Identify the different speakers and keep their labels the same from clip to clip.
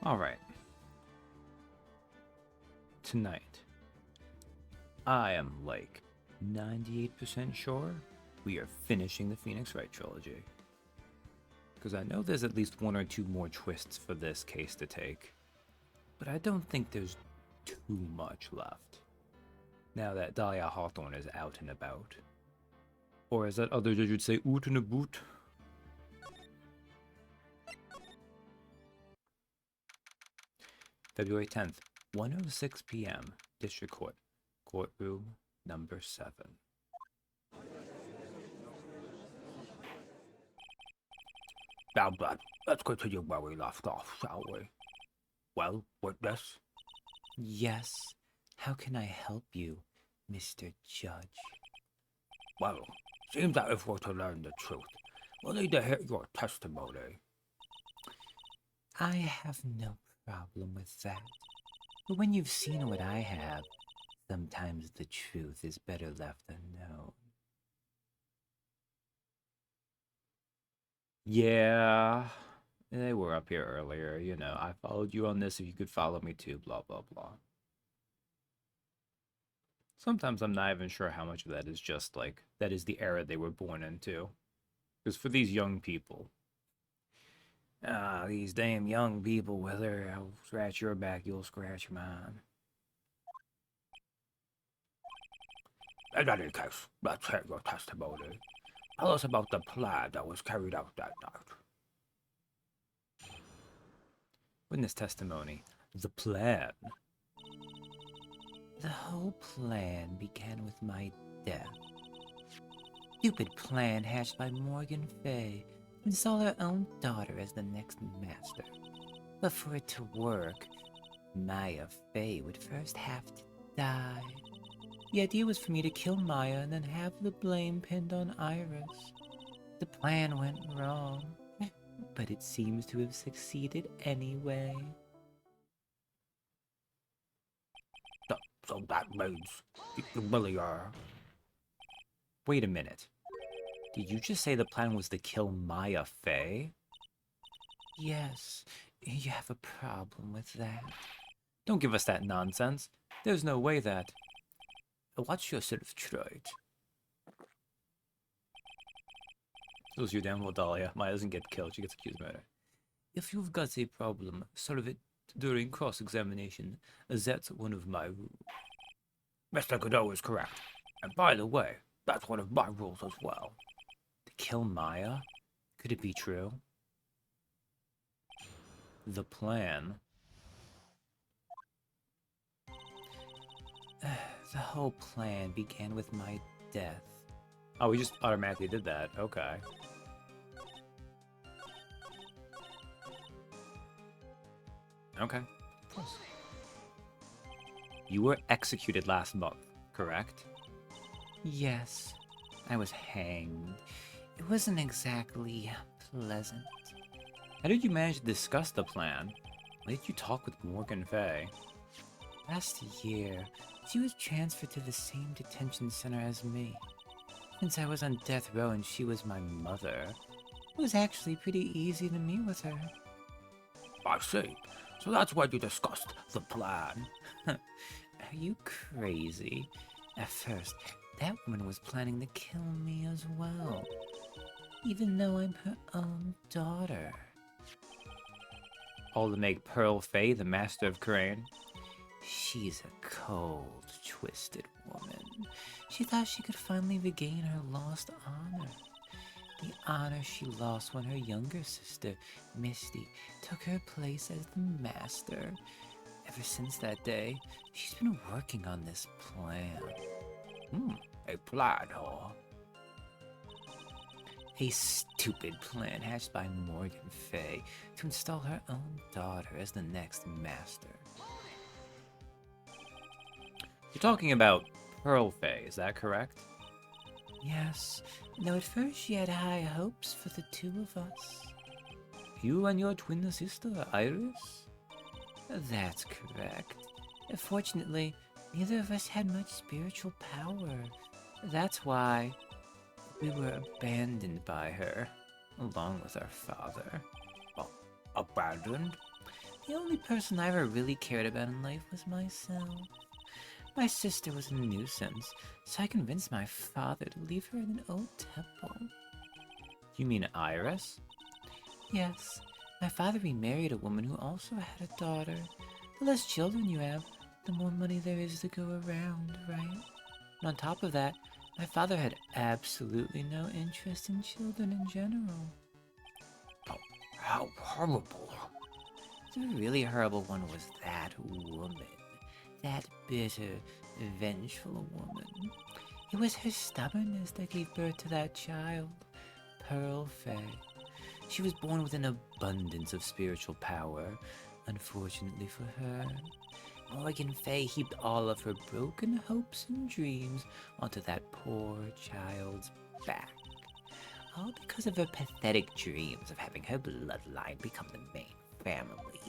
Speaker 1: Alright. Tonight, I am like 98% sure we are finishing the Phoenix Wright trilogy. Because I know there's at least one or two more twists for this case to take, but I don't think there's too much left. Now that Dahlia Hawthorne is out and about. Or as that other judge would say, oot and a boot. February 10th, 1:06 p.m., District Court, Courtroom number 7. Now, Brad, let's continue where we left off, shall we? Well, witness?
Speaker 2: Yes. How can I help you, Mr. Judge?
Speaker 1: Well, seems that if we're to learn the truth, we'll need to hear your testimony.
Speaker 2: I have no problem with that. But when you've seen what I have, sometimes the truth is better left unknown.
Speaker 1: Yeah, they were up here earlier, you know. I followed you on this if you could follow me too, blah, blah, blah. Sometimes I'm not even sure how much of that is just like, that is the era they were born into. Because for these young people, these damn young people, whether I'll scratch your back, you'll scratch mine. In any case, let's hear your testimony. Tell us about the plan that was carried out that night. Witness testimony. The plan.
Speaker 2: The whole plan began with my death. Stupid plan hatched by Morgan Fay to install her own daughter as the next master. But for it to work, Maya Fay would first have to die. The idea was for me to kill Maya and then have the blame pinned on Iris. The plan went wrong, but it seems to have succeeded anyway.
Speaker 1: So that means you really are... Wait a minute. Did you just say the plan was to kill Maya Fay?
Speaker 2: Yes, you have a problem with that.
Speaker 1: Don't give us that nonsense. There's no way that... Watch yourself, Trilogy. Those you damn well, Dahlia. Maya doesn't get killed, she gets accused of murder. If you've got a problem, solve it during cross-examination. That's one of my rules. Mr. Godot is correct. And by the way, that's one of my rules as well. To kill Maya? Could it be true? The plan.
Speaker 2: The whole plan began with my death.
Speaker 1: Oh, we just automatically did that. Okay. Okay. Of course. You were executed last month, correct?
Speaker 2: Yes, I was hanged. It wasn't exactly pleasant.
Speaker 1: How did you manage to discuss the plan? Why did you talk with Morgan Fay?
Speaker 2: Last year, she was transferred to the same detention center as me. Since I was on death row and she was my mother, it was actually pretty easy to meet with her.
Speaker 1: I see. So that's why you discussed the plan.
Speaker 2: Are you crazy? At first, that woman was planning to kill me as well, even though I'm her own daughter.
Speaker 1: All to make Pearl Fay the master of Crane?
Speaker 2: She's a cold, twisted woman. She thought she could finally regain her lost honor. The honor she lost when her younger sister, Misty, took her place as the master. Ever since that day, she's been working on this plan.
Speaker 1: A plan, huh?
Speaker 2: A stupid plan hatched by Morgan Fay to install her own daughter as the next master.
Speaker 1: You're talking about Pearl Fay, is that correct?
Speaker 2: Yes, though at first she had high hopes for the two of us.
Speaker 1: You and your twin sister, Iris?
Speaker 2: That's correct. Fortunately, neither of us had much spiritual power. That's why we were abandoned by her, along with our father.
Speaker 1: Abandoned?
Speaker 2: The only person I ever really cared about in life was myself. My sister was a nuisance, so I convinced my father to leave her in an old temple.
Speaker 1: You mean Iris?
Speaker 2: Yes, my father remarried a woman who also had a daughter. The less children you have, the more money there is to go around, right? And on top of that, my father had absolutely no interest in children in general.
Speaker 1: Oh, how horrible.
Speaker 2: The really horrible one was that woman. That bitter, vengeful woman. It was her stubbornness that gave birth to that child, Pearl Faye. She was born with an abundance of spiritual power. Unfortunately for her, Morgan Fay heaped all of her broken hopes and dreams onto that poor child's back. All because of her pathetic dreams of having her bloodline become the main family.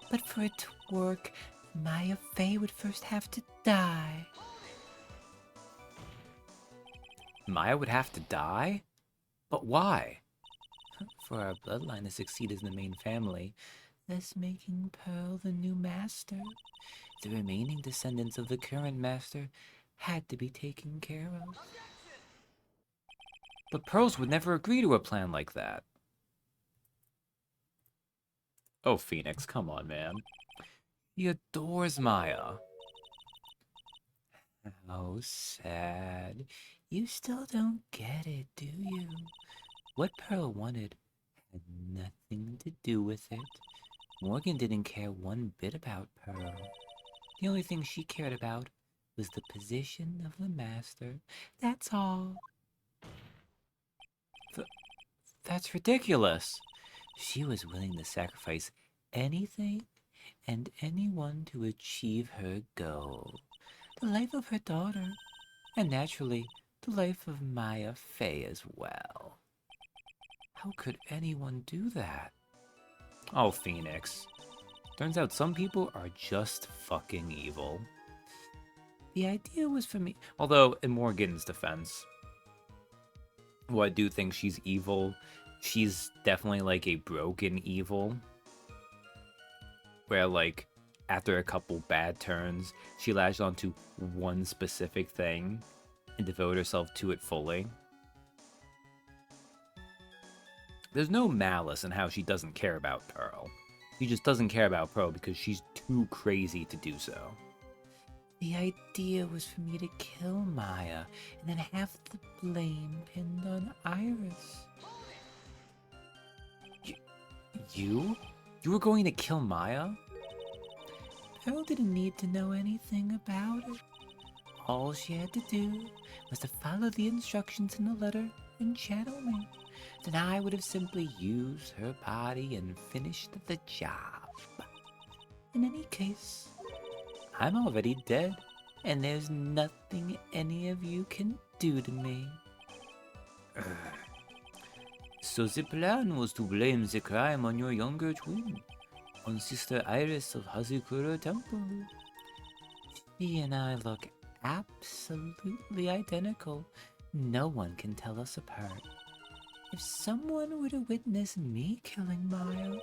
Speaker 2: But for it to work, Maya Fay would first have to die.
Speaker 1: Maya would have to die? But why?
Speaker 2: For our bloodline to succeed as the main family, thus making Pearl the new master. The remaining descendants of the current master had to be taken care of.
Speaker 1: But Pearls would never agree to a plan like that. Oh, Phoenix, come on, man. He adores Maya.
Speaker 2: How sad. You still don't get it, do you? What Pearl wanted had nothing to do with it. Morgan didn't care one bit about Pearl. The only thing she cared about was the position of the master. That's all.
Speaker 1: That's ridiculous.
Speaker 2: She was willing to sacrifice anything and anyone to achieve her goal. The life of her daughter, and naturally, the life of Maya Fay as well.
Speaker 1: How could anyone do that? Oh, Phoenix. Turns out some people are just fucking evil.
Speaker 2: The idea was for me.
Speaker 1: Although, in Morgan's defense, well, I do think she's evil. She's definitely like a broken evil. Where, like, after a couple bad turns, she latched onto one specific thing and devoted herself to it fully. There's no malice in how she doesn't care about Pearl. She just doesn't care about Pearl because she's too crazy to do so.
Speaker 2: The idea was for me to kill Maya and then have the blame pinned on Iris.
Speaker 1: You? You were going to kill Maya?
Speaker 2: Pearl didn't need to know anything about it. All she had to do was to follow the instructions in the letter and channel me. Then I would have simply used her body and finished the job. In any case, I'm already dead, and there's nothing any of you can do to me. So the plan was to blame the crime on your younger twin, on Sister Iris of Hazukura Temple. She and I look absolutely identical. No one can tell us apart. If someone were to witness me killing Maya,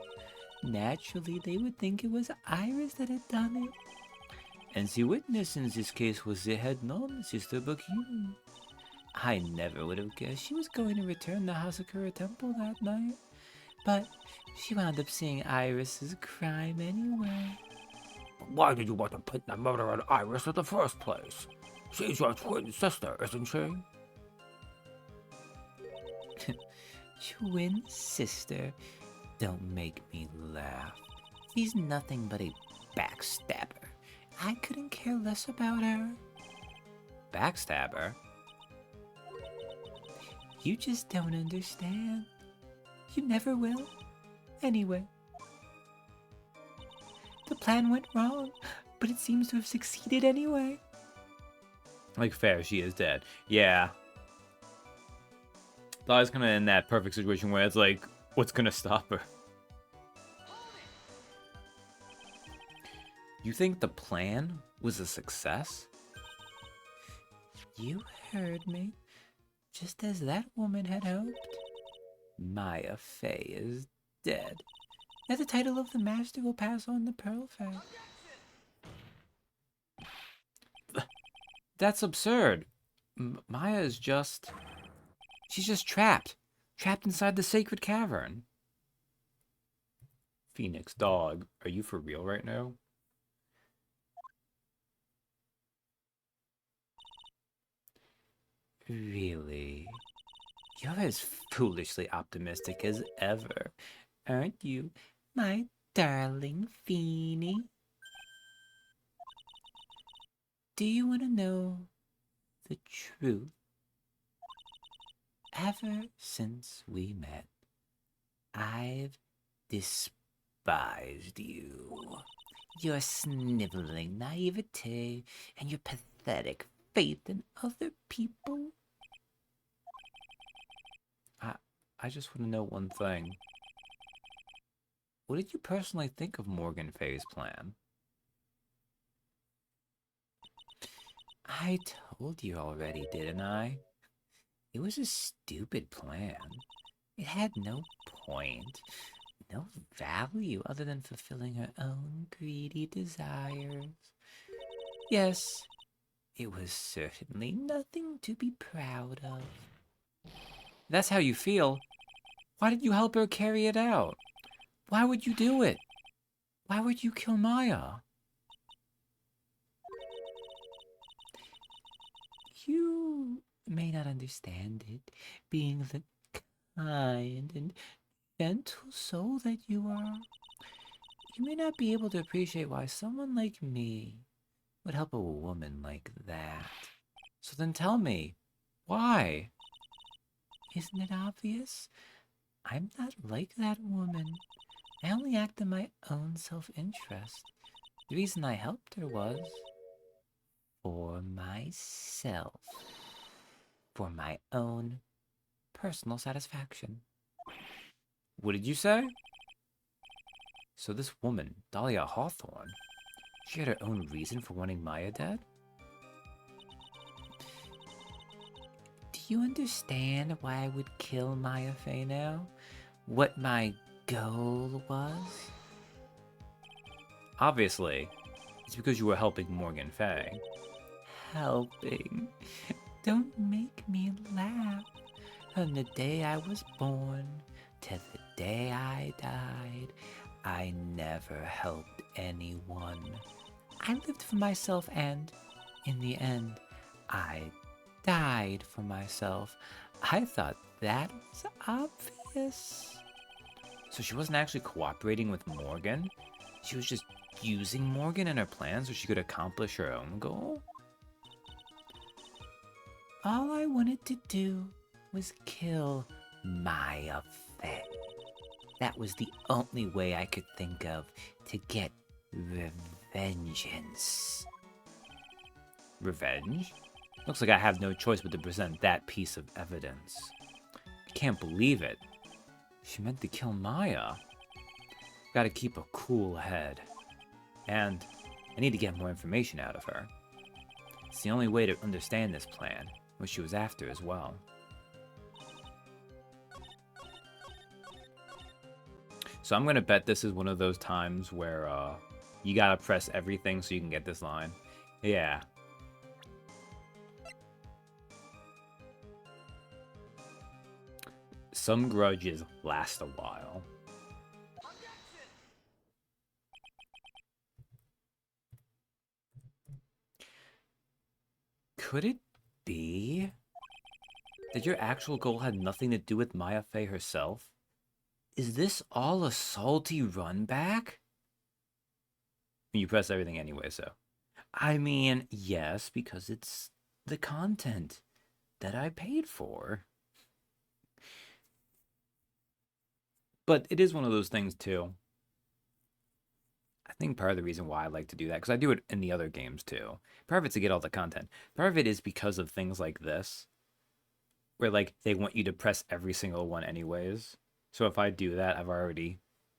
Speaker 2: naturally they would think it was Iris that had done it. And the witness in this case was the head nun, Sister Bakun. I never would have guessed she was going to return to Hazukura Temple that night. But she wound up seeing Iris's crime anyway.
Speaker 3: But why did you want to pin the murder on Iris in the first place? She's your twin sister, isn't she?
Speaker 2: Twin sister? Don't make me laugh. She's nothing but a backstabber. I couldn't care less about her.
Speaker 1: Backstabber?
Speaker 2: You just don't understand. You never will. Anyway. The plan went wrong, but it seems to have succeeded anyway.
Speaker 1: Like, fair, she is dead. Yeah. Thought I was gonna end that perfect situation where it's like, what's gonna stop her? You think the plan was a success?
Speaker 2: You heard me. Just as that woman had hoped. Maya Fay is dead. that the title of the master will pass on the pearl fact.
Speaker 1: That's absurd. Maya is just... She's just trapped. Trapped inside the sacred cavern. Phoenix, dog, are you for real right now? Really? You're as foolishly optimistic as ever, aren't you, my darling Feeny?
Speaker 2: Do you want to know the truth? Ever since we met, I've despised you. Your sniveling naivete and your pathetic faith in other people.
Speaker 1: I just want to know one thing. What did you personally think of Morgan Fay's plan?
Speaker 2: I told you already, didn't I? It was a stupid plan. It had no point, no value other than fulfilling her own greedy desires. Yes, it was certainly nothing to be proud of.
Speaker 1: That's how you feel. Why did you help her carry it out? Why would you do it? Why would you kill Maya?
Speaker 2: You may not understand it, being the kind and gentle soul that you are. You may not be able to appreciate why someone like me would help a woman like that.
Speaker 1: So then tell me, why?
Speaker 2: Isn't it obvious? I'm not like that woman. I only act in my own self-interest. The reason I helped her was for myself. For my own personal satisfaction.
Speaker 1: What did you say? So this woman, Dahlia Hawthorne, she had her own reason for wanting Maya dead?
Speaker 2: Do you understand why I would kill Maya Fey now? What my goal was?
Speaker 1: Obviously, it's because you were helping Morgan Fay.
Speaker 2: Helping. Don't make me laugh. From the day I was born to the day I died, I never helped anyone. I lived for myself and, in the end, I died for myself. I thought that was obvious.
Speaker 1: So she wasn't actually cooperating with Morgan? She was just using Morgan in her plan so she could accomplish her own goal?
Speaker 2: All I wanted to do was kill Maya Fey. That was the only way I could think of to get revengeance.
Speaker 1: Revenge? Looks like I have no choice but to present that piece of evidence. I can't believe it. She meant to kill Maya. Gotta keep a cool head. And I need to get more information out of her. It's the only way to understand this plan, what she was after as well. So I'm gonna bet this is one of those times where you gotta press everything so you can get this line. Yeah. Some grudges last a while. Could it be that your actual goal had nothing to do with Maya Fey herself? Is this all a salty run back? You press everything anyway, so. I mean, yes, because it's the content that I paid for. But it is one of those things, too. I think part of the reason why I like to do that, because I do it in the other games, too. Part of it's to get all the content. Part of it is because of things like this, where, like, they want you to press every single one anyways. So if I do that, I've already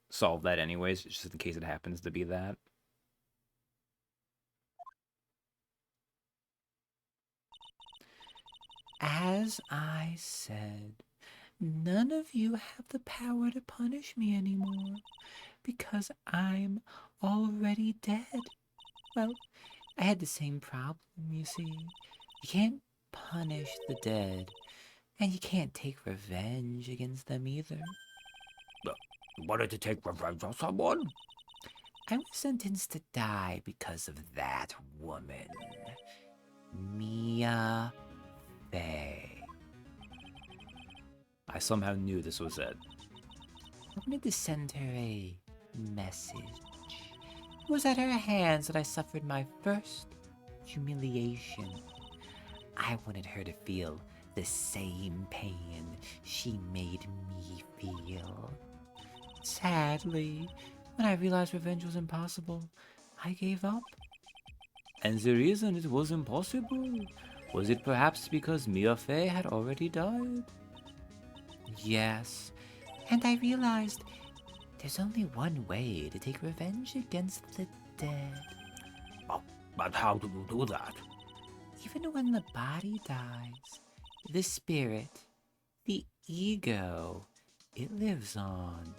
Speaker 1: solved that anyways, just in case it happens to be that.
Speaker 2: As I said, none of you have the power to punish me anymore. because I'm already dead. Well, I had the same problem, you see. You can't punish the dead, and you can't take revenge against them either.
Speaker 3: You wanted to take revenge on someone?
Speaker 2: I was sentenced to die because of that woman. Mia Fey.
Speaker 1: I somehow knew this was it.
Speaker 2: I wanted to send her a message. It was at her hands that I suffered my first humiliation. I wanted her to feel the same pain she made me feel. Sadly, when I realized revenge was impossible, I gave up.
Speaker 1: And the reason it was impossible, was it perhaps because Mia Fey had already died?
Speaker 2: Yes, and I realized there's only one way to take revenge against the dead.
Speaker 3: Oh, but how do you do that?
Speaker 2: Even when the body dies, the spirit, the ego, it lives on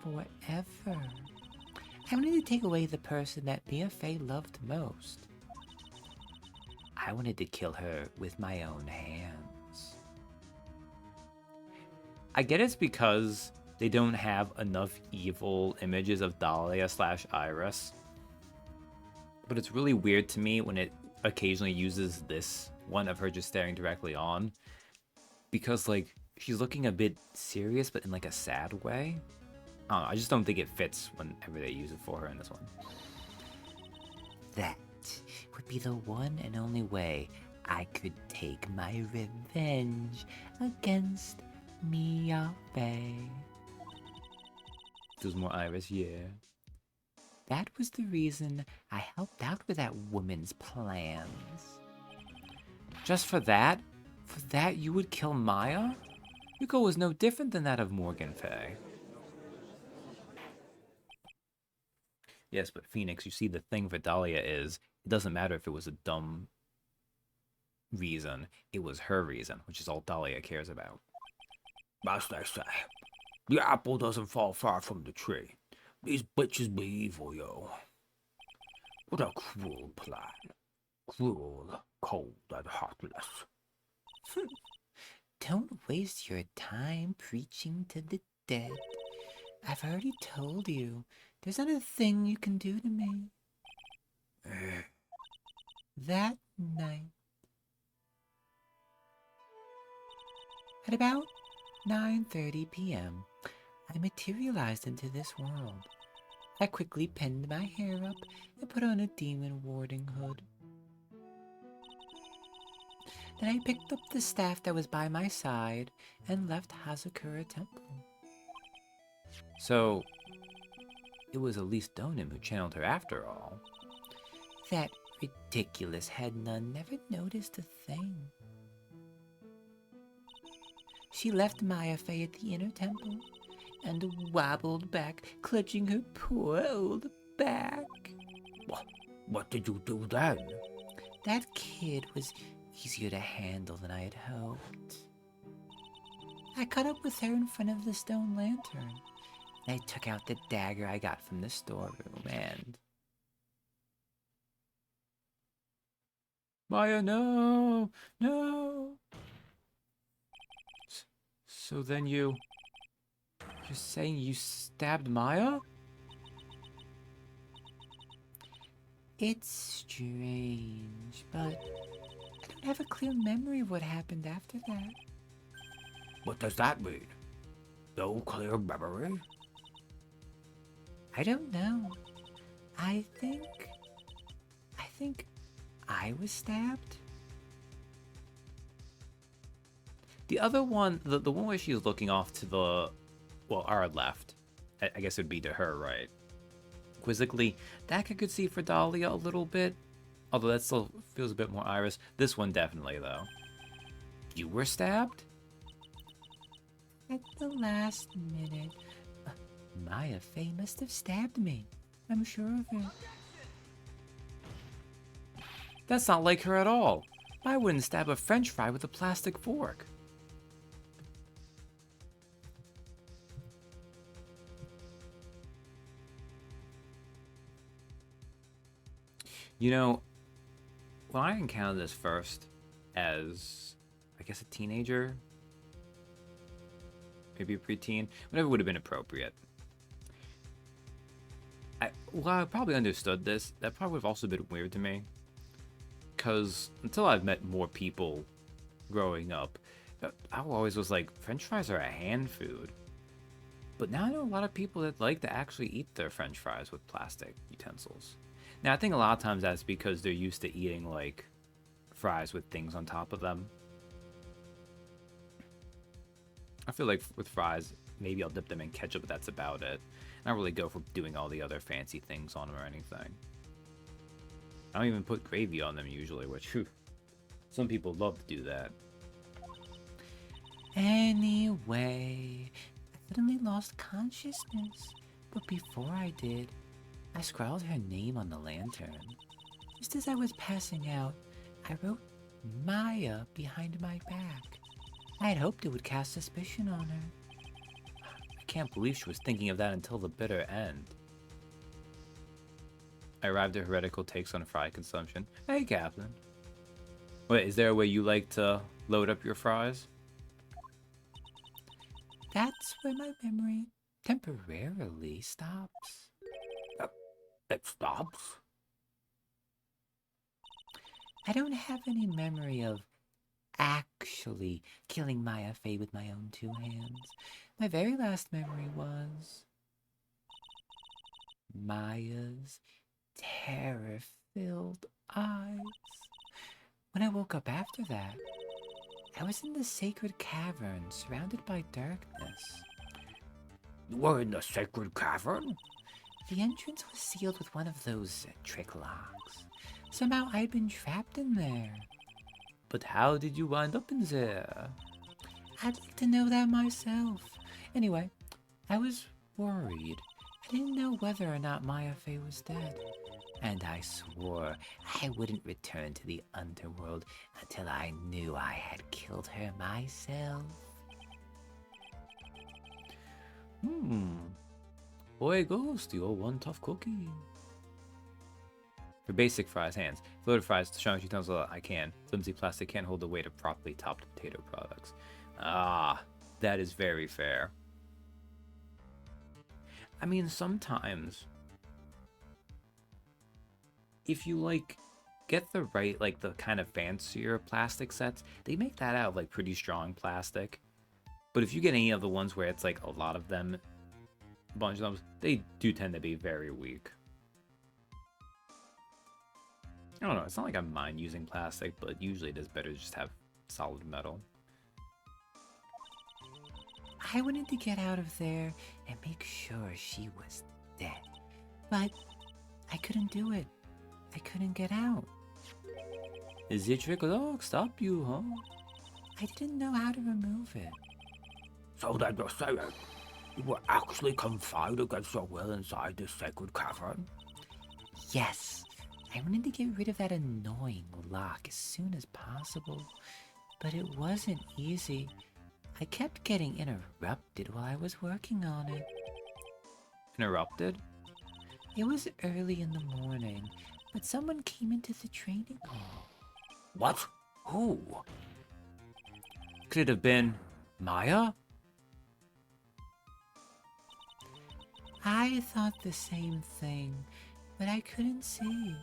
Speaker 2: forever. I wanted to take away the person that Mia Fey loved most. I wanted to kill her with my own hands.
Speaker 1: I get it's because they don't have enough evil images of Dahlia / Iris. But it's really weird to me when it occasionally uses this one of her just staring directly on. Because, like, she's looking a bit serious, but in, like, a sad way. I don't know, I just don't think it fits whenever they use it for her in this one.
Speaker 2: That would be the one and only way I could take my revenge against Mia Fey.
Speaker 1: There's more Iris, yeah.
Speaker 2: That was the reason I helped out with that woman's plans.
Speaker 1: Just for that? For that you would kill Maya? Your goal was no different than that of Morgan Fey. Yes, but Phoenix, you see, the thing for Dahlia is, it doesn't matter if it was a dumb reason. It was her reason, which is all Dahlia cares about.
Speaker 3: As they say, the apple doesn't fall far from the tree. These bitches be evil, yo. What a cruel plan. Cruel, cold, and heartless.
Speaker 2: Don't waste your time preaching to the dead. I've already told you, there's not a thing you can do to me. That night, at about 9:30 p.m., I materialized into this world. I quickly pinned my hair up and put on a demon warding hood. Then I picked up the staff that was by my side and left Hazakura Temple.
Speaker 1: So, it was Elise Donim who channeled her after all.
Speaker 2: That ridiculous head nun never noticed a thing. She left Maya Fey at the inner temple and wobbled back, clutching her poor old back.
Speaker 3: What did you do then?
Speaker 2: That kid was easier to handle than I had hoped. I caught up with her in front of the stone lantern. I took out the dagger I got from the storeroom and...
Speaker 1: Maya, no! No! So then you're saying you stabbed Maya?
Speaker 2: It's strange, but I don't have a clear memory of what happened after that.
Speaker 3: What does that mean? No clear memory?
Speaker 2: I don't know. I think I was stabbed.
Speaker 1: The other one, the one where she was looking off to the, well, our left. I guess it would be to her right. Quizzically, that I could see for Dahlia a little bit. Although that still feels a bit more Iris. This one definitely, though. You were stabbed?
Speaker 2: At the last minute. Maya Fey must have stabbed me. I'm sure of it.
Speaker 1: That's not like her at all. I wouldn't stab a french fry with a plastic fork. You know, when I encountered this first as, I guess, a teenager, maybe a preteen, whatever would have been appropriate. I probably understood this. That probably would have also been weird to me. Because until I've met more people growing up, I always was like, French fries are a hand food. But now I know a lot of people that like to actually eat their French fries with plastic utensils. Now, I think a lot of times that's because they're used to eating, like, fries with things on top of them. I feel like with fries, maybe I'll dip them in ketchup, but that's about it. I don't really go for doing all the other fancy things on them or anything. I don't even put gravy on them usually, which, whew, some people love to do that.
Speaker 2: Anyway, I suddenly lost consciousness. But before I did, I scrawled her name on the lantern. Just as I was passing out, I wrote Maya behind my back. I had hoped it would cast suspicion on her.
Speaker 1: I can't believe she was thinking of that until the bitter end. I arrived at heretical takes on fry consumption. Hey, Captain. Wait, is there a way you like to load up your fries?
Speaker 2: That's where my memory temporarily stops.
Speaker 3: It stops.
Speaker 2: I don't have any memory of actually killing Maya Fey with my own two hands. My very last memory was Maya's terror-filled eyes. When I woke up after that, I was in the sacred cavern surrounded by darkness.
Speaker 3: You were in the sacred cavern?
Speaker 2: The entrance was sealed with one of those trick locks. Somehow I'd been trapped in there.
Speaker 1: But how did you wind up in there?
Speaker 2: I'd like to know that myself. Anyway, I was worried. I didn't know whether or not Maya Fey was dead. And I swore I wouldn't return to the underworld until I knew I had killed her myself.
Speaker 1: Boy, Ghost, you're one tough cookie. For basic fries, hands. Floated fries, strong utensil, I can. Flimsy plastic can't hold the weight of properly topped potato products. Ah, that is very fair. I mean, sometimes, if you, like, get the right, like, the kind of fancier plastic sets, they make that out of, like, pretty strong plastic. But if you get any of the ones where it's, like, a lot of them, a bunch of them, they do tend to be very weak. I don't know, it's not like I mind using plastic, but usually it is better to just have solid metal.
Speaker 2: I wanted to get out of there and make sure she was dead. But I couldn't do it. I couldn't get out.
Speaker 1: Is the trick lock stop you, huh?
Speaker 2: I didn't know how to remove it.
Speaker 3: So then you're saying you were actually confined against your will inside this sacred cavern?
Speaker 2: Yes, I wanted to get rid of that annoying lock as soon as possible. But it wasn't easy. I kept getting interrupted while I was working on it.
Speaker 1: Interrupted?
Speaker 2: It was early in the morning, but someone came into the training hall.
Speaker 3: What? Who?
Speaker 1: Could it have been Maya?
Speaker 2: I thought the same thing, but I couldn't see.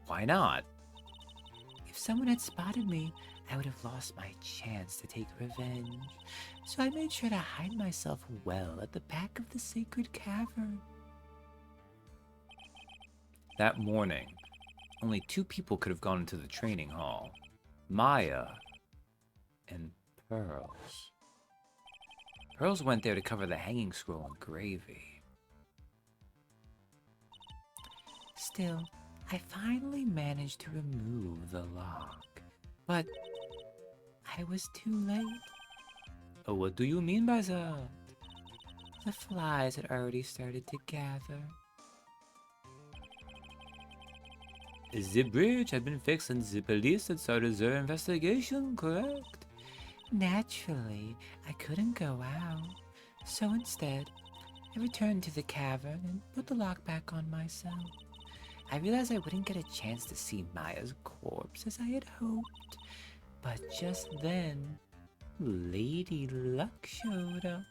Speaker 1: Why not?
Speaker 2: If someone had spotted me, I would have lost my chance to take revenge. So I made sure to hide myself well at the back of the sacred cavern.
Speaker 1: That morning, only 2 people could have gone into the training hall. Maya and Pearls. Pearls went there to cover the hanging scroll in gravy.
Speaker 2: Still, I finally managed to remove the lock. But I was too late.
Speaker 1: Oh, what do you mean by that?
Speaker 2: The flies had already started to gather.
Speaker 1: The bridge had been fixed and the police had started their investigation, correct?
Speaker 2: Naturally, I couldn't go out. So instead, I returned to the cavern and put the lock back on myself. I realized I wouldn't get a chance to see Maya's corpse as I had hoped. But just then, Lady Luck showed up.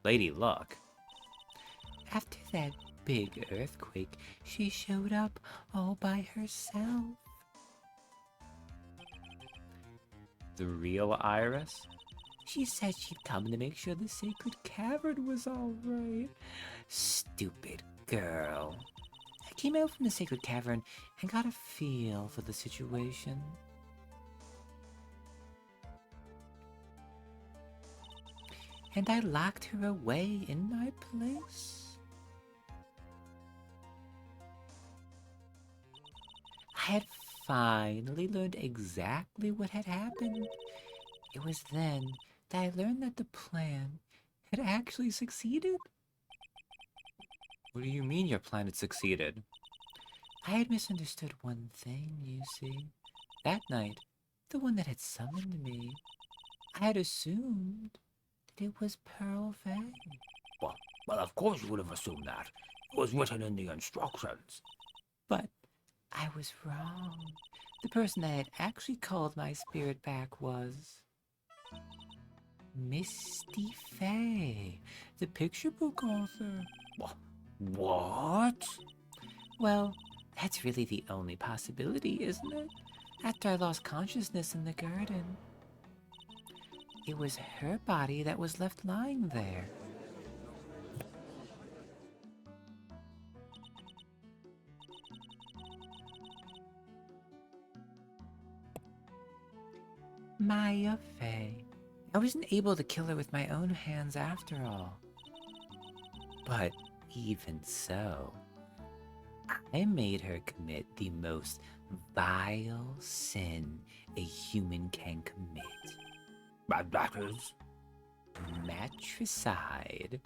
Speaker 1: Lady Luck.
Speaker 2: After that big earthquake, she showed up all by herself.
Speaker 1: The real Iris?
Speaker 2: She said she'd come to make sure the sacred cavern was all right. Stupid girl. I came out from the sacred cavern and got a feel for the situation. And I locked her away in my place. I had finally learned exactly what had happened. It was then that I learned that the plan had actually succeeded.
Speaker 1: What do you mean your plan had succeeded?
Speaker 2: I had misunderstood one thing, you see. That night, the one that had summoned me, I had assumed that it was Pearl Faye.
Speaker 3: Well, of course you would have assumed that. It was written in the instructions.
Speaker 2: But I was wrong. The person that had actually called my spirit back was Misty Faye, the picture book author.
Speaker 3: What?
Speaker 2: Well, that's really the only possibility, isn't it? After I lost consciousness in the garden, it was her body that was left lying there. Maya Faye. I wasn't able to kill her with my own hands after all. But even so, I made her commit the most vile sin a human can commit.
Speaker 3: That is...
Speaker 2: Matricide.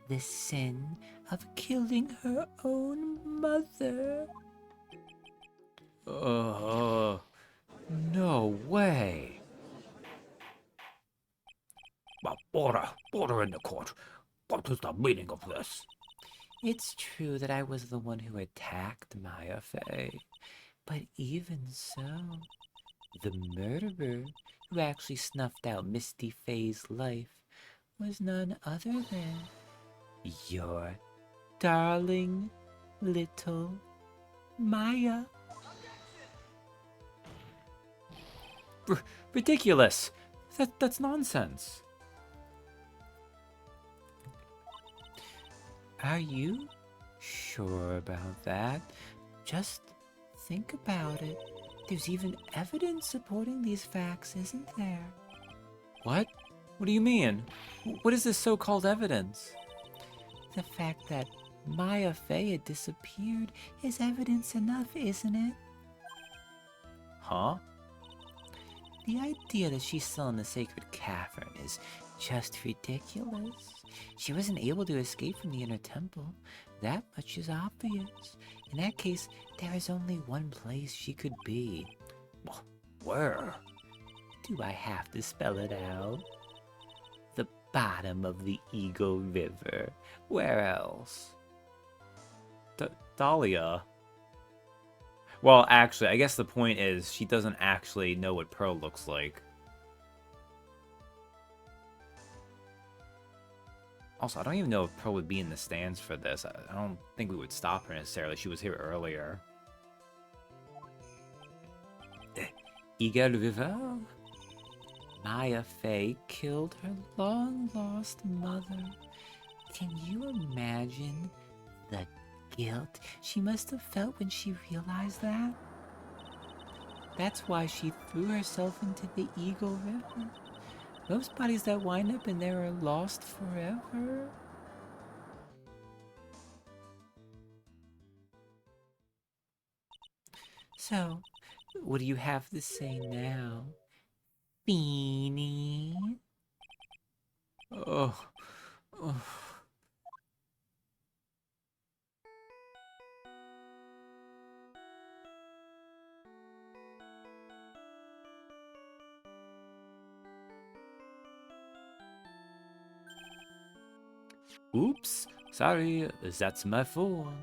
Speaker 2: The sin of killing her own mother.
Speaker 1: No way.
Speaker 3: Order in the court. What is the meaning of this?
Speaker 2: It's true that I was the one who attacked Maya Faye, but even so, the murderer who actually snuffed out Misty Faye's life was none other than your darling little Maya.
Speaker 1: Ridiculous. That's nonsense.
Speaker 2: Are you sure about that? Just think about it. There's even evidence supporting these facts, isn't there?
Speaker 1: What? What do you mean? What is this so-called evidence?
Speaker 2: The fact that Maya Faye had disappeared is evidence enough, isn't it?
Speaker 1: Huh?
Speaker 2: The idea that she's still in the sacred cavern is just ridiculous. She wasn't able to escape from the inner temple. That much is obvious. In that case, there is only one place she could be.
Speaker 3: Where?
Speaker 2: Do I have to spell it out? The bottom of the Eagle River. Where else?
Speaker 1: Dahlia. Well, actually, I guess the point is she doesn't actually know what Pearl looks like. Also, I don't even know if Pearl would be in the stands for this. I don't think we would stop her necessarily. She was here earlier.
Speaker 2: Eagle River? Maya Faye killed her long-lost mother. Can you imagine the guilt she must have felt when she realized that? That's why she threw herself into the Eagle River. Most bodies that wind up in there are lost forever. So, what do you have to say now, Beanie?
Speaker 1: Oh. Oops. Sorry, that's my phone.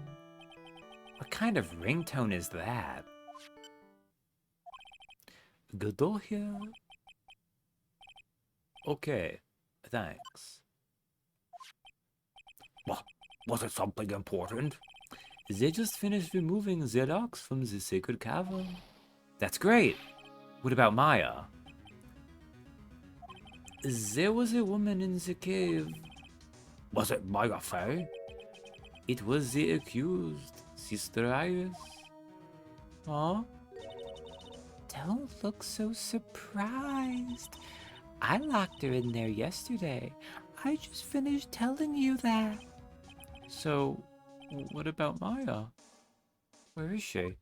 Speaker 2: What
Speaker 1: kind of ringtone is that? Godot here? Okay, thanks.
Speaker 3: What? Was it something important?
Speaker 1: They just finished removing the rocks from the sacred cavern. That's great. What about Maya? There was a woman in the cave.
Speaker 3: Was it Maya Fey?
Speaker 1: It was the accused, Sister Iris. Huh?
Speaker 2: Don't look so surprised. I locked her in there yesterday. I just finished telling you that.
Speaker 1: So, what about Maya? Where is she?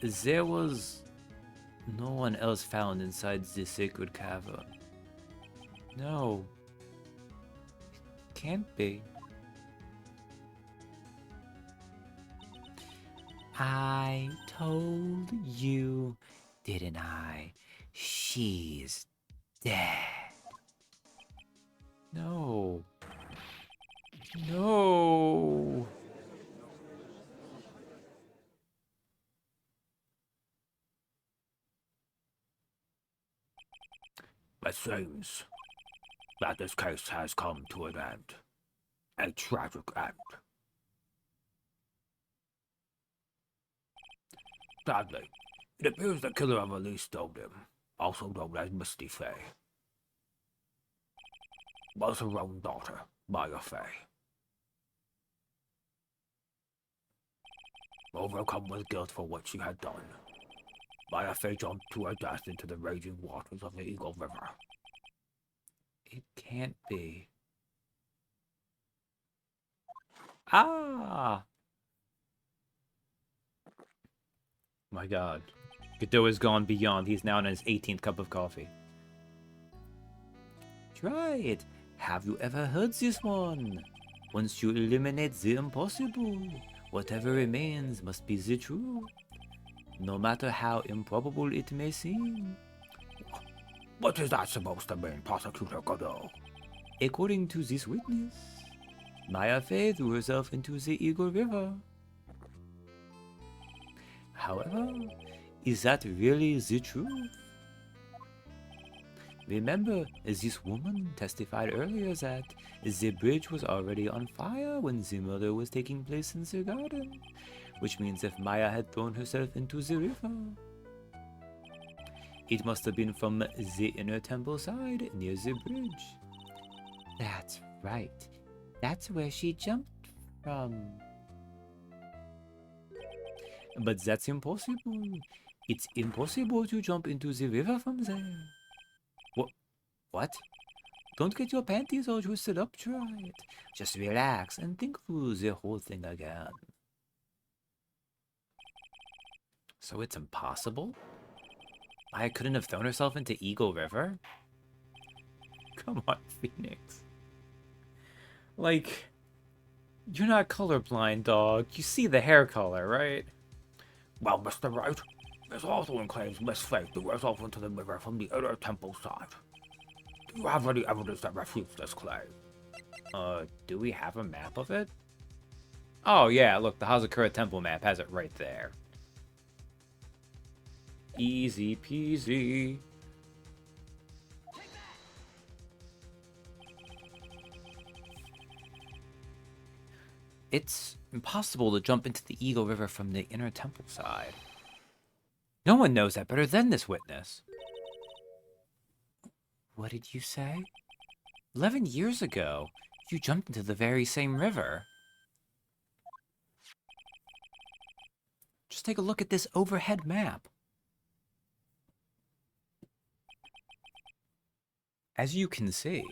Speaker 1: There was no one else found inside the sacred cavern. No. Can't be.
Speaker 2: I told you, didn't I? She's dead.
Speaker 1: No. No.
Speaker 3: It seems that this case has come to an end. A tragic end. Sadly, it appears the killer of Elise stoned him, also known as Misty Fey, was her own daughter, Maya Fey. Overcome with guilt for what she had done, Maya Fey jumped to her death into the raging waters of the Eagle River.
Speaker 1: It can't be. Ah! My god. Godot has gone beyond. He's now in his 18th cup of coffee. Try it. Have you ever heard this one? Once you eliminate the impossible, whatever remains must be the truth. No matter how improbable it may seem.
Speaker 3: What is that supposed to mean, Prosecutor Godot?
Speaker 1: According to this witness, Maya Fey threw herself into the Eagle River. However, is that really the truth? Remember, this woman testified earlier that the bridge was already on fire when the murder was taking place in the garden, which means if Maya had thrown herself into the river, it must have been from the inner temple side near the bridge.
Speaker 2: That's right. That's where she jumped from.
Speaker 1: But that's impossible. It's impossible to jump into the river from there. What? Don't get your panties all twisted up, try it. Just relax and think through the whole thing again. So it's impossible? Maya couldn't have thrown herself into Eagle River? Come on, Phoenix. Like, you're not colorblind, dog. You see the hair color, right?
Speaker 3: Well, Mr. Wright, Miss Hawthorne claims Miss Fey threw herself into the river from the inner temple side. Do you have any evidence that refutes this claim?
Speaker 1: Do we have a map of it? Oh, yeah, look, the Hazakura Temple map has it right there. Easy peasy. It's impossible to jump into the Eagle River from the inner temple side. No one knows that better than this witness. What did you say? 11 years ago, you jumped into the very same river. Just take a look at this overhead map. As you can see,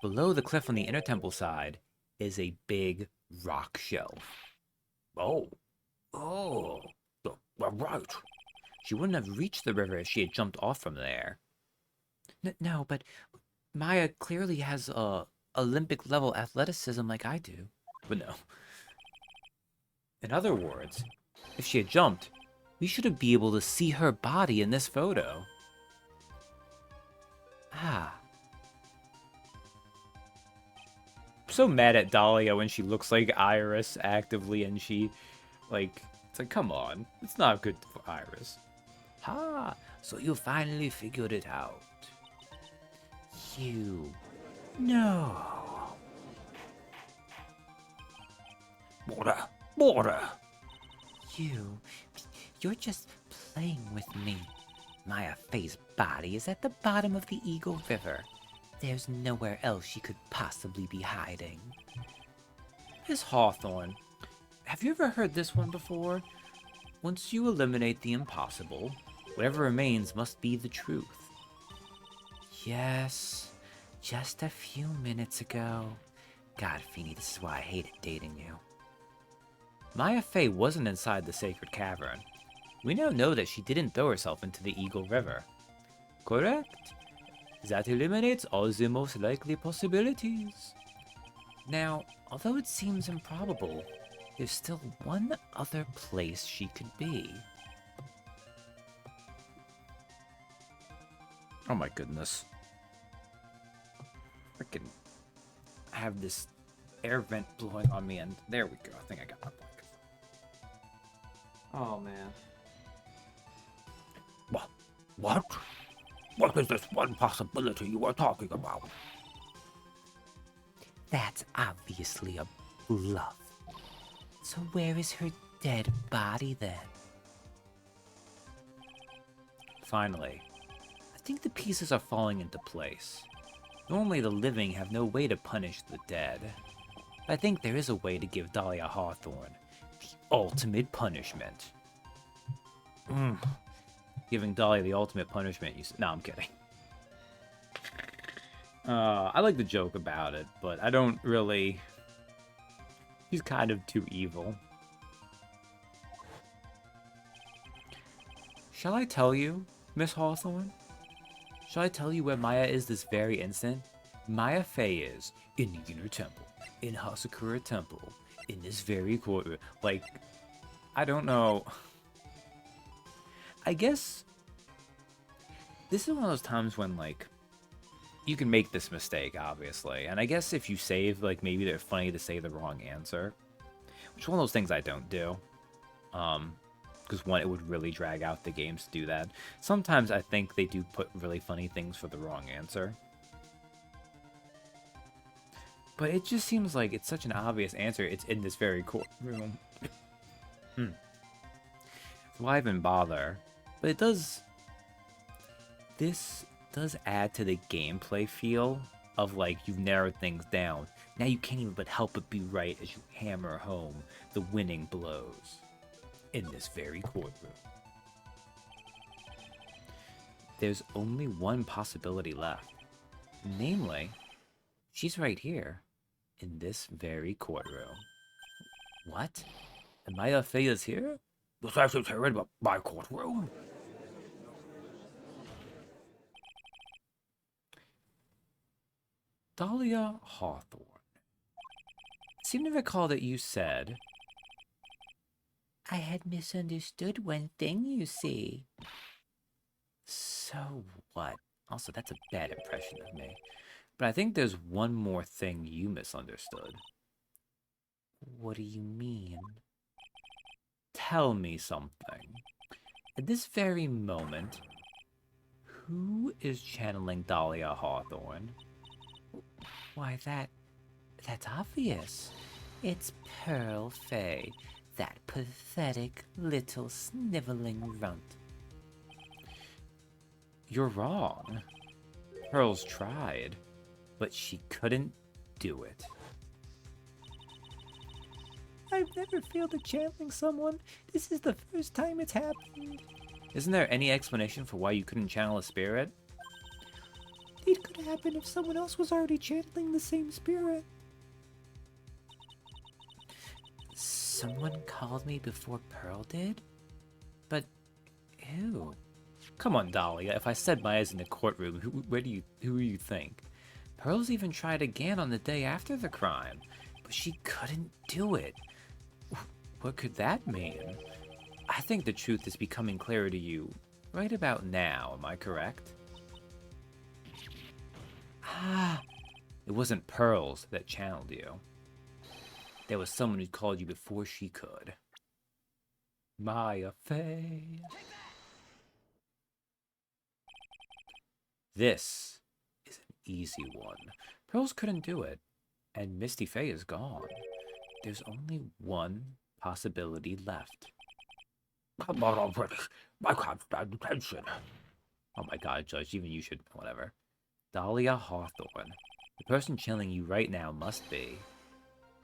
Speaker 1: below the cliff on the inner temple side is a big rock shelf.
Speaker 3: Oh, right.
Speaker 1: She wouldn't have reached the river if she had jumped off from there.
Speaker 2: No, but Maya clearly has Olympic-level athleticism like I do.
Speaker 1: But no. In other words, if she had jumped, we should be able to see her body in this photo.
Speaker 2: Ah.
Speaker 1: so mad at Dahlia when she looks like Iris actively, and she, like, it's like, come on, it's not good for Iris.
Speaker 2: Ha! So you finally figured it out. You... No.
Speaker 3: Border! Border!
Speaker 2: You're just playing with me. Maya Fey's body is at the bottom of the Eagle River. There's nowhere else she could possibly be hiding.
Speaker 1: Miss Hawthorne, have you ever heard this one before? Once you eliminate the impossible, whatever remains must be the truth.
Speaker 2: Yes, just a few minutes ago. God, Feeny, this is why I hated dating you.
Speaker 1: Maya Fey wasn't inside the sacred cavern. We now know that she didn't throw herself into the Eagle River. Correct? That eliminates all the most likely possibilities.
Speaker 2: Now, although it seems improbable, there's still one other place she could be.
Speaker 1: Oh my goodness. Freaking have this air vent blowing on me, and there we go. I think I got my blanket. Oh man.
Speaker 3: What? What is this one possibility you are talking about?
Speaker 2: That's obviously a bluff. So where is her dead body then?
Speaker 1: Finally, I think the pieces are falling into place. Normally the living have no way to punish the dead. But I think there is a way to give Dahlia Hawthorne the ultimate punishment. Giving Dahlia the ultimate punishment, no, I'm kidding. I like the joke about it, but I don't really... She's kind of too evil. Shall I tell you, Miss Hawthorne? Shall I tell you where Maya is this very instant? Maya Fey is in the Inner Temple, in Hasakura Temple, in this very courtroom. Like, I don't know. I guess this is one of those times when, like, you can make this mistake, obviously. And I guess if you save, like, maybe they're funny to say the wrong answer. Which is one of those things I don't do. Because, one, it would really drag out the games to do that. Sometimes I think they do put really funny things for the wrong answer. But it just seems like it's such an obvious answer. It's in this very courtroom. So why even bother? But it does... This does add to the gameplay feel of, like, you've narrowed things down. Now you can't even but help but be right as you hammer home the winning blows in this very courtroom. There's only one possibility left. Namely, she's right here in this very courtroom. What? And Maya Fey is here?
Speaker 3: This actually here in my courtroom?
Speaker 1: Dahlia Hawthorne. I seem to recall that you said...
Speaker 2: I had misunderstood one thing, you see.
Speaker 1: So what? Also, that's a bad impression of me. But I think there's one more thing you misunderstood.
Speaker 2: What do you mean?
Speaker 1: Tell me something. At this very moment, who is channeling Dahlia Hawthorne?
Speaker 2: Why, that's obvious. It's Pearl Fey, that pathetic little sniveling runt.
Speaker 1: You're wrong. Pearl's tried, but she couldn't do it.
Speaker 2: I've never failed at channeling someone. This is the first time it's happened.
Speaker 1: Isn't there any explanation for why you couldn't channel a spirit?
Speaker 2: It could happen if someone else was already channeling the same spirit. Someone called me before Pearl did? But who?
Speaker 1: Come on, Dahlia. If I said Maya's in the courtroom, who do you think? Pearl's even tried again on the day after the crime, but she couldn't do it. What could that mean? I think the truth is becoming clearer to you right about now. Am I correct?
Speaker 2: Ah,
Speaker 1: It wasn't Pearls that channeled you. There was someone who called you before she could. Maya Fey. This is an easy one. Pearls couldn't do it, and Misty Fey is gone. There's only one possibility left.
Speaker 3: Come on already. I can't stand the tension.
Speaker 1: Oh my god, Judge, even you should... whatever. Dahlia Hawthorne. The person chilling you right now must be...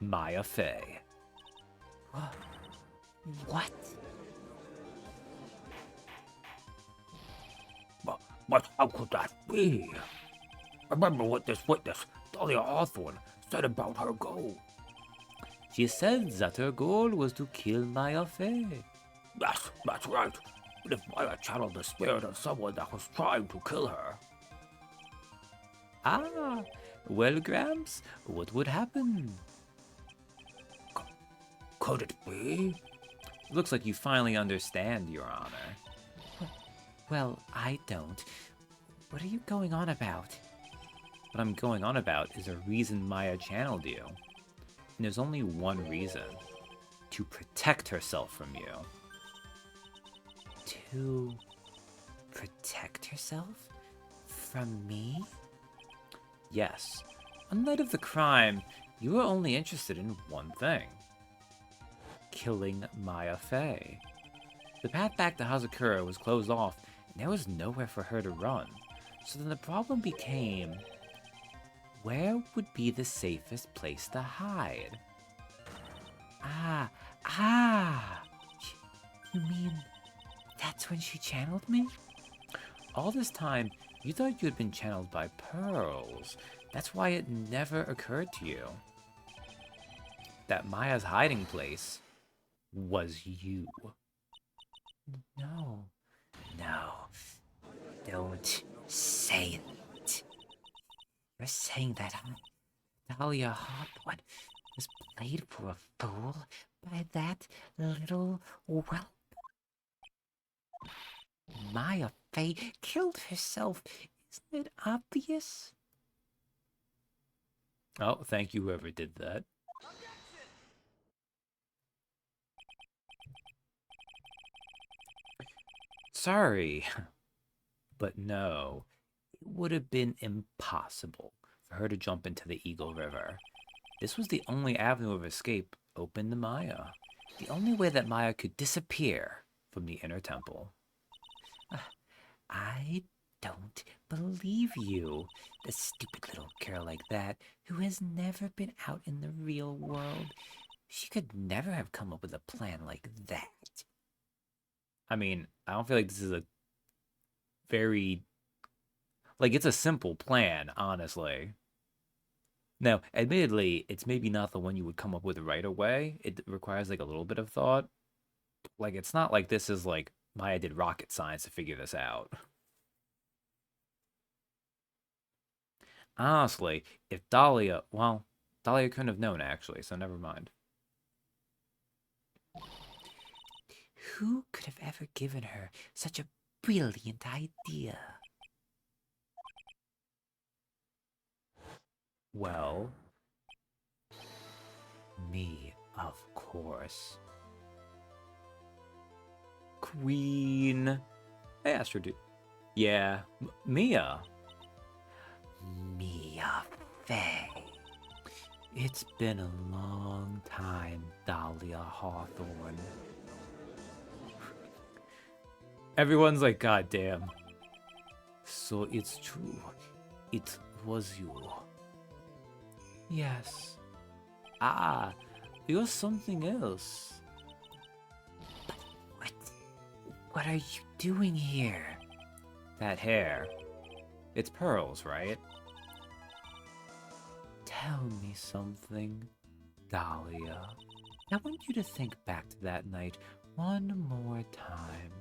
Speaker 1: Maya Fey.
Speaker 2: What?
Speaker 3: But how could that be? Remember what this witness, Dahlia Hawthorne, said about her goal.
Speaker 1: She said that her goal was to kill Maya Fey.
Speaker 3: Yes, that's right. But if Maya channeled the spirit of someone that was trying to kill her...
Speaker 1: Ah, well, Gramps, what would happen?
Speaker 3: Could it be?
Speaker 1: Looks like you finally understand, Your Honor.
Speaker 2: Well, I don't. What are you going on about?
Speaker 1: What I'm going on about is a reason Maya channeled you. And there's only one reason. To protect herself from you.
Speaker 2: To protect herself? From me?
Speaker 1: Yes. On the night of the crime, you were only interested in one thing. Killing Maya Fey. The path back to Hazakura was closed off, and there was nowhere for her to run. So then the problem became... where would be the safest place to hide?
Speaker 2: You mean that's when she channeled me?
Speaker 1: All this time, you thought you had been channeled by Pearls. That's why it never occurred to you that Maya's hiding place was you.
Speaker 2: No. Don't say it. You're saying that Dahlia Hawthorne was played for a fool by that little whelp? Maya Fey killed herself. Isn't it obvious?
Speaker 1: Oh, thank you whoever did that. Sorry, but no. It would have been impossible for her to jump into the Eagle River. This was the only avenue of escape open to Maya. The only way that Maya could disappear from the inner temple.
Speaker 2: I don't believe you. The stupid little girl like that, who has never been out in the real world. She could never have come up with a plan like that.
Speaker 1: I mean, I don't feel like this is a very... like, it's a simple plan, honestly. Now, admittedly, it's maybe not the one you would come up with right away. It requires, like, a little bit of thought. Like, it's not like this is, like, Maya did rocket science to figure this out. Honestly, if Dahlia... well, Dahlia couldn't have known, actually, so never mind.
Speaker 2: Who could have ever given her such a brilliant idea?
Speaker 1: Well... me, of course. Queen... I asked her to... yeah, Mia.
Speaker 2: Mia Fey.
Speaker 1: It's been a long time, Dahlia Hawthorne. Everyone's like, God damn. So it's true. It was you. Yes. Ah, you're something else.
Speaker 2: What are you doing here?
Speaker 1: That hair. It's Pearls, right? Tell me something, Dahlia. I want you to think back to that night one more time.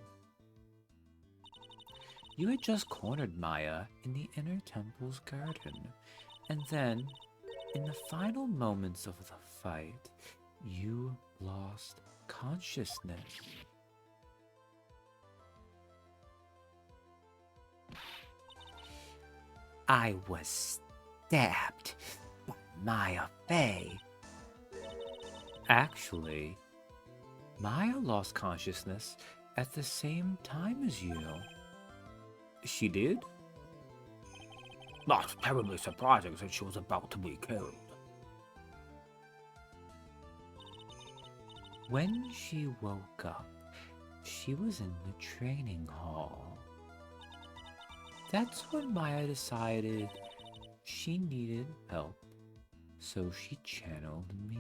Speaker 1: You had just cornered Maya in the inner temple's garden, and then, in the final moments of the fight, you lost consciousness.
Speaker 2: I was stabbed by Maya Fey.
Speaker 1: Actually, Maya lost consciousness at the same time as you. She did?
Speaker 3: Not terribly surprising since she was about to be killed.
Speaker 2: When she woke up, she was in the training hall. That's when Maya decided she needed help, so she channeled me.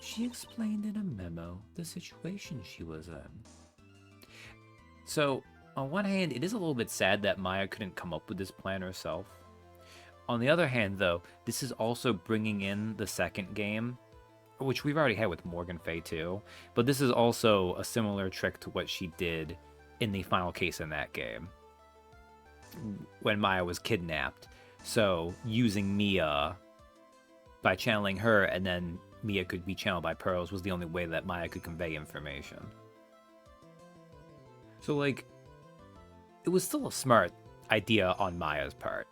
Speaker 2: She explained in a memo the situation she was in.
Speaker 1: So, on one hand, it is a little bit sad that Maya couldn't come up with this plan herself. On the other hand, though, this is also bringing in the second game, which we've already had with Morgan Fay too, but this is also a similar trick to what she did in the final case in that game, when Maya was kidnapped. So, using Mia by channeling her, and then Mia could be channeled by Pearls, was the only way that Maya could convey information. So, like, it was still a smart idea on Maya's part,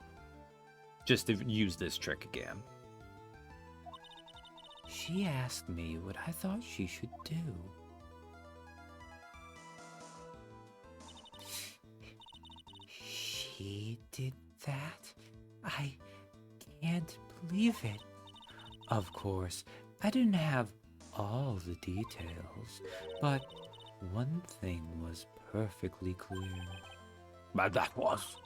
Speaker 1: just to use this trick again.
Speaker 2: She asked me what I thought she should do. She did that? I can't believe it. Of course, I didn't have all the details, but one thing was perfectly clear.
Speaker 3: But that was...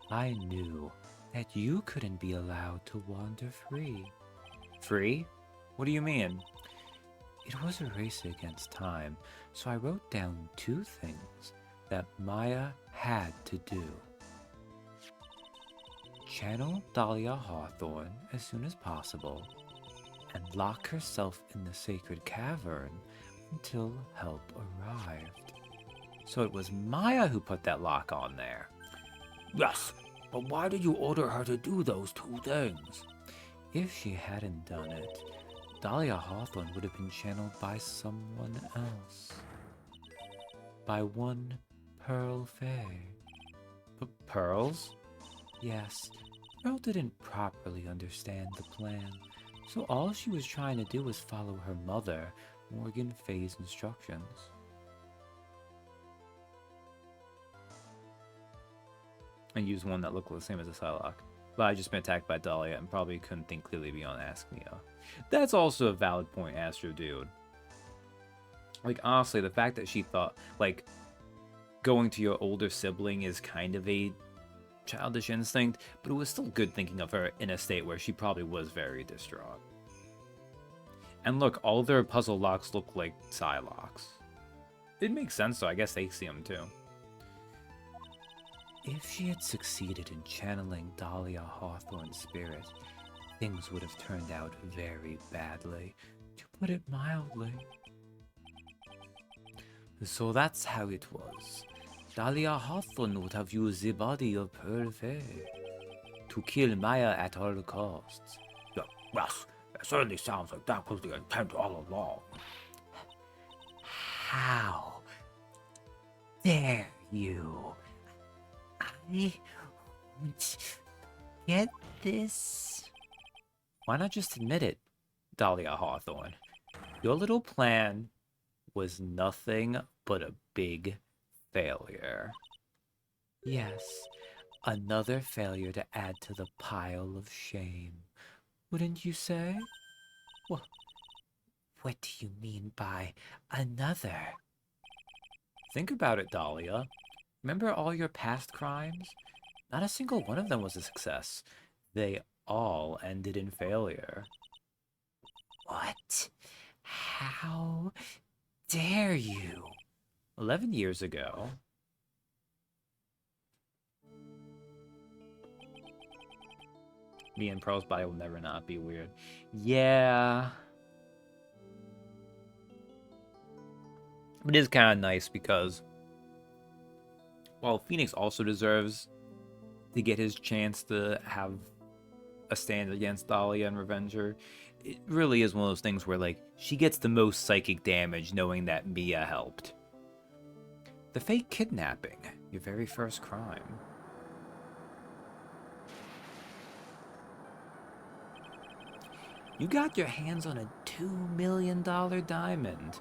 Speaker 2: I knew that you couldn't be allowed to wander free.
Speaker 1: Free? What do you mean?
Speaker 2: It was a race against time, so I wrote down 2 things that Maya had to do. Channel Dahlia Hawthorne as soon as possible, and lock herself in the sacred cavern until help arrived.
Speaker 1: So it was Maya who put that lock on there.
Speaker 3: Yes, but why did you order her to do those 2 things?
Speaker 2: If she hadn't done it, Dahlia Hawthorne would have been channeled by someone else. By one Pearl Fay.
Speaker 1: Pearls?
Speaker 2: Yes, Pearl didn't properly understand the plan, so all she was trying to do was follow her mother, Morgan Fay's instructions.
Speaker 1: And use one that looked the same as a Psylocke. But I just been attacked by Dahlia and probably couldn't think clearly beyond Ask Mia. That's also a valid point, Astro Dude. Like, honestly, the fact that she thought, like, going to your older sibling is kind of a childish instinct, but it was still good thinking of her in a state where she probably was very distraught. And look, all their puzzle locks look like Psylocks. It makes sense, though. I guess they see them, too.
Speaker 2: If she had succeeded in channeling Dahlia Hawthorne's spirit, things would have turned out very badly, to put it mildly. So that's how it was. Dahlia Hawthorne would have used the body of Pearl Fay to kill Maya at all costs.
Speaker 3: Yes, it certainly sounds like that was the intent all along.
Speaker 2: How dare you? I won't get this.
Speaker 1: Why not just admit it, Dahlia Hawthorne? Your little plan was nothing but a big failure.
Speaker 2: Yes, another failure to add to the pile of shame. Wouldn't you say? What do you mean by another?
Speaker 1: Think about it, Dahlia. Remember all your past crimes? Not a single one of them was a success. They all ended in failure.
Speaker 2: What? How dare you?
Speaker 1: 11 years ago, me and Pearl's body will never not be weird. Yeah. But it is kind of nice because while Phoenix also deserves to get his chance to have a stand against Dahlia and revenge her, it really is one of those things where, like, she gets the most psychic damage knowing that Mia helped. The fake kidnapping, your very first crime. You got your hands on a $2 million diamond,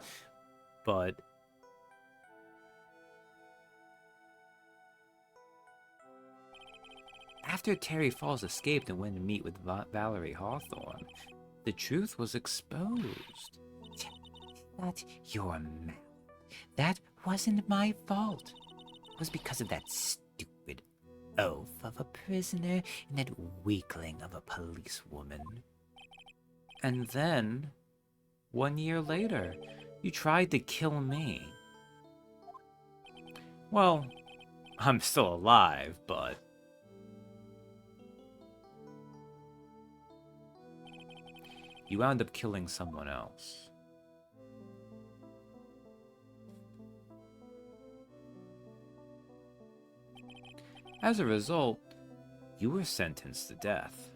Speaker 1: but after Terry Falls escaped and went to meet with Valerie Hawthorne, the truth was exposed.
Speaker 2: Shut your mouth. That wasn't my fault. It was because of that stupid oaf of a prisoner and that weakling of a policewoman.
Speaker 1: And then, 1 year later, you tried to kill me. Well, I'm still alive, but you wound up killing someone else. As a result, you were sentenced to death.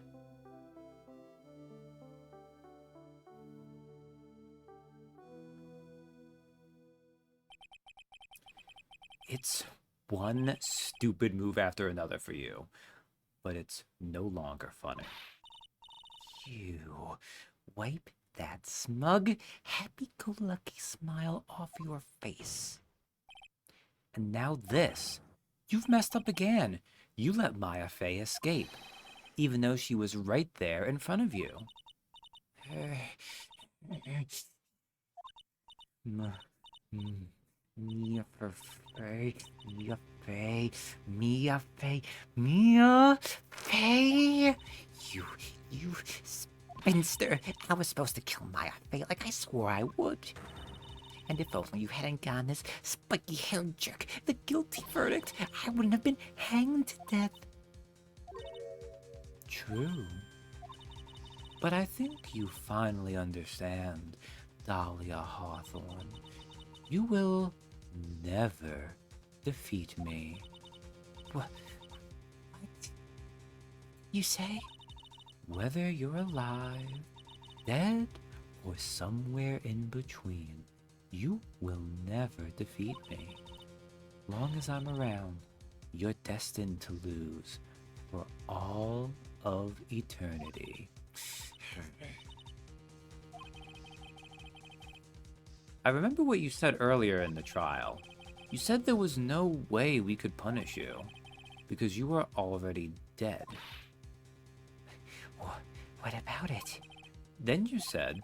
Speaker 1: It's one stupid move after another for you, but it's no longer funny.
Speaker 2: You wipe that smug, happy-go-lucky smile off your face.
Speaker 1: And now this. You've messed up again. You let Maya Fey escape, even though she was right there in front of you.
Speaker 2: Mia Fey, Mia Fey, Mia Fey, Mia Fey. You spinster. I was supposed to kill Maya Fey like I swore I would. And if only you hadn't gotten this spiky-haired jerk the guilty verdict, I wouldn't have been hanged to death.
Speaker 1: True. But I think you finally understand, Dahlia Hawthorne. You will never defeat me.
Speaker 2: What? You say?
Speaker 1: Whether you're alive, dead, or somewhere in between, you will never defeat me. Long as I'm around, you're destined to lose for all of eternity. I remember what you said earlier in the trial. You said there was no way we could punish you, because you were already dead.
Speaker 2: What about it?
Speaker 1: Then you said,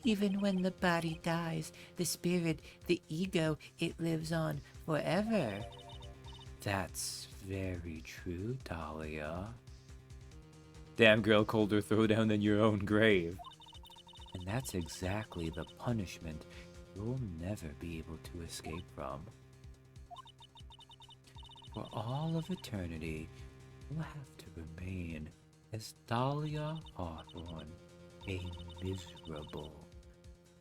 Speaker 2: even when the body dies, the spirit, the ego, it lives on forever.
Speaker 1: That's very true, Dahlia. Damn girl, colder throwdown than your own grave. And that's exactly the punishment you'll never be able to escape from. For all of eternity, you'll have to remain as Dahlia Hawthorne, a miserable,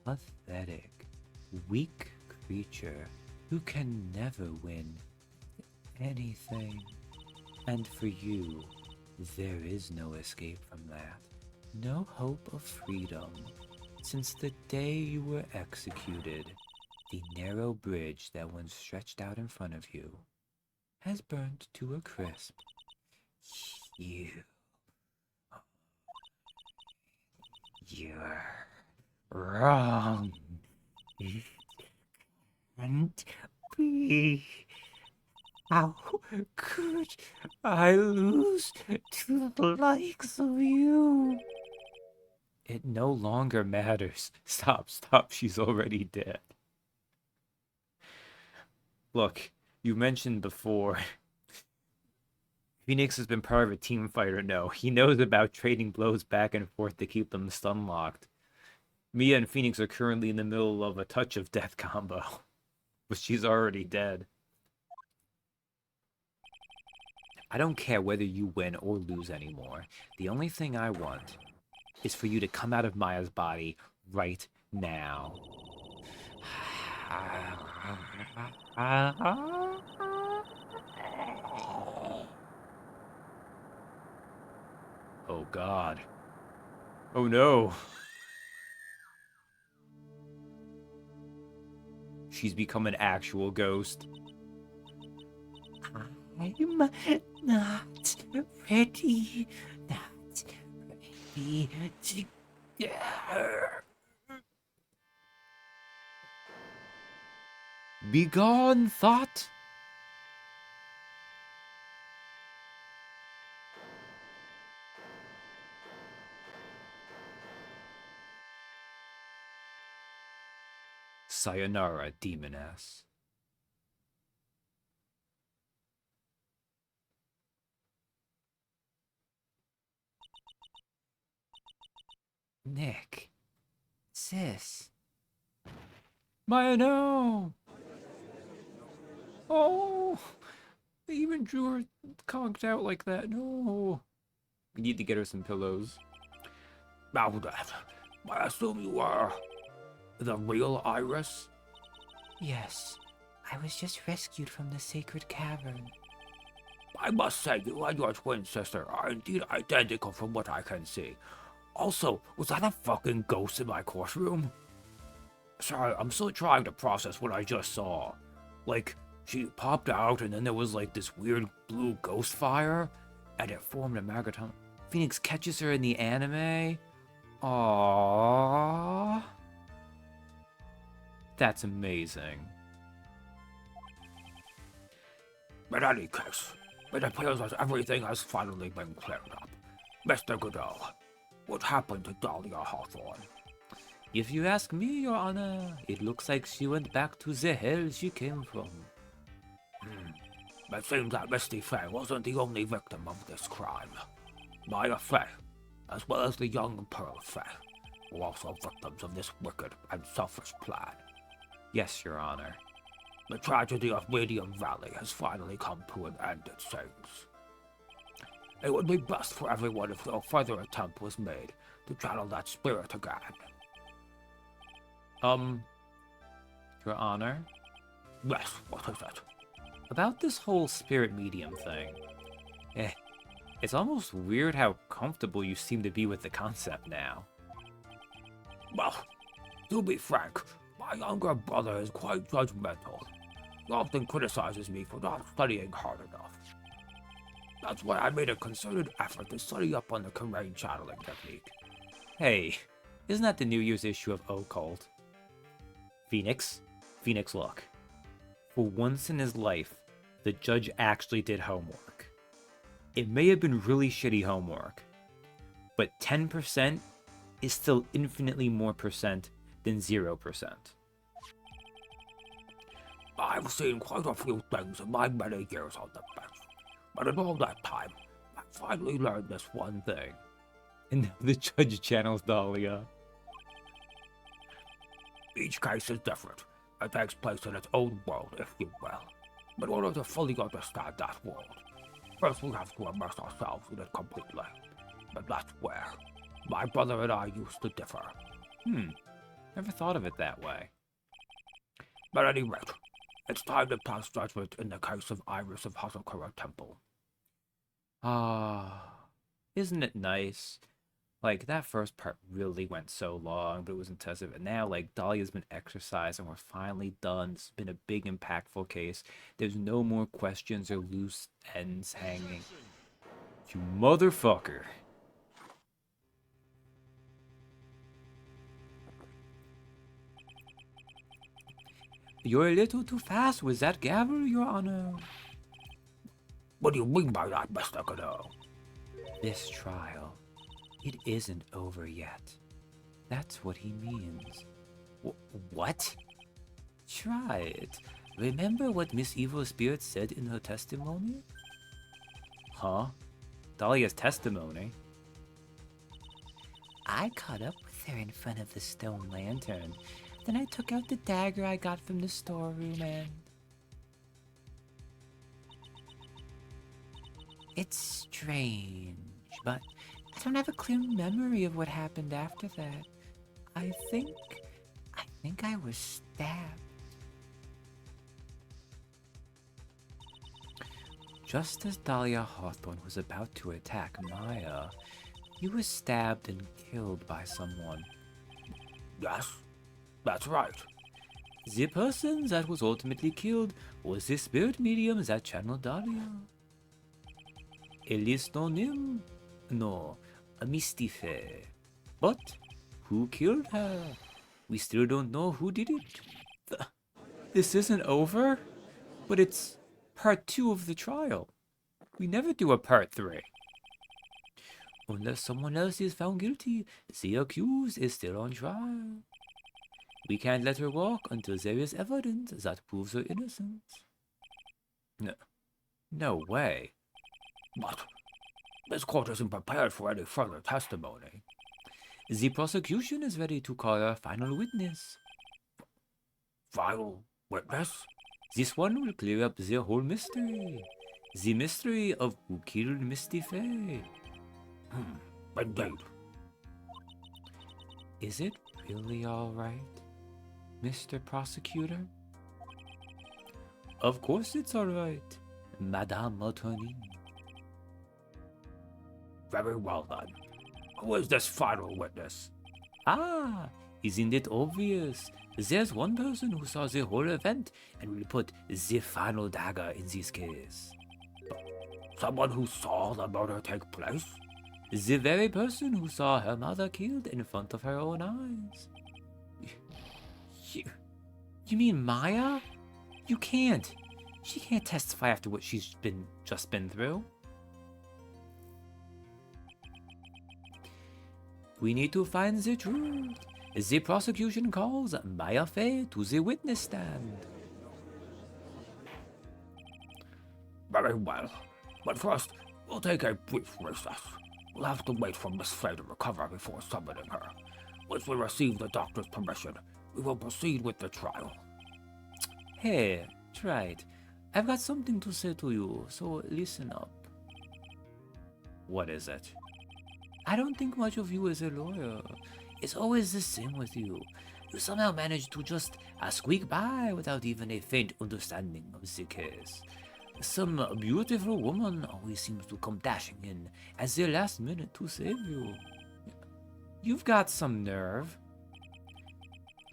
Speaker 1: pathetic, weak creature who can never win anything. And for you, there is no escape from that. No hope of freedom. Since the day you were executed, the narrow bridge that once stretched out in front of you has burnt to a crisp.
Speaker 2: You're wrong. It can't be. How could I lose to the likes of you?
Speaker 1: It no longer matters. Stop, she's already dead. Look, you mentioned before, Phoenix has been part of a team fight or no. He knows about trading blows back and forth to keep them stun locked. Mia and Phoenix are currently in the middle of a touch of death combo, but she's already dead. I don't care whether you win or lose anymore. The only thing I want is for you to come out of Maya's body right now. Oh God. Oh no. She's become an actual ghost.
Speaker 2: I'm not ready. Not ready. be together.
Speaker 1: Begone, thought! Sayonara, demoness.
Speaker 2: Nick. Sis.
Speaker 1: Maya, no! Oh! They even drew her conked out like that. No! We need to get her some pillows.
Speaker 3: Now then, I assume you are the real Iris?
Speaker 2: Yes. I was just rescued from the sacred cavern.
Speaker 3: I must say, you and your twin sister are indeed identical from what I can see. Also, was that a fucking ghost in my courtroom? Sorry, I'm still trying to process what I just saw. Like, she popped out and then there was like this weird blue ghost fire, and it formed a Magaton.
Speaker 1: Phoenix catches her in the anime. Aww. That's amazing.
Speaker 3: In any case, it appears that everything has finally been cleared up. Mr. Godot, what happened to Dahlia Hawthorne?
Speaker 1: If you ask me, Your Honor, it looks like she went back to the hell she came from.
Speaker 3: It seems that Misty Faye wasn't the only victim of this crime. Maya Faye, as well as the young Pearl Faye, were also victims of this wicked and selfish plan.
Speaker 1: Yes, Your Honor.
Speaker 3: The tragedy of Radium Valley has finally come to an end, it seems. It would be best for everyone if no further attempt was made to channel that spirit again.
Speaker 1: Your Honor?
Speaker 3: Yes, what is it?
Speaker 1: About this whole spirit medium thing. It's almost weird how comfortable you seem to be with the concept now.
Speaker 3: Well, to be frank, my younger brother is quite judgmental. He often criticizes me for not studying hard enough. That's why I made a concerted effort to study up on the Karain channeling technique.
Speaker 1: Hey, isn't that the New Year's issue of Occult? Phoenix, look. For once in his life, the judge actually did homework. It may have been really shitty homework, but 10% is still infinitely more percent than 0%.
Speaker 3: I've seen quite a few things in my many years on the bench, but in all that time, I finally learned this one thing.
Speaker 1: And now the judge channels Dahlia.
Speaker 3: Each case is different. It takes place in its own world, if you will. But in order to fully understand that world, first we have to immerse ourselves in it completely. And that's where my brother and I used to differ.
Speaker 1: Never thought of it that way.
Speaker 3: At any rate, it's time to pass judgment in the case of Iris of Hazakura Temple.
Speaker 1: Isn't it nice? Like, that first part really went so long, but it was intensive. And now, like, Dahlia's been exercised and we're finally done. It's been a big, impactful case. There's no more questions or loose ends hanging. You motherfucker. You're a little too fast with that gavel, Your Honor.
Speaker 3: What do you mean by that, Mr. Godot?
Speaker 1: This trial, it isn't over yet. That's what he means. What? Try it. Remember what Miss Evil Spirit said in her testimony? Huh? Dahlia's testimony?
Speaker 2: I caught up with her in front of the stone lantern. Then I took out the dagger I got from the storeroom and... It's strange, but I don't have a clear memory of what happened after that. I think I was stabbed.
Speaker 1: Just as Dahlia Hawthorne was about to attack Maya, he was stabbed and killed by someone.
Speaker 3: Yes, that's right.
Speaker 1: The person that was ultimately killed was the spirit medium that channeled Dahlia. At least on him? No, a Misty Fae. But who killed her? We still don't know who did it. This isn't over, but it's part 2 of the trial. We never do a part 3. Unless someone else is found guilty, the accused is still on trial. We can't let her walk until there is evidence that proves her innocence. No way.
Speaker 3: But this court isn't prepared for any further testimony.
Speaker 1: The prosecution is ready to call our final witness.
Speaker 3: Final witness?
Speaker 1: This one will clear up the whole mystery. The mystery of who killed Misty Fae.
Speaker 3: Indeed.
Speaker 1: Is it really all right, Mr. Prosecutor? Of course it's all right, Madame Attorney.
Speaker 3: Very well then. Who is this final witness?
Speaker 1: Ah, isn't it obvious? There's one person who saw the whole event and will put the final dagger in this case.
Speaker 3: Someone who saw the murder take place?
Speaker 1: The very person who saw her mother killed in front of her own eyes. You mean Maya? You can't. She can't testify after what she's just been through. We need to find the truth. The prosecution calls Maya Fae to the witness stand.
Speaker 3: Very well. But first, we'll take a brief recess. We'll have to wait for Miss Fae to recover before summoning her. Once we receive the doctor's permission, we will proceed with the trial.
Speaker 1: Hey, Wright, I've got something to say to you, so listen up. What is it? I don't think much of you as a lawyer. It's always the same with you. You somehow manage to just squeak by without even a faint understanding of the case. Some beautiful woman always seems to come dashing in at the last minute to save you. You've got some nerve.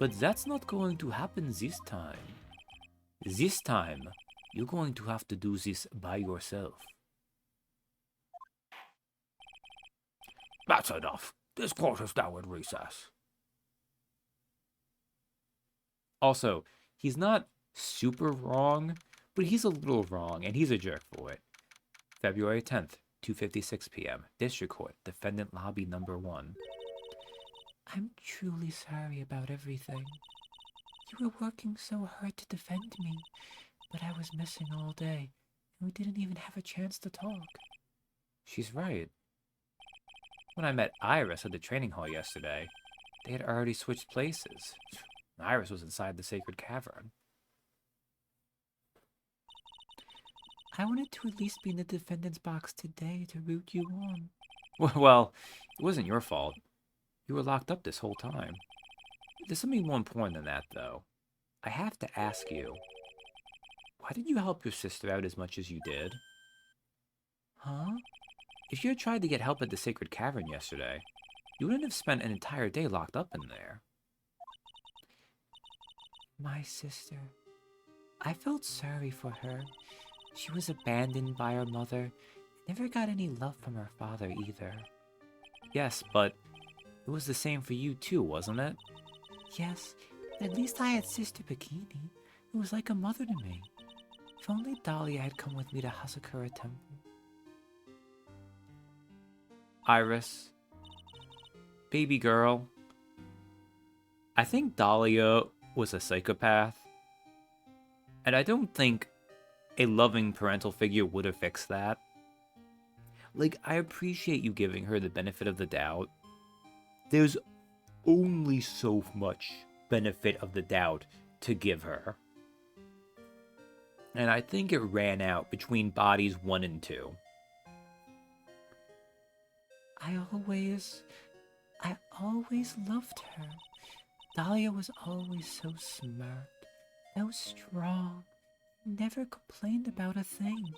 Speaker 1: But that's not going to happen this time. This time, you're going to have to do this by yourself.
Speaker 3: That's enough. This court is now in recess.
Speaker 1: Also, he's not super wrong, but he's a little wrong, and he's a jerk for it. February 10th, 2:56 p.m. District Court, Defendant Lobby Number 1. I'm truly sorry about everything. You were working so hard to defend me, but I was missing all day, and we didn't even have a chance to talk. She's right. When I met Iris at the training hall yesterday, they had already switched places. Iris was inside the sacred cavern. I wanted to at least be in the defendant's box today to root you on. Well, it wasn't your fault. You were locked up this whole time. There's something more important than that, though. I have to ask you, why did you help your sister out as much as you did? Huh? If you had tried to get help at the sacred cavern yesterday, you wouldn't have spent an entire day locked up in there. My sister. I felt sorry for her. She was abandoned by her mother, never got any love from her father either. Yes, but it was the same for you too, wasn't it? Yes, at least I had Sister Bikini, who was like a mother to me. If only Dahlia had come with me to Hasakura Temple. Iris. Baby girl. I think Dahlia was a psychopath. And I don't think a loving parental figure would have fixed that. Like, I appreciate you giving her the benefit of the doubt. There's only so much benefit of the doubt to give her. And I think it ran out between bodies 1 and 2. I always loved her. Dahlia was always so smart, so strong, never complained about a thing.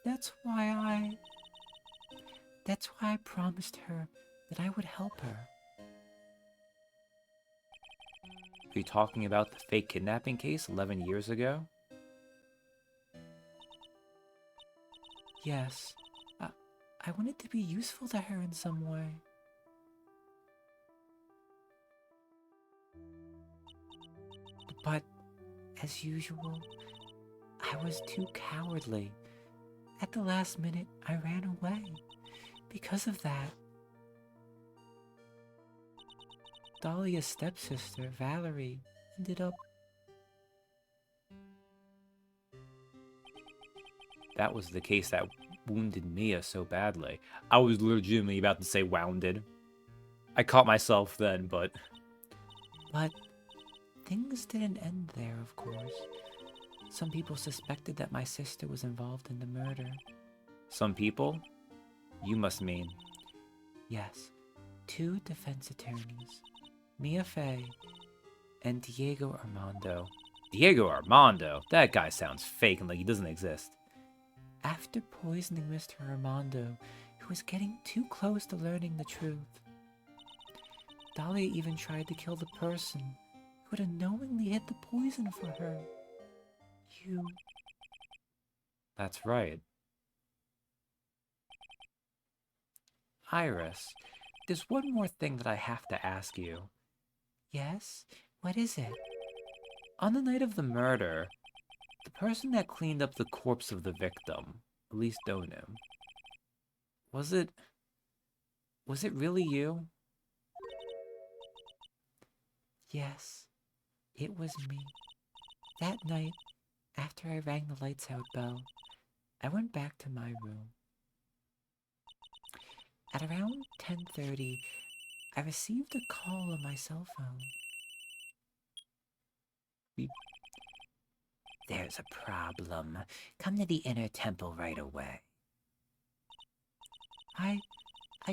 Speaker 1: That's why I promised her that I would help her. Are you talking about the fake kidnapping case 11 years ago? Yes.
Speaker 2: I wanted to be useful to her in some way. But, as usual, I was too cowardly. At the last minute, I ran away. Because of that, Dahlia's stepsister, Valerie, ended up...
Speaker 1: That was the case that wounded Mia so badly. I was legitimately about to say wounded. I caught myself then, but...
Speaker 2: But things didn't end there, of course. Some people suspected that my sister was involved in the murder.
Speaker 1: Some people? You must mean...
Speaker 2: Yes, 2 defense attorneys, Mia Fey and Diego Armando.
Speaker 1: Diego Armando? That guy sounds fake and like he doesn't exist.
Speaker 2: After poisoning Mr. Armando, who was getting too close to learning the truth, Dahlia even tried to kill the person who had unknowingly hid the poison for her. You.
Speaker 1: That's right. Iris, there's one more thing that I have to ask you.
Speaker 2: Yes? What is it?
Speaker 1: On the night of the murder, the person that cleaned up the corpse of the victim, at least Donim, was it really you?
Speaker 2: Yes, it was me. That night, after I rang the lights out bell, I went back to my room. At around 10:30, I received a call on my cell phone. There's a problem. Come to the inner temple right away. I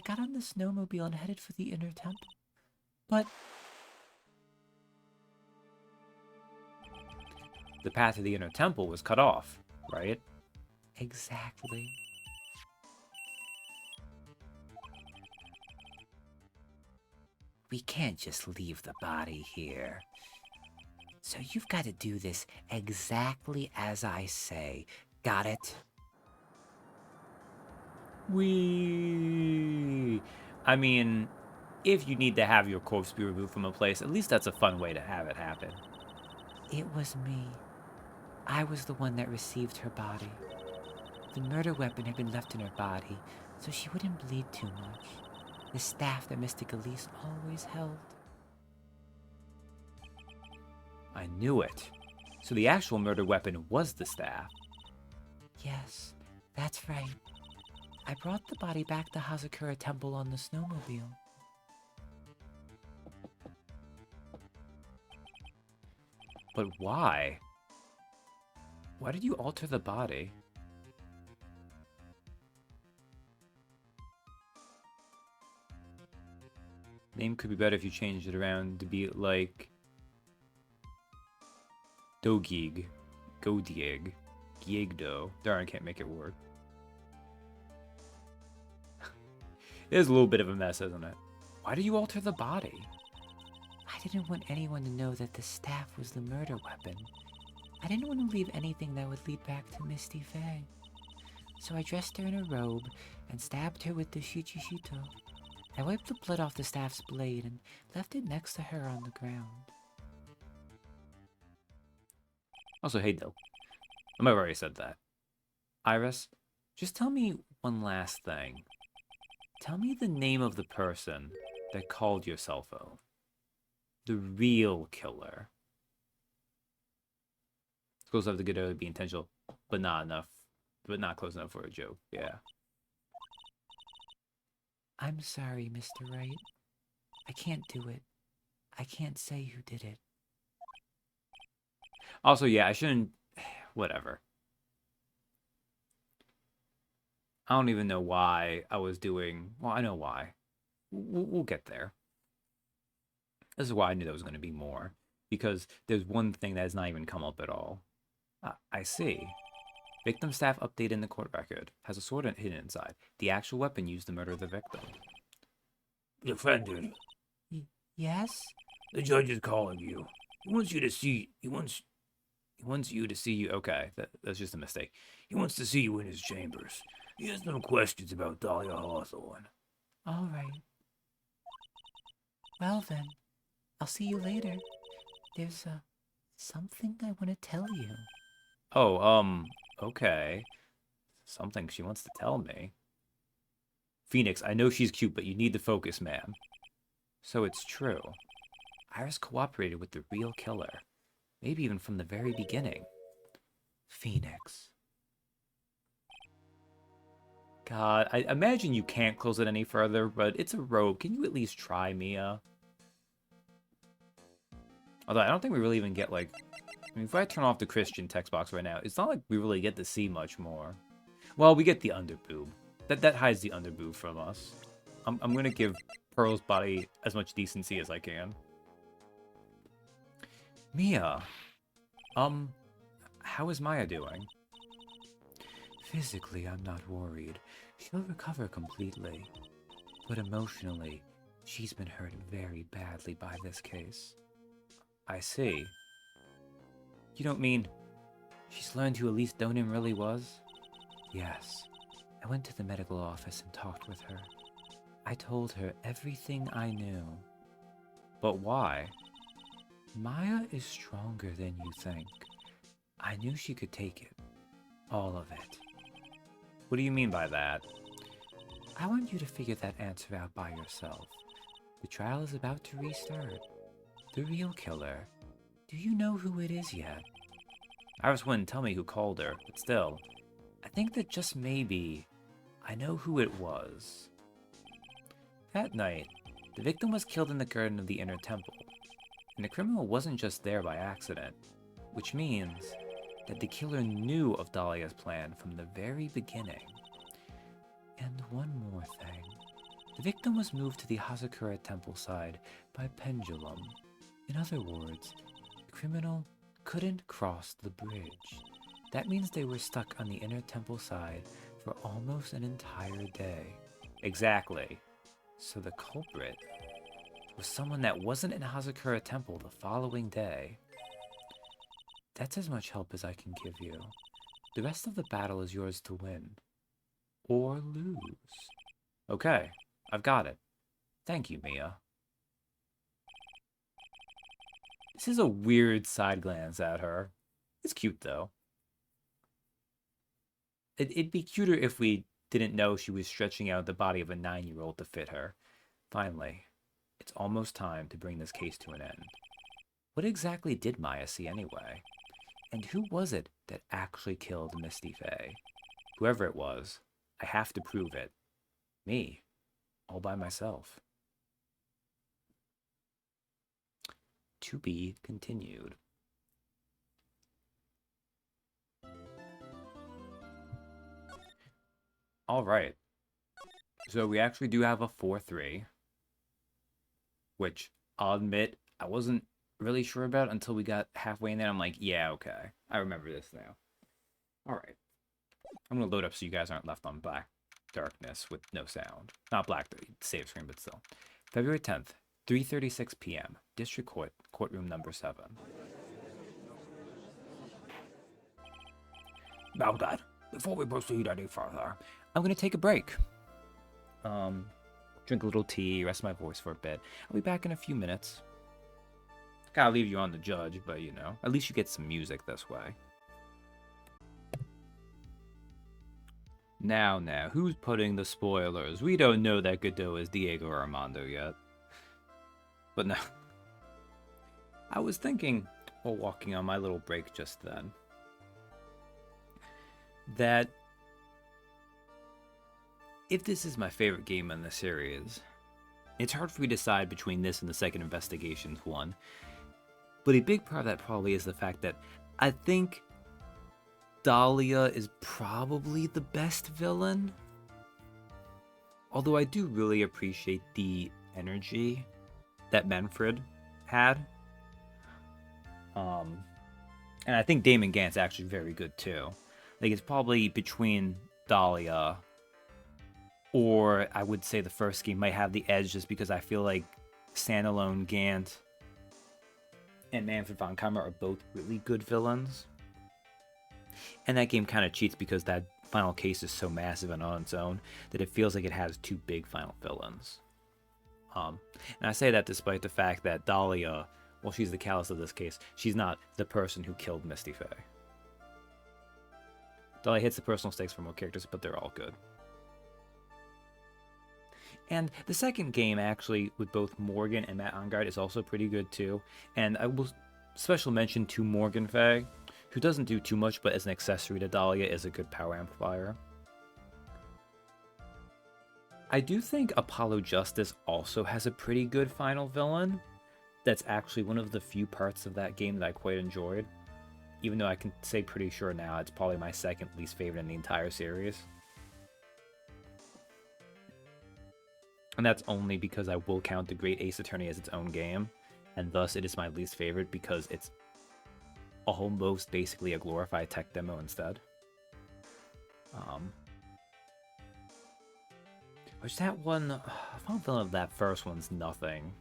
Speaker 2: got on the snowmobile and headed for the inner temple. But
Speaker 1: The path to the inner temple was cut off, right?
Speaker 2: exactly. We can't just leave the body here. So you've got to do this exactly as I say. Got it?
Speaker 1: I mean, if you need to have your corpse be removed from a place, at least that's a fun way to have it happen.
Speaker 2: It was me. I was the one that received her body. The murder weapon had been left in her body, so she wouldn't bleed too much. The staff that Mr. Galice always held.
Speaker 1: I knew it. So the actual murder weapon was the staff.
Speaker 2: Yes, that's right. I brought the body back to Hazakura Temple on the snowmobile.
Speaker 1: But why? Why did you alter the body? Name could be better if you changed it around to be like Dogig, Godieg, Giegdo. Darn, I can't make it work. It is a little bit of a mess, isn't it? Why did you alter the body?
Speaker 2: I didn't want anyone to know that the staff was the murder weapon. I didn't want to leave anything that would lead back to Misty Faye. So I dressed her in a robe and stabbed her with the shichishito. I wiped the blood off the staff's blade and left it next to her on the ground.
Speaker 1: Also, hey, Dill. I might have already said that. Iris, just tell me one last thing. Tell me the name of the person that called your cell phone. The real killer. It's close enough to get it to be intentional, but not close enough for a joke. Yeah.
Speaker 2: I'm sorry, Mr. Wright. I can't do it. I can't say who did it.
Speaker 1: Also, yeah, I shouldn't. Whatever. I don't even know why I was doing. Well, I know why. We'll get there. This is why I knew there was going to be more. Because there's one thing that has not even come up at all. I see. Victim staff update in the court record. Has a sword hidden inside. The actual weapon used to murder the victim.
Speaker 3: Defendant,
Speaker 2: Yes?
Speaker 3: the judge is calling you. He wants you to see. He wants
Speaker 1: you to see you. Okay, that's just a mistake.
Speaker 3: He wants to see you in his chambers. He has no questions about Dahlia Hawthorne.
Speaker 2: All right. Well then, I'll see you later. There's something I want to tell you.
Speaker 1: Oh, okay. Something she wants to tell me. Phoenix, I know she's cute, but you need to focus, man. So it's true. Iris cooperated with the real killer. Maybe even from the very beginning. Phoenix. God, I imagine you can't close it any further, but it's a rope. Can you at least try, Mia? Although I don't think we really even get, like... I mean, if I turn off the Christian text box right now, it's not like we really get to see much more. Well, we get the underboob. That hides the underboob from us. I'm gonna give Pearl's body as much decency as I can. Mia, how is Maya doing? Physically, I'm not worried. She'll recover completely. But emotionally, she's been hurt very badly by this case. I see. You don't mean she's learned who Elise Donin really was? Yes. I went to the medical office and talked with her. I told her everything I knew. But why? Maya is stronger than you think. I knew she could take it. All of it. What do you mean by that? I want you to figure that answer out by yourself. The trial is about to restart. The real killer. Do you know who it is yet? Iris wouldn't tell me who called her, but still, I think that just maybe I know who it was. That night, the victim was killed in the garden of the inner temple, and the criminal wasn't just there by accident, which means that the killer knew of Dahlia's plan from the very beginning. And one more thing. The victim was moved to the Hazakura temple side by pendulum. In other words, the criminal couldn't cross the bridge. That means they were stuck on the inner temple side for almost an entire day. Exactly. So the culprit was someone that wasn't in Hazakura temple the following day. That's as much help as I can give you. The rest of the battle is yours to win. Or lose. Okay, I've got it. Thank you, Mia. This is a weird side glance at her. It's cute, though. It'd be cuter if we didn't know she was stretching out the body of a 9-year-old to fit her. Finally, it's almost time to bring this case to an end. What exactly did Maya see anyway? And who was it that actually killed Misty Faye? Whoever it was, I have to prove it. Me. All by myself. To be continued. Alright. So we actually do have a 4-3. Which, I'll admit, I wasn't really sure about until we got halfway in there. I'm like, yeah, okay. I remember this now. Alright. I'm going to load up so you guys aren't left on black darkness with no sound. Not black, save screen, but still. February 10th, 3:36 p.m. District Court, courtroom number 7.
Speaker 3: Now that, before we proceed any further,
Speaker 1: I'm going to take a break. Drink a little tea, rest my voice for a bit. I'll be back in a few minutes. Gotta leave you on the judge, but you know, at least you get some music this way. Now, who's putting the spoilers? We don't know that Godot is Diego Armando yet. But no. I was thinking, while walking on my little break just then, that if this is my favorite game in the series, it's hard for me to decide between this and the second Investigations one. But a big part of that probably is the fact that I think Dahlia is probably the best villain. Although I do really appreciate the energy that Manfred had. And I think Damon Gant's actually very good too. Like, it's probably between Dahlia, or I would say the first game might have the edge just because I feel like standalone Gant and Manfred von Kammer are both really good villains. And that game kind of cheats because that final case is so massive and on its own that it feels like it has two big final villains. And I say that despite the fact that Dahlia, well, she's the callous of this case, she's not the person who killed Misty Faye. Dahlia hits the personal stakes for more characters, but they're all good. And the second game, actually, with both Morgan and Matt Engard, is also pretty good, too. And I will special mention to Morgan Faye, who doesn't do too much, but as an accessory to Dahlia is a good power amplifier. I do think Apollo Justice also has a pretty good final villain. That's actually one of the few parts of that game that I quite enjoyed. Even though I can say pretty sure now it's probably my second least favorite in the entire series. And that's only because I will count The Great Ace Attorney as its own game, and thus it is my least favorite because it's almost basically a glorified tech demo instead. Which that one, final villain of that first one's nothing.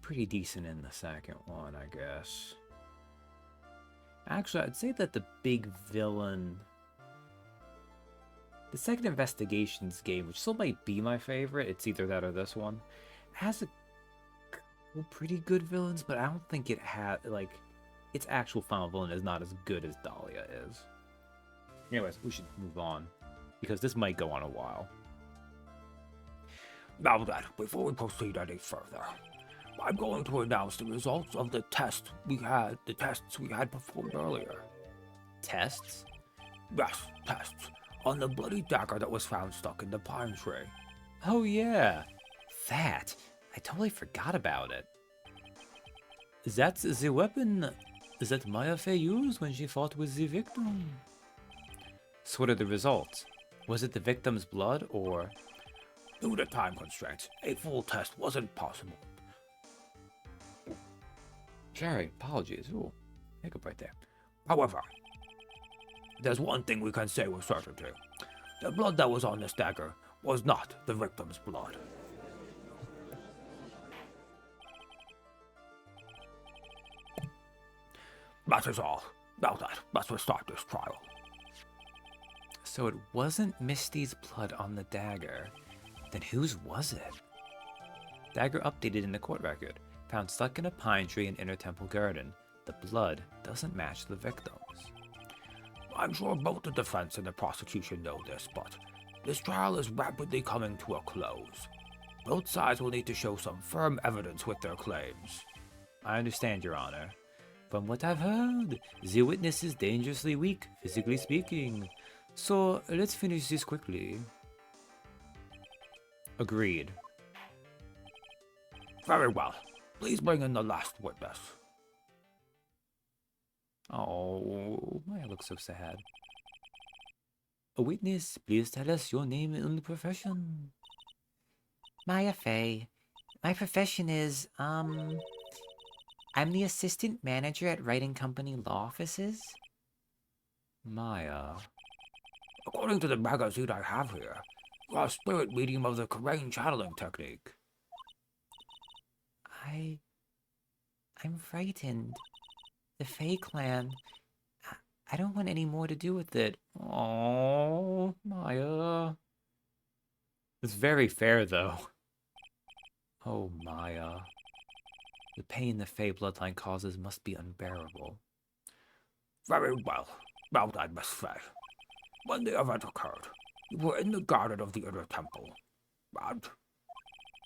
Speaker 1: Pretty decent in the second one, I guess. Actually, I'd say that the big villain... The second Investigations game, which still might be my favorite, it's either that or this one, has a couple pretty good villains, but I don't think it had, like, its actual final villain is not as good as Dahlia is. Anyways, we should move on, because this might go on a while.
Speaker 3: Now then, before we proceed any further, I'm going to announce the results of the tests we had performed earlier.
Speaker 1: Tests?
Speaker 3: Yes, tests. On the bloody dagger that was found stuck in the pine tree.
Speaker 1: Oh yeah, that. I totally forgot about it. That's the weapon that Maya Fey used when she fought with the victim. So what are the results? Was it the victim's blood, or...
Speaker 3: Due to time constraints, a full test wasn't possible.
Speaker 1: Sorry, apologies. Ooh, hiccup right there.
Speaker 3: However, there's one thing we can say with certainty. The blood that was on this dagger was not the victim's blood. That is all. Now then, let's start this trial.
Speaker 1: So it wasn't Misty's blood on the dagger. Then whose was it? Dagger updated in the court record. Found stuck in a pine tree in Inner Temple Garden. The blood doesn't match the victim's.
Speaker 3: I'm sure both the defense and the prosecution know this, but this trial is rapidly coming to a close. Both sides will need to show some firm evidence with their claims.
Speaker 1: I understand, Your Honor. From what I've heard, the witness is dangerously weak, physically speaking. So let's finish this quickly. Agreed.
Speaker 3: Very well. Please bring in the last witness.
Speaker 1: Oh, Maya looks so sad. A witness, please tell us your name and profession.
Speaker 2: Maya Fey. My profession is, I'm the assistant manager at Wright & Company Law Offices.
Speaker 1: Maya.
Speaker 3: According to the magazine I have here, you are a spirit medium of the Korean channeling technique.
Speaker 2: I'm frightened. The Fae clan. I don't want any more to do with it.
Speaker 1: Oh, Maya. It's very fair, though. Oh, Maya. The pain the Fae bloodline causes must be unbearable.
Speaker 3: Very well. Well done, Miss Faye. When the event occurred, you were in the garden of the Inner Temple, and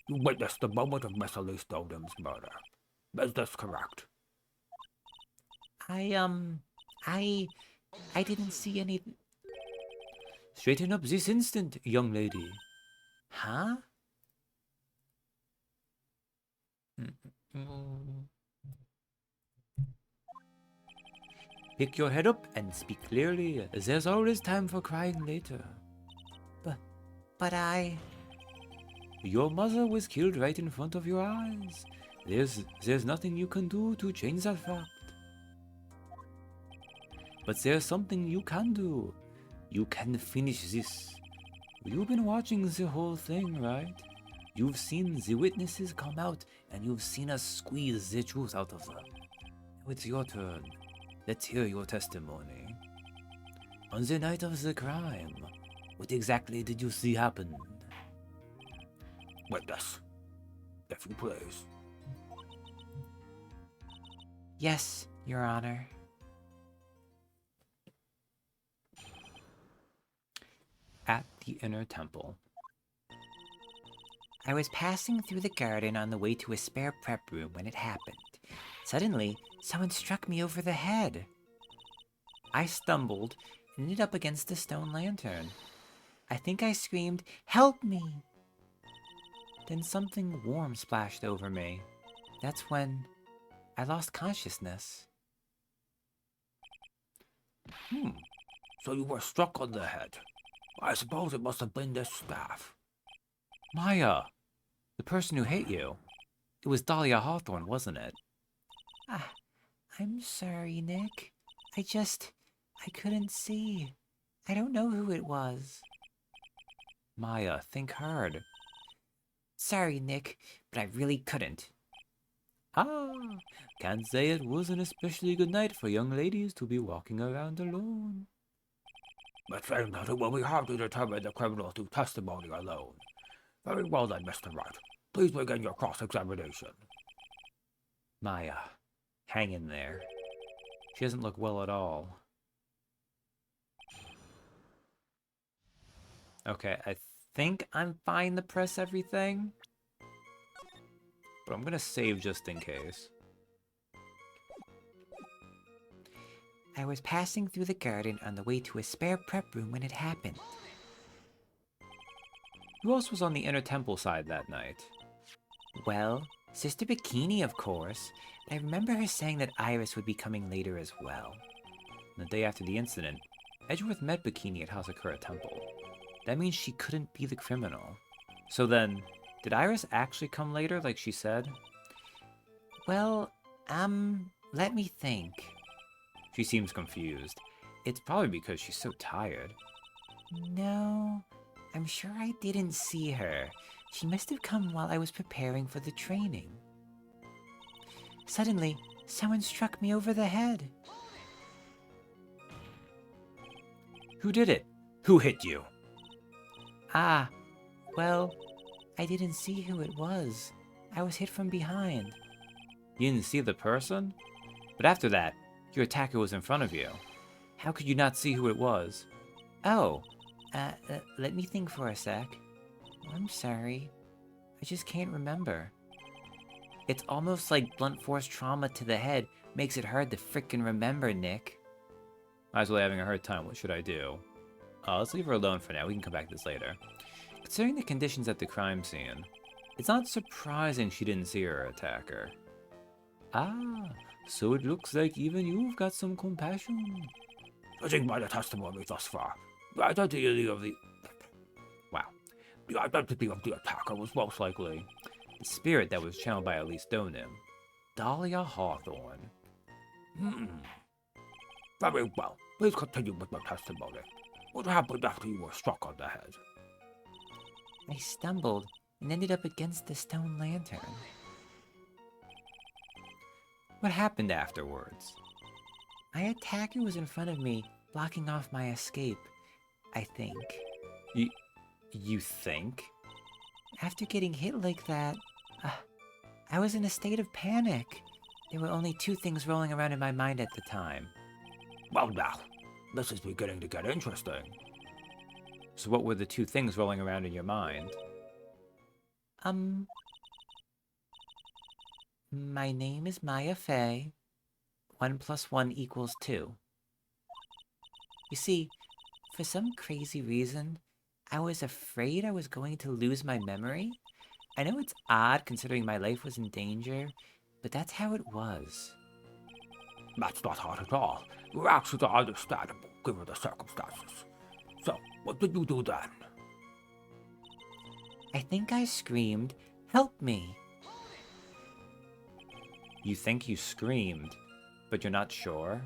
Speaker 3: you witnessed the moment of Miss Elise Dodom's murder. Is this correct?
Speaker 2: I didn't see any...
Speaker 1: Straighten up this instant, young lady.
Speaker 2: Huh?
Speaker 1: Pick your head up and speak clearly. There's always time for crying later.
Speaker 2: But I...
Speaker 1: Your mother was killed right in front of your eyes. There's nothing you can do to change that fact. But there's something you can do. You can finish this. You've been watching the whole thing, right? You've seen the witnesses come out, and you've seen us squeeze the truth out of them. Now it's your turn. Let's hear your testimony. On the night of the crime, what exactly did you see happen?
Speaker 3: Witness, if you please.
Speaker 2: Yes, Your Honor.
Speaker 1: At the inner temple.
Speaker 2: I was passing through the garden on the way to a spare prep room when it happened. Suddenly, someone struck me over the head. I stumbled and ended up against a stone lantern. I think I screamed, "Help me!" Then something warm splashed over me. That's when I lost consciousness.
Speaker 3: So you were struck on the head. I suppose it must have been this staff.
Speaker 1: Maya! The person who hit you. It was Dahlia Hawthorne, wasn't it?
Speaker 2: I'm sorry, Nick. I couldn't see. I don't know who it was.
Speaker 1: Maya, think hard.
Speaker 2: Sorry, Nick, but I really couldn't.
Speaker 1: Can't say it was an especially good night for young ladies to be walking around alone.
Speaker 3: It seems that it will be hard to determine the criminal through testimony alone. Very well then, Mr. Wright. Please begin your cross-examination.
Speaker 1: Maya, hang in there. She doesn't look well at all. Okay, I think I'm fine to press everything. But I'm gonna save just in case.
Speaker 2: I was passing through the garden on the way to a spare prep room when it happened.
Speaker 1: Who else was on the inner temple side that night?
Speaker 2: Well, Sister Bikini, of course. I remember her saying that Iris would be coming later as well.
Speaker 1: The day after the incident, Edgeworth met Bikini at Hasakura Temple. That means she couldn't be the criminal. So then, did Iris actually come later like she said?
Speaker 2: Well, let me think.
Speaker 1: She seems confused. It's probably because she's so tired.
Speaker 2: No, I'm sure I didn't see her. She must have come while I was preparing for the training. Suddenly, someone struck me over the head.
Speaker 1: Who did it? Who hit you?
Speaker 2: Well, I didn't see who it was. I was hit from behind.
Speaker 1: You didn't see the person? But after that, your attacker was in front of you. How could you not see who it was?
Speaker 2: Oh, let me think for a sec. I'm sorry. I just can't remember. It's almost like blunt force trauma to the head makes it hard to frickin' remember, Nick.
Speaker 1: I was really having a hard time. What should I do? Let's leave her alone for now. We can come back to this later. Considering the conditions at the crime scene, it's not surprising she didn't see her attacker. So it looks like even you've got some compassion.
Speaker 3: Judging by the testimony thus far, the identity of the...
Speaker 1: Wow.
Speaker 3: The identity of the attacker was most likely...
Speaker 1: The spirit that was channeled by Elise Donim. Dahlia Hawthorne.
Speaker 3: Very well. Please continue with your testimony. What happened after you were struck on the head?
Speaker 2: I stumbled and ended up against the stone lantern.
Speaker 1: What happened afterwards?
Speaker 2: My attacker was in front of me, blocking off my escape, I think.
Speaker 1: You think?
Speaker 2: After getting hit like that, I was in a state of panic. There were only two things rolling around in my mind at the time.
Speaker 3: Well now, this is beginning to get interesting.
Speaker 1: So what were the two things rolling around in your mind?
Speaker 2: My name is Maya Fey. 1 + 1 = 2. You see, for some crazy reason, I was afraid I was going to lose my memory. I know it's odd considering my life was in danger, but that's how it was.
Speaker 3: That's not hard at all. Your actions are understandable, given the circumstances. So, what did you do then?
Speaker 2: I think I screamed, "Help me!"
Speaker 1: You think you screamed, but you're not sure?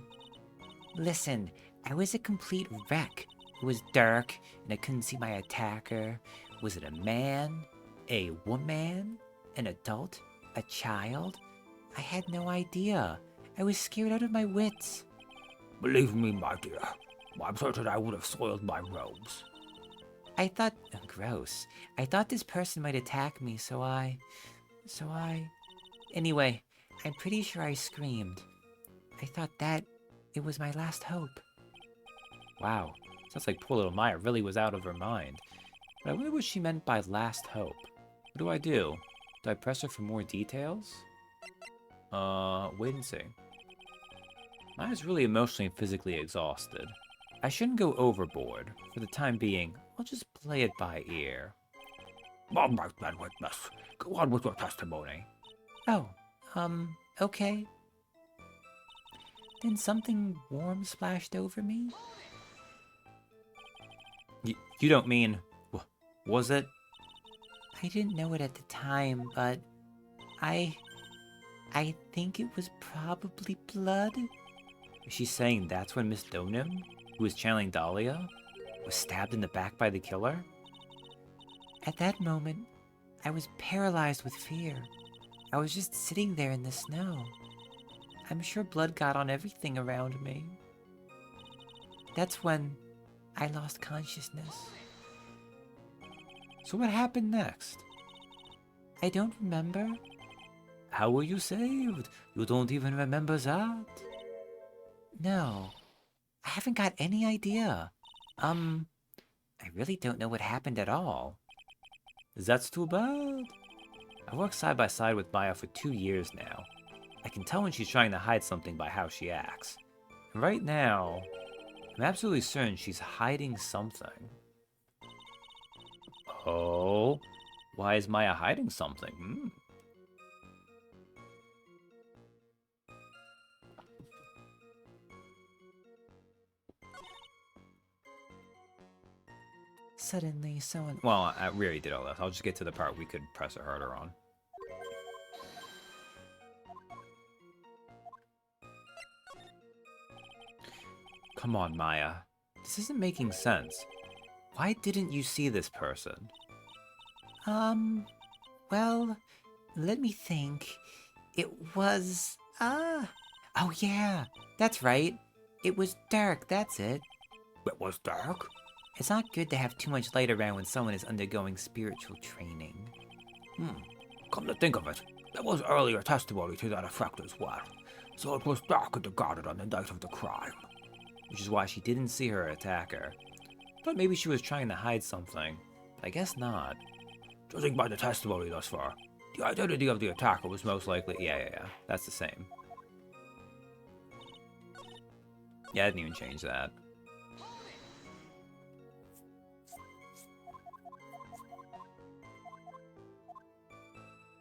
Speaker 2: Listen, I was a complete wreck. It was dark, and I couldn't see my attacker. Was it a man? A woman? An adult? A child? I had no idea. I was scared out of my wits.
Speaker 3: Believe me, my dear, I'm certain I would have soiled my robes.
Speaker 2: I thought... oh, gross. I thought this person might attack me, so I... Anyway, I'm pretty sure I screamed. I thought that it was my last hope.
Speaker 1: Wow, sounds like poor little Maya really was out of her mind. But I wonder what she meant by last hope. What do I do? Do I press her for more details? Wait and see. Maya's really emotionally and physically exhausted. I shouldn't go overboard. For the time being, I'll just play it by ear.
Speaker 3: All right, then, witness. Go on with your testimony.
Speaker 2: Oh, okay. Then something warm splashed over me?
Speaker 1: You don't mean... was it?
Speaker 2: I didn't know it at the time, but I think it was probably blood.
Speaker 1: Is she saying that's when Miss Donim, who was channeling Dahlia, was stabbed in the back by the killer?
Speaker 2: At that moment, I was paralyzed with fear. I was just sitting there in the snow. I'm sure blood got on everything around me. That's when I lost consciousness.
Speaker 1: So what happened next?
Speaker 2: I don't remember.
Speaker 1: How were you saved? You don't even remember that?
Speaker 2: No, I haven't got any idea. I really don't know what happened at all.
Speaker 1: That's too bad. I've worked side by side with Maya for 2 years now. I can tell when she's trying to hide something by how she acts. And right now, I'm absolutely certain she's hiding something. Oh? Why is Maya hiding something?
Speaker 2: Suddenly, someone...
Speaker 1: Well, I really did all this. I'll just get to the part we could press it harder on. Come on, Maya. This isn't making sense. Why didn't you see this person?
Speaker 2: Well, let me think. It was, oh yeah, that's right. It was dark, that's it.
Speaker 3: It was dark?
Speaker 2: It's not good to have too much light around when someone is undergoing spiritual training.
Speaker 3: Come to think of it, there was earlier testimony to that effect as well. So it was dark in the garden on the night of the crime.
Speaker 1: Which is why she didn't see her attacker. Thought maybe she was trying to hide something, but I guess not.
Speaker 3: Judging by the testimony thus far, the identity of the attacker was
Speaker 1: Most likely, yeah, that's the same. Yeah, I didn't even change that.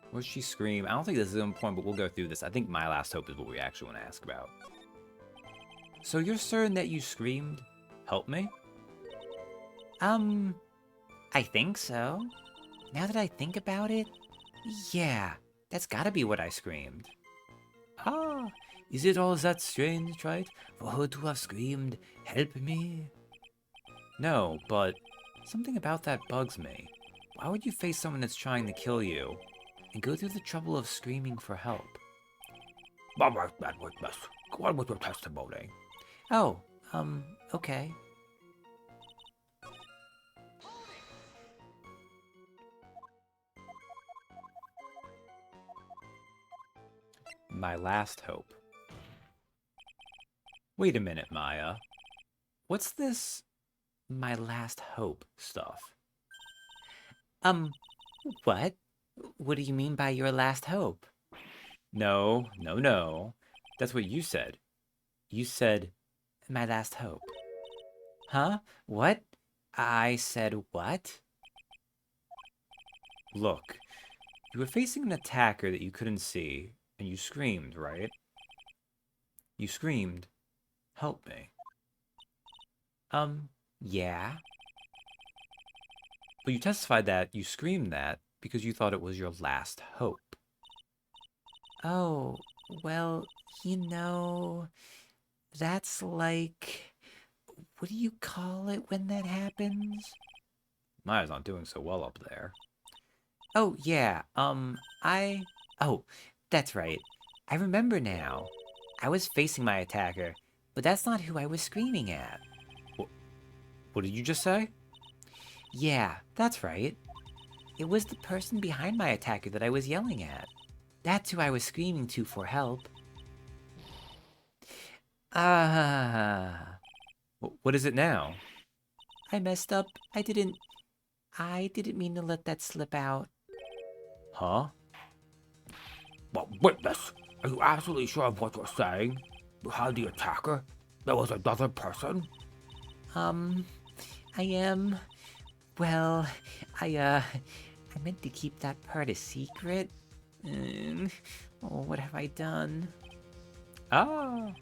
Speaker 1: What did she scream? I don't think this is important, but we'll go through this. I think my last hope is what we actually want to ask about. So you're certain that you screamed? Help me?
Speaker 2: I think so. Now that I think about it, yeah, that's gotta be what I screamed.
Speaker 1: Ah, is it all that strange, right? For her to have screamed, help me? No, but something about that bugs me. Why would you face someone that's trying to kill you and go through the trouble of screaming for help?
Speaker 3: All right, then, witness. Go on with your testimony.
Speaker 2: Oh, okay.
Speaker 1: My last hope. Wait a minute, Maya. What's this my last hope stuff?
Speaker 2: What? What do you mean by your last hope?
Speaker 1: No. That's what you said. You said,
Speaker 2: My last hope. Huh? What? I said what?
Speaker 1: look, you were facing an attacker that you couldn't see, and you screamed, right? You screamed, help me.
Speaker 2: Yeah.
Speaker 1: But you testified that you screamed that because you thought it was your last hope.
Speaker 2: Oh, well, that's like... What do you call it when that happens?
Speaker 1: Maya's not doing so well up there.
Speaker 2: Oh, yeah, Oh, that's right. I remember now. I was facing my attacker, but that's not who I was screaming at.
Speaker 1: What did you just say?
Speaker 2: Yeah, that's right. It was the person behind my attacker that I was yelling at. That's who I was screaming to for help. Ah,
Speaker 1: What is it now?
Speaker 2: I messed up. I didn't mean to let that slip out.
Speaker 1: Huh?
Speaker 3: But witness, are you absolutely sure of what you're saying? Behind the attacker, there was another person?
Speaker 2: I am. Well, I meant to keep that part a secret. Oh, what have I done?
Speaker 1: Ah,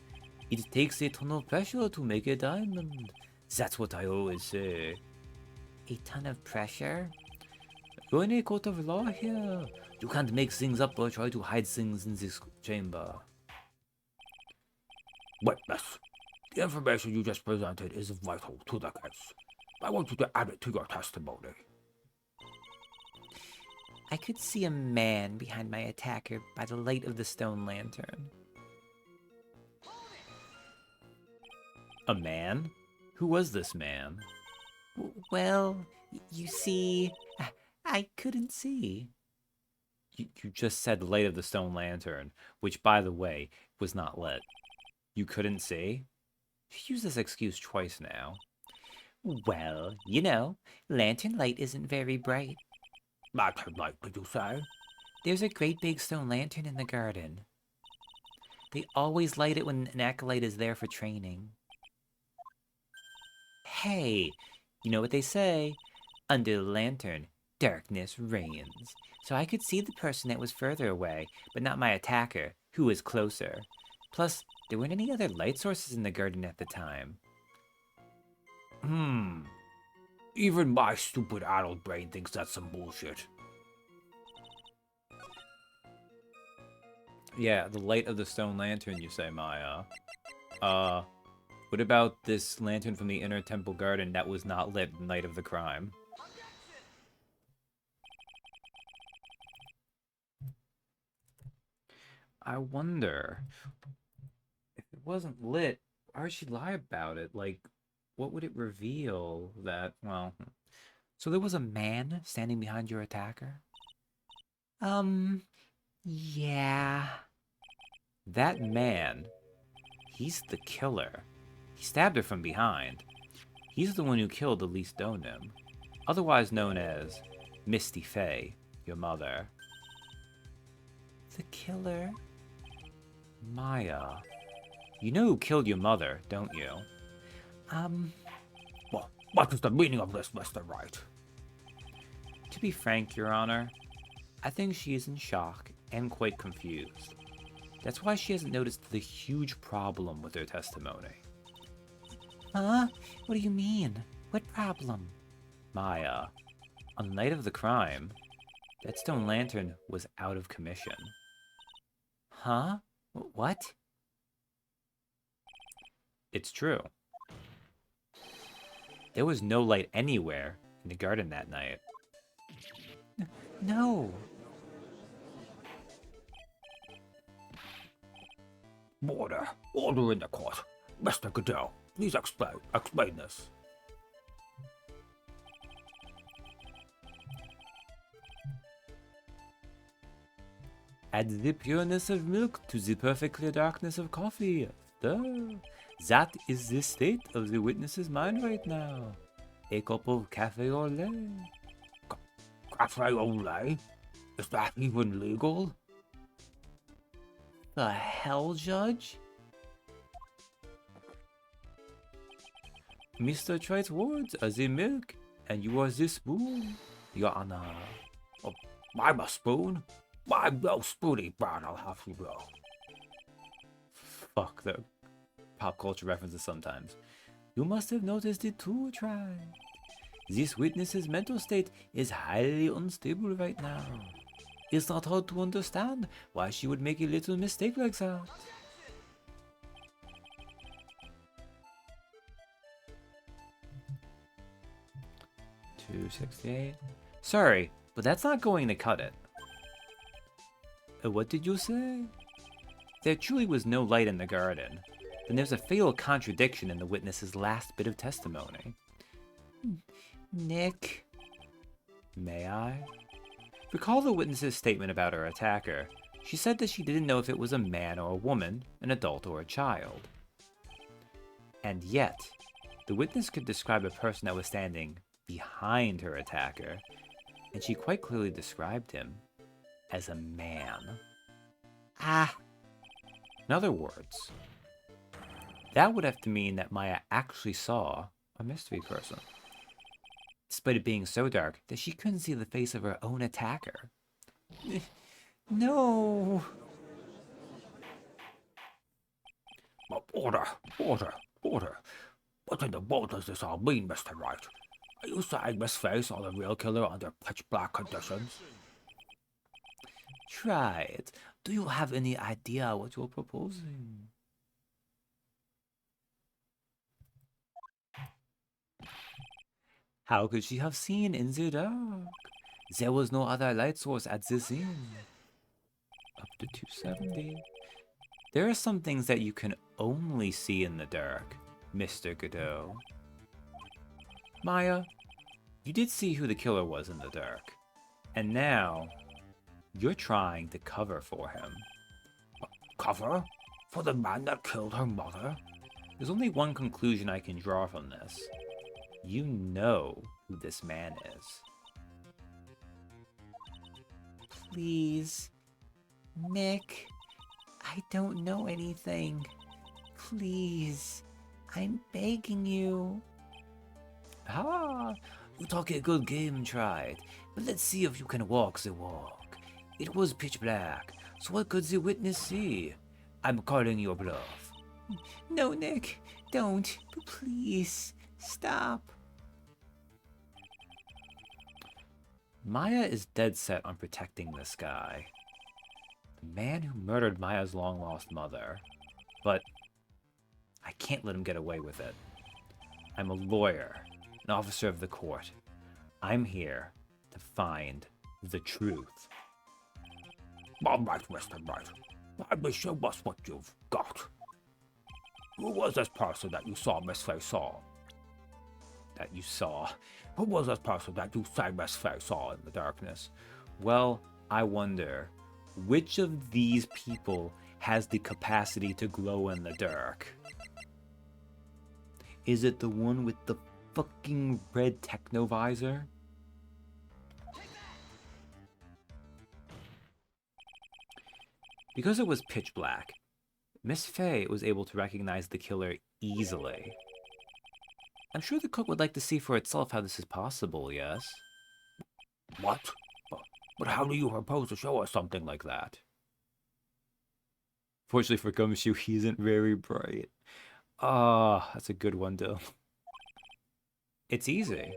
Speaker 1: it takes a ton of pressure to make a diamond. That's what I always say.
Speaker 2: A ton of pressure?
Speaker 1: You're in a court of law here. You can't make things up or try to hide things in this chamber.
Speaker 3: Witness, the information you just presented is vital to the case. I want you to add it to your testimony.
Speaker 2: I could see a man behind my attacker by the light of the stone lantern.
Speaker 1: A man? Who was this man?
Speaker 2: Well, you see, I couldn't see.
Speaker 1: You just said light of the stone lantern, which, by the way, was not lit. You couldn't see? You used this excuse twice now.
Speaker 2: Well, you know, lantern light isn't very bright.
Speaker 3: Lantern light, did you say?
Speaker 2: There's a great big stone lantern in the garden. They always light it when an acolyte is there for training. Hey, you know what they say? Under the lantern, darkness reigns. So I could see the person that was further away, but not my attacker, who was closer. Plus, there weren't any other light sources in the garden at the time.
Speaker 3: Even my stupid adult brain thinks that's some bullshit.
Speaker 1: Yeah, the light of the stone lantern, you say, Maya. What about this lantern from the inner temple garden that was not lit the night of the crime? I wonder, if it wasn't lit, why would she lie about it? Like, what would it reveal that, well...
Speaker 2: So there was a man standing behind your attacker? Yeah.
Speaker 1: That man, he's the killer. He stabbed her from behind. He's the one who killed Elise Donim, otherwise known as Misty Fey, your mother.
Speaker 2: The killer?
Speaker 1: Maya, you know who killed your mother, don't you?
Speaker 3: Well, what is the meaning of this, Mr. Wright?
Speaker 1: To be frank, Your Honor, I think she is in shock and quite confused. That's why she hasn't noticed the huge problem with her testimony.
Speaker 2: Huh? What do you mean? What problem?
Speaker 1: Maya, on the night of the crime, that stone lantern was out of commission.
Speaker 2: Huh? What?
Speaker 1: It's true. There was no light anywhere in the garden that night.
Speaker 2: No.
Speaker 3: Order. Order in the court. Mr. Goodell, please explain this.
Speaker 1: Add the pureness of milk to the perfect clear darkness of coffee. Duh. That is the state of the witness's mind right now. A cup of cafe au lait.
Speaker 3: Cafe au lait? Is that even legal?
Speaker 2: The hell, Judge?
Speaker 1: Mr. Trite's words are the milk, and you are the spoon, Your Honor.
Speaker 3: Oh, I'm a spoon? I'm no spoony brown, I'll have you know.
Speaker 1: Fuck the pop culture references sometimes. You must have noticed it too, Trite. This witness's mental state is highly unstable right now. It's not hard to understand why she would make a little mistake like that. $2.68. Sorry, but that's not going to cut it. What did you say? There truly was no light in the garden. Then there's a fatal contradiction in the witness's last bit of testimony.
Speaker 2: Nick.
Speaker 1: May I? Recall the witness's statement about her attacker. She said that she didn't know if it was a man or a woman, an adult or a child. And yet, the witness could describe a person that was standing behind her attacker, and she quite clearly described him as a man.
Speaker 2: Ah,
Speaker 1: In other words, that would have to mean that Maya actually saw a mystery person, despite it being so dark that she couldn't see the face of her own attacker.
Speaker 2: no.
Speaker 3: Order, order, order. What in the world does this all mean, Mr. Wright? Are you saying Miss Faye saw the real killer under pitch black conditions?
Speaker 1: Try it. Do you have any idea what you're proposing? How could she have seen in the dark? There was no other light source at this inn. Up to 270. There are some things that you can only see in the dark, Mr. Godot. Maya, you did see who the killer was in the dark. And now, you're trying to cover for him.
Speaker 3: Cover? For the man that killed her mother?
Speaker 1: There's only one conclusion I can draw from this. You know who this man is.
Speaker 2: Please. Nick. I don't know anything. Please. I'm begging you.
Speaker 1: Ah, you talk a good game, Tried. But let's see if you can walk the walk. It was pitch black, so what could the witness see? I'm calling your bluff.
Speaker 2: No, Nick. Don't. But please. Stop.
Speaker 1: Maya is dead set on protecting this guy. The man who murdered Maya's long-lost mother. But I can't let him get away with it. I'm a lawyer, an officer of the court. I'm here to find the truth.
Speaker 3: All right, Mr. Wright. Let me show us what you've got. Who was this person that you saw Miss Faye saw?
Speaker 1: That you saw.
Speaker 3: Who was this person that you say Miss Faye saw in the darkness?
Speaker 1: Well, I wonder, which of these people has the capacity to glow in the dark? Is it the one with the fucking red technovisor? Because it was pitch black, Miss Faye was able to recognize the killer easily. I'm sure the cook would like to see for itself how this is possible, yes?
Speaker 3: What? But how do you propose to show us something like that?
Speaker 1: Fortunately for Gumshoe, he isn't very bright. Ah, that's a good one, Dylan. It's easy.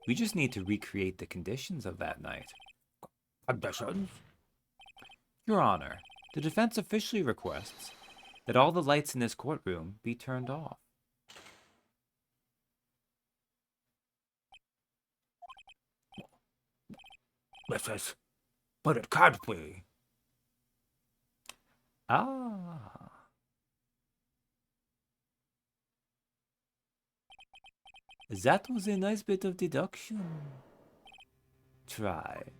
Speaker 1: We just need to recreate the conditions of that night.
Speaker 3: Conditions?
Speaker 1: Your Honor, the defense officially requests that all the lights in this courtroom be turned off.
Speaker 3: But it can't be.
Speaker 1: Ah. That was a nice bit of deduction. Try it.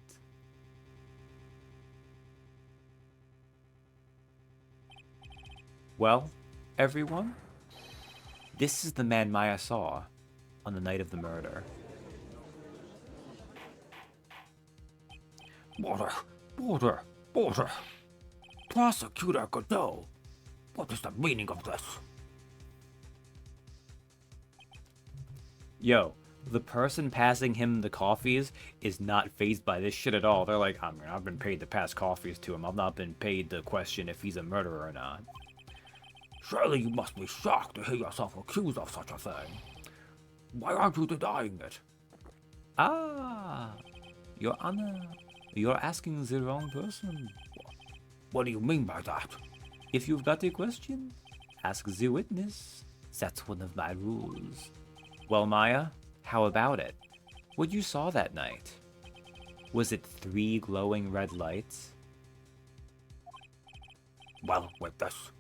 Speaker 1: Well, everyone, this is the man Maya saw on the night of the murder.
Speaker 3: Order. Prosecutor Godot, what is the meaning of this?
Speaker 1: Yo, the person passing him the coffees is not fazed by this shit at all. They're like, I mean, I've been paid to pass coffees to him. I've not been paid to question if he's a murderer or not.
Speaker 3: Surely you must be shocked to hear yourself accused of such a thing. Why aren't you denying it?
Speaker 1: Ah, Your Honor, you're asking the wrong person.
Speaker 3: What do you mean by that?
Speaker 1: If you've got a question, ask the witness. That's one of my rules. Well, Maya, how about it? What you saw that night? Was it 3 glowing red lights?
Speaker 3: Well, witness,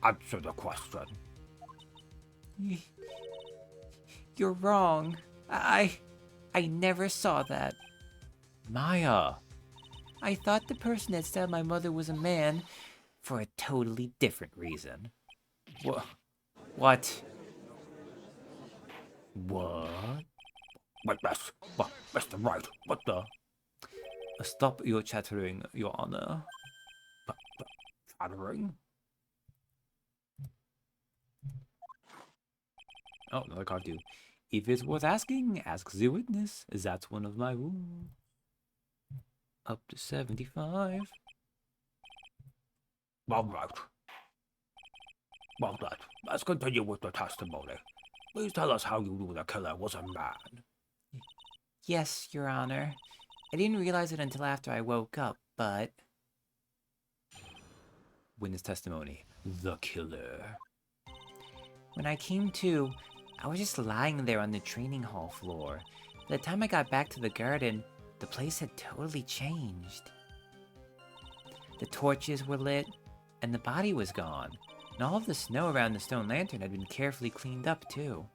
Speaker 3: answer the question.
Speaker 2: You're wrong. I never saw that.
Speaker 1: Maya!
Speaker 2: I thought the person that stabbed my mother was a man for a totally different reason.
Speaker 1: What? What?
Speaker 3: But Mr. Wright, what the?
Speaker 1: Stop your chattering, Your Honor.
Speaker 3: Chattering?
Speaker 1: Oh, another card too. If it's worth asking, ask the witness. That's one of my rules. Up to 75.
Speaker 3: All right. Well, let's continue with the testimony. Please tell us how you knew the killer was a man.
Speaker 2: Yes, Your Honor. I didn't realize it until after I woke up, but...
Speaker 1: Witness testimony. The killer.
Speaker 2: When I came to, I was just lying there on the training hall floor. By the time I got back to the garden, the place had totally changed. The torches were lit, and the body was gone. And all of the snow around the stone lantern had been carefully cleaned up, too.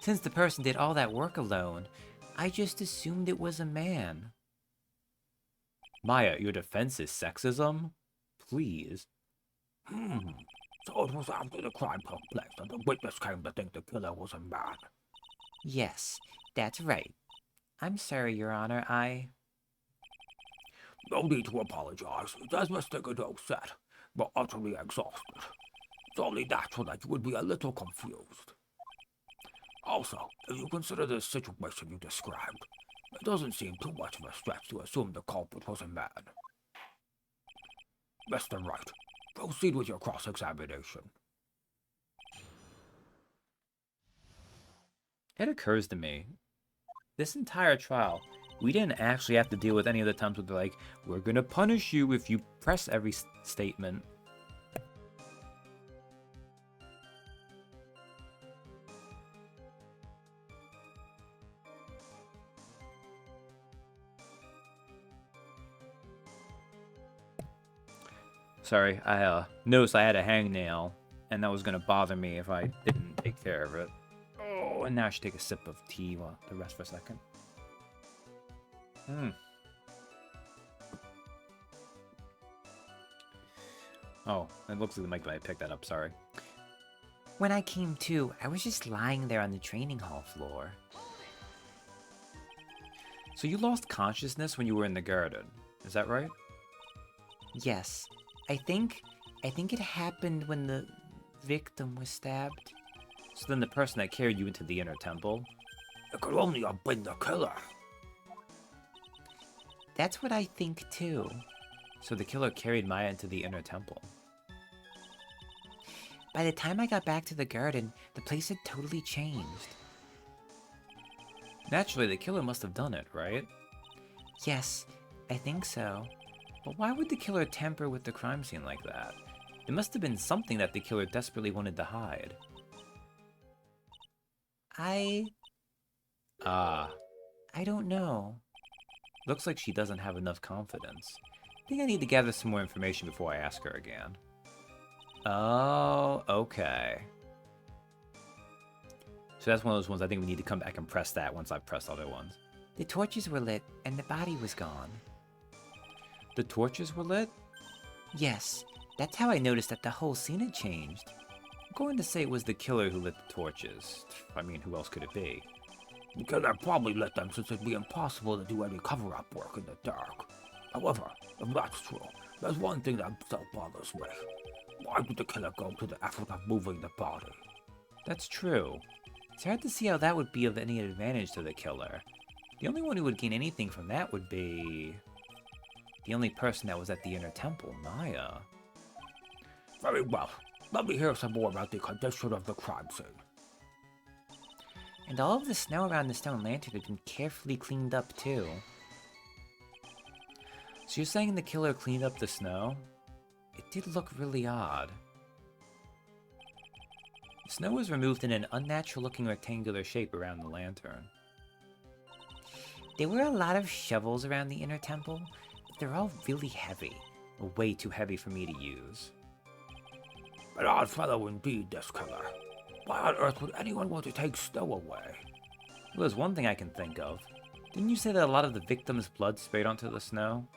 Speaker 2: Since the person did all that work alone, I just assumed it was a man.
Speaker 1: Maya, your defense is sexism? Please.
Speaker 3: So it was after the crime took place that the witness came to think the killer was a man.
Speaker 2: Yes, that's right. I'm sorry, Your Honor,
Speaker 3: No need to apologize. As Mr. Godot said, we're utterly exhausted. It's only natural that you would be a little confused. Also, if you consider the situation you described, it doesn't seem too much of a stretch to assume the culprit was a man. Mr. Wright, proceed with your cross-examination.
Speaker 1: It occurs to me, this entire trial, we didn't actually have to deal with any of the times where they're like, we're gonna punish you if you press every statement. Sorry, I noticed I had a hangnail, and that was gonna bother me if I didn't take care of it. Oh, and now I should take a sip of tea while the rest for a second. Oh, it looks like the mic might pick that up, sorry.
Speaker 2: When I came to, I was just lying there on the training hall floor.
Speaker 1: So you lost consciousness when you were in the garden, is that right?
Speaker 2: Yes, I think it happened when the victim was stabbed.
Speaker 1: So then the person that carried you into the inner temple?
Speaker 3: It could only have been the killer.
Speaker 2: That's what I think too.
Speaker 1: So the killer carried Maya into the inner temple.
Speaker 2: By the time I got back to the garden, the place had totally changed.
Speaker 1: Naturally, the killer must have done it, right?
Speaker 2: Yes, I think so.
Speaker 1: But why would the killer tamper with the crime scene like that? It must have been something that the killer desperately wanted to hide.
Speaker 2: I don't know.
Speaker 1: Looks like she doesn't have enough confidence. I think I need to gather some more information before I ask her again. Oh, okay. So that's one of those ones I think we need to come back and press that once I've pressed other ones.
Speaker 2: The torches were lit and the body was gone.
Speaker 1: The torches were lit?
Speaker 2: Yes, that's how I noticed that the whole scene had changed.
Speaker 1: I'm going to say it was the killer who lit the torches. I mean, who else could it be?
Speaker 3: The killer probably lit them since it'd be impossible to do any cover-up work in the dark. However, if that's true, there's one thing that still bothers me. Why would the killer go to the effort of moving the body?
Speaker 1: That's true. It's hard to see how that would be of any advantage to the killer. The only one who would gain anything from that would be... the only person that was at the inner temple, Maya.
Speaker 3: Very well. Let me hear some more about the condition of the crime scene.
Speaker 2: And all of the snow around the stone lantern had been carefully cleaned up too.
Speaker 1: So you're saying the killer cleaned up the snow? It did look really odd. The snow was removed in an unnatural looking rectangular shape around the lantern.
Speaker 2: There were a lot of shovels around the inner temple, but they're all really heavy.
Speaker 1: Way too heavy for me to use.
Speaker 3: An odd fellow indeed, this killer. Why on earth would anyone want to take snow away?
Speaker 1: Well, there's one thing I can think of. Didn't you say that a lot of the victims' blood sprayed onto the snow?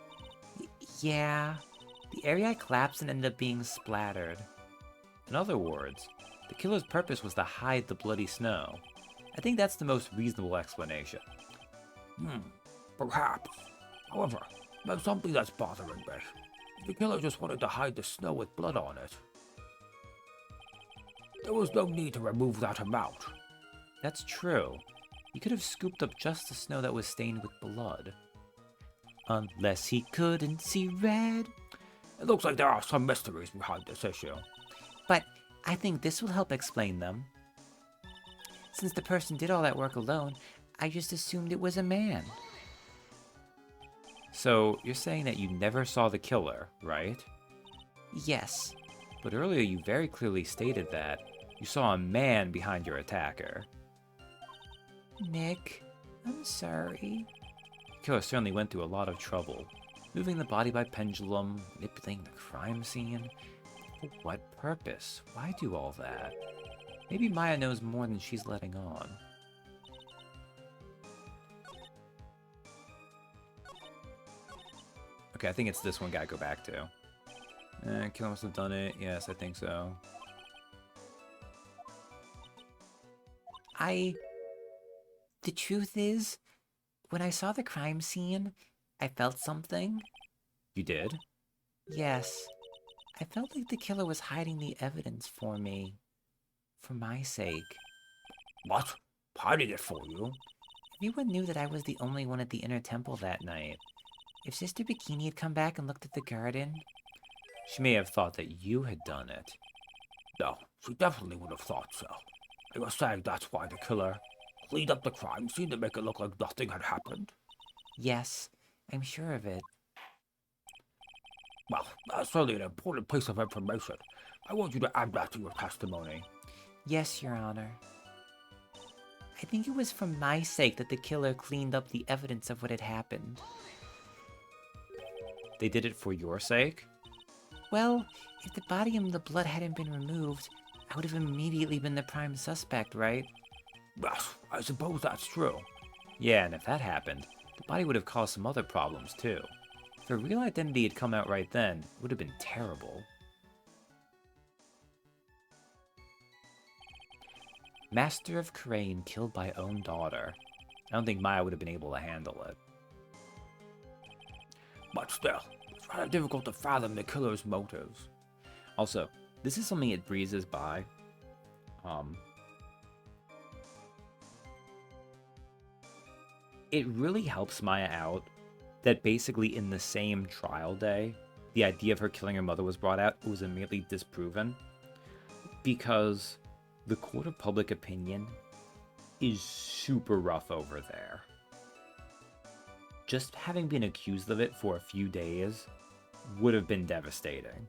Speaker 2: Yeah, the area collapsed and ended up being splattered.
Speaker 1: In other words, the killer's purpose was to hide the bloody snow. I think that's the most reasonable explanation.
Speaker 3: Perhaps. However, there's something that's bothering me. The killer just wanted to hide the snow with blood on it. There was no need to remove that amount.
Speaker 1: That's true. He could have scooped up just the snow that was stained with blood. Unless he couldn't see red.
Speaker 3: It looks like there are some mysteries behind this issue.
Speaker 2: But I think this will help explain them. Since the person did all that work alone, I just assumed it was a man.
Speaker 1: So, you're saying that you never saw the killer, right?
Speaker 2: Yes.
Speaker 1: But earlier you very clearly stated that you saw a man behind your attacker.
Speaker 2: Nick, I'm sorry.
Speaker 1: The killer certainly went through a lot of trouble. Moving the body by pendulum, manipulating the crime scene. For what purpose? Why do all that? Maybe Maya knows more than she's letting on. Okay, I think it's this one guy I go back to. Killer must have done it. Yes, I think so.
Speaker 2: The truth is, when I saw the crime scene, I felt something.
Speaker 1: You did?
Speaker 2: Yes. I felt like the killer was hiding the evidence for me. For my sake.
Speaker 3: What? Hiding it for you?
Speaker 2: Everyone knew that I was the only one at the inner temple that night. If Sister Bikini had come back and looked at the garden...
Speaker 1: She may have thought that you had done it.
Speaker 3: No, she definitely would have thought so. They were saying that's why the killer cleaned up the crime scene to make it look like nothing had happened.
Speaker 2: Yes, I'm sure of it.
Speaker 3: Well, that's certainly an important piece of information. I want you to add that to your testimony.
Speaker 2: Yes, Your Honor. I think it was for my sake that the killer cleaned up the evidence of what had happened.
Speaker 1: They did it for your sake?
Speaker 2: Well, if the body and the blood hadn't been removed, I would have immediately been the prime suspect, right?
Speaker 3: Yes, I suppose that's true.
Speaker 1: Yeah, and if that happened, the body would have caused some other problems too. If her real identity had come out right then, it would have been terrible. Master of Crane killed by own daughter. I don't think Maya would have been able to handle it.
Speaker 3: But still, it's rather difficult to fathom the killer's motives.
Speaker 1: Also, this is something it breezes by. It really helps Maya out that basically in the same trial day, the idea of her killing her mother was brought out. It was immediately disproven. Because the court of public opinion is super rough over there. Just having been accused of it for a few days would have been devastating.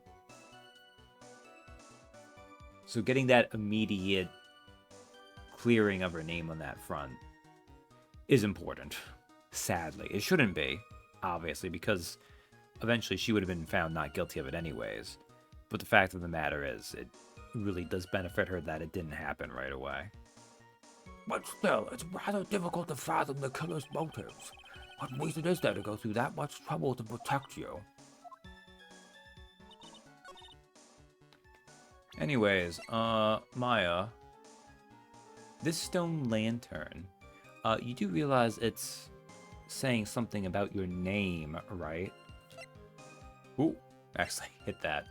Speaker 1: So getting that immediate clearing of her name on that front is important. Sadly. It shouldn't be, obviously, because eventually she would have been found not guilty of it anyways. But the fact of the matter is, it really does benefit her that it didn't happen right away.
Speaker 3: But still, it's rather difficult to fathom the killer's motives. What reason is there to go through that much trouble to protect you?
Speaker 1: Anyways, Maya, this stone lantern, you do realize it's saying something about your name, right? Ooh, actually hit that.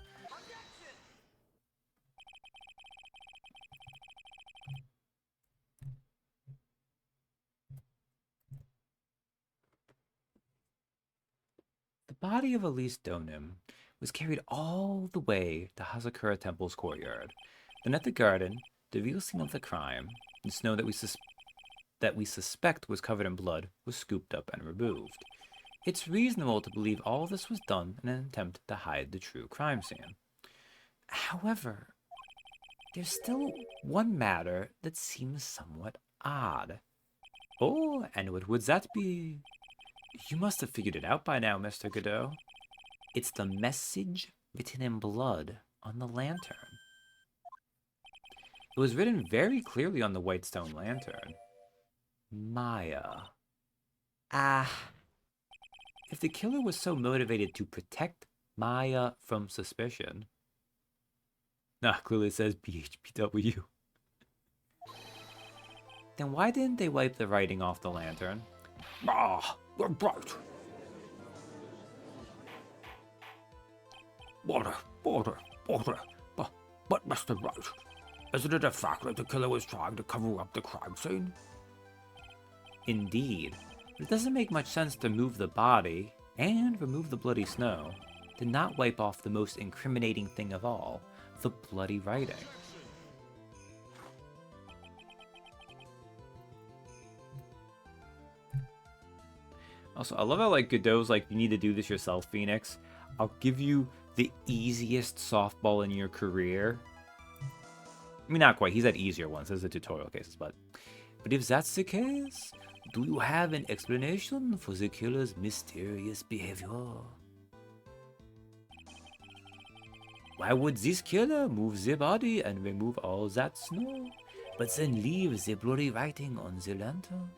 Speaker 1: The body of Elise Donim was carried all the way to Hazakura Temple's courtyard. Then at the garden, the real scene of the crime, the snow that we suspect was covered in blood, was scooped up and removed. It's reasonable to believe all this was done in an attempt to hide the true crime scene. However, there's still one matter that seems somewhat odd. Oh, and what would that be? You must have figured it out by now, Mr. Godot. It's the message written in blood on the lantern. It was written very clearly on the white stone lantern. Maya. Ah. If the killer was so motivated to protect Maya from suspicion. Clearly it says BHPW. Then why didn't they wipe the writing off the lantern?
Speaker 3: You're right. Water. But Mr. Wright, isn't it a fact that the killer was trying to cover up the crime scene?
Speaker 1: Indeed. But it doesn't make much sense to move the body and remove the bloody snow to not wipe off the most incriminating thing of all, the bloody writing. Also, I love how, like, Godot's like, you need to do this yourself, Phoenix. I'll give you the easiest softball in your career. I mean, not quite. He's had easier ones. Those are tutorial cases, but if that's the case, do you have an explanation for the killer's mysterious behavior? Why would this killer move the body and remove all that snow, but then leave the bloody writing on the lantern?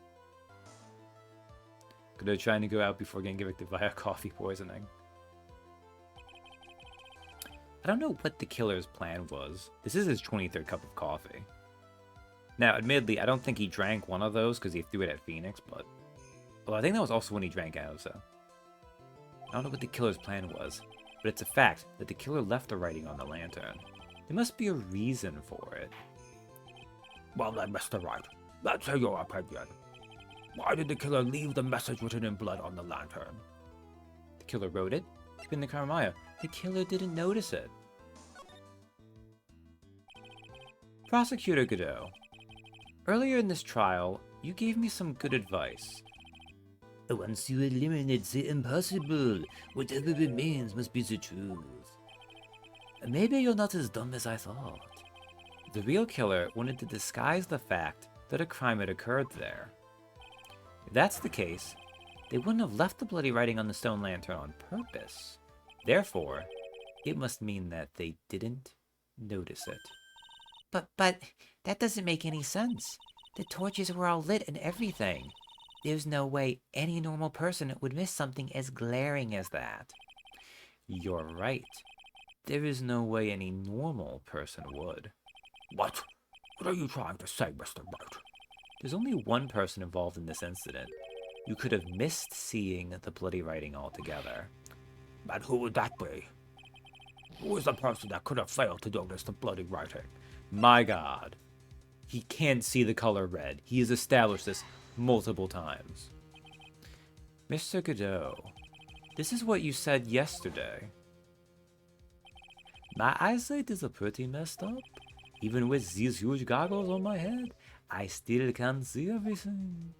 Speaker 1: Godot trying to go out before getting convicted via coffee poisoning. I don't know what the killer's plan was. This is his 23rd cup of coffee. Now, admittedly, I don't think he drank one of those because he threw it at Phoenix, but... Well, I think that was also when he drank out, so... I don't know what the killer's plan was, but it's a fact that the killer left the writing on the lantern. There must be a reason for it.
Speaker 3: Well then, Mr. Wright, let's hear your opinion. Why did the killer leave the message written in blood on the lantern?
Speaker 1: The killer wrote it? In the Karamaya. The killer didn't notice it. Prosecutor Godot, earlier in this trial, you gave me some good advice. Once you eliminate the impossible, whatever remains must be the truth. Maybe you're not as dumb as I thought. The real killer wanted to disguise the fact that a crime had occurred there. If that's the case, they wouldn't have left the bloody writing on the stone lantern on purpose. Therefore, it must mean that they didn't notice it.
Speaker 2: But that doesn't make any sense. The torches were all lit and everything. There's no way any normal person would miss something as glaring as that.
Speaker 1: You're right. There is no way any normal person would.
Speaker 3: What? What are you trying to say, Mr. Wright?
Speaker 1: There's only one person involved in this incident. You could have missed seeing the bloody writing altogether.
Speaker 3: And who would that be? Who is the person that could have failed to notice the bloody writing?
Speaker 1: My God. He can't see the color red. He has established this multiple times. Mr. Godot, this is what you said yesterday. My eyesight is pretty messed up. Even with these huge goggles on my head, I still can't see everything.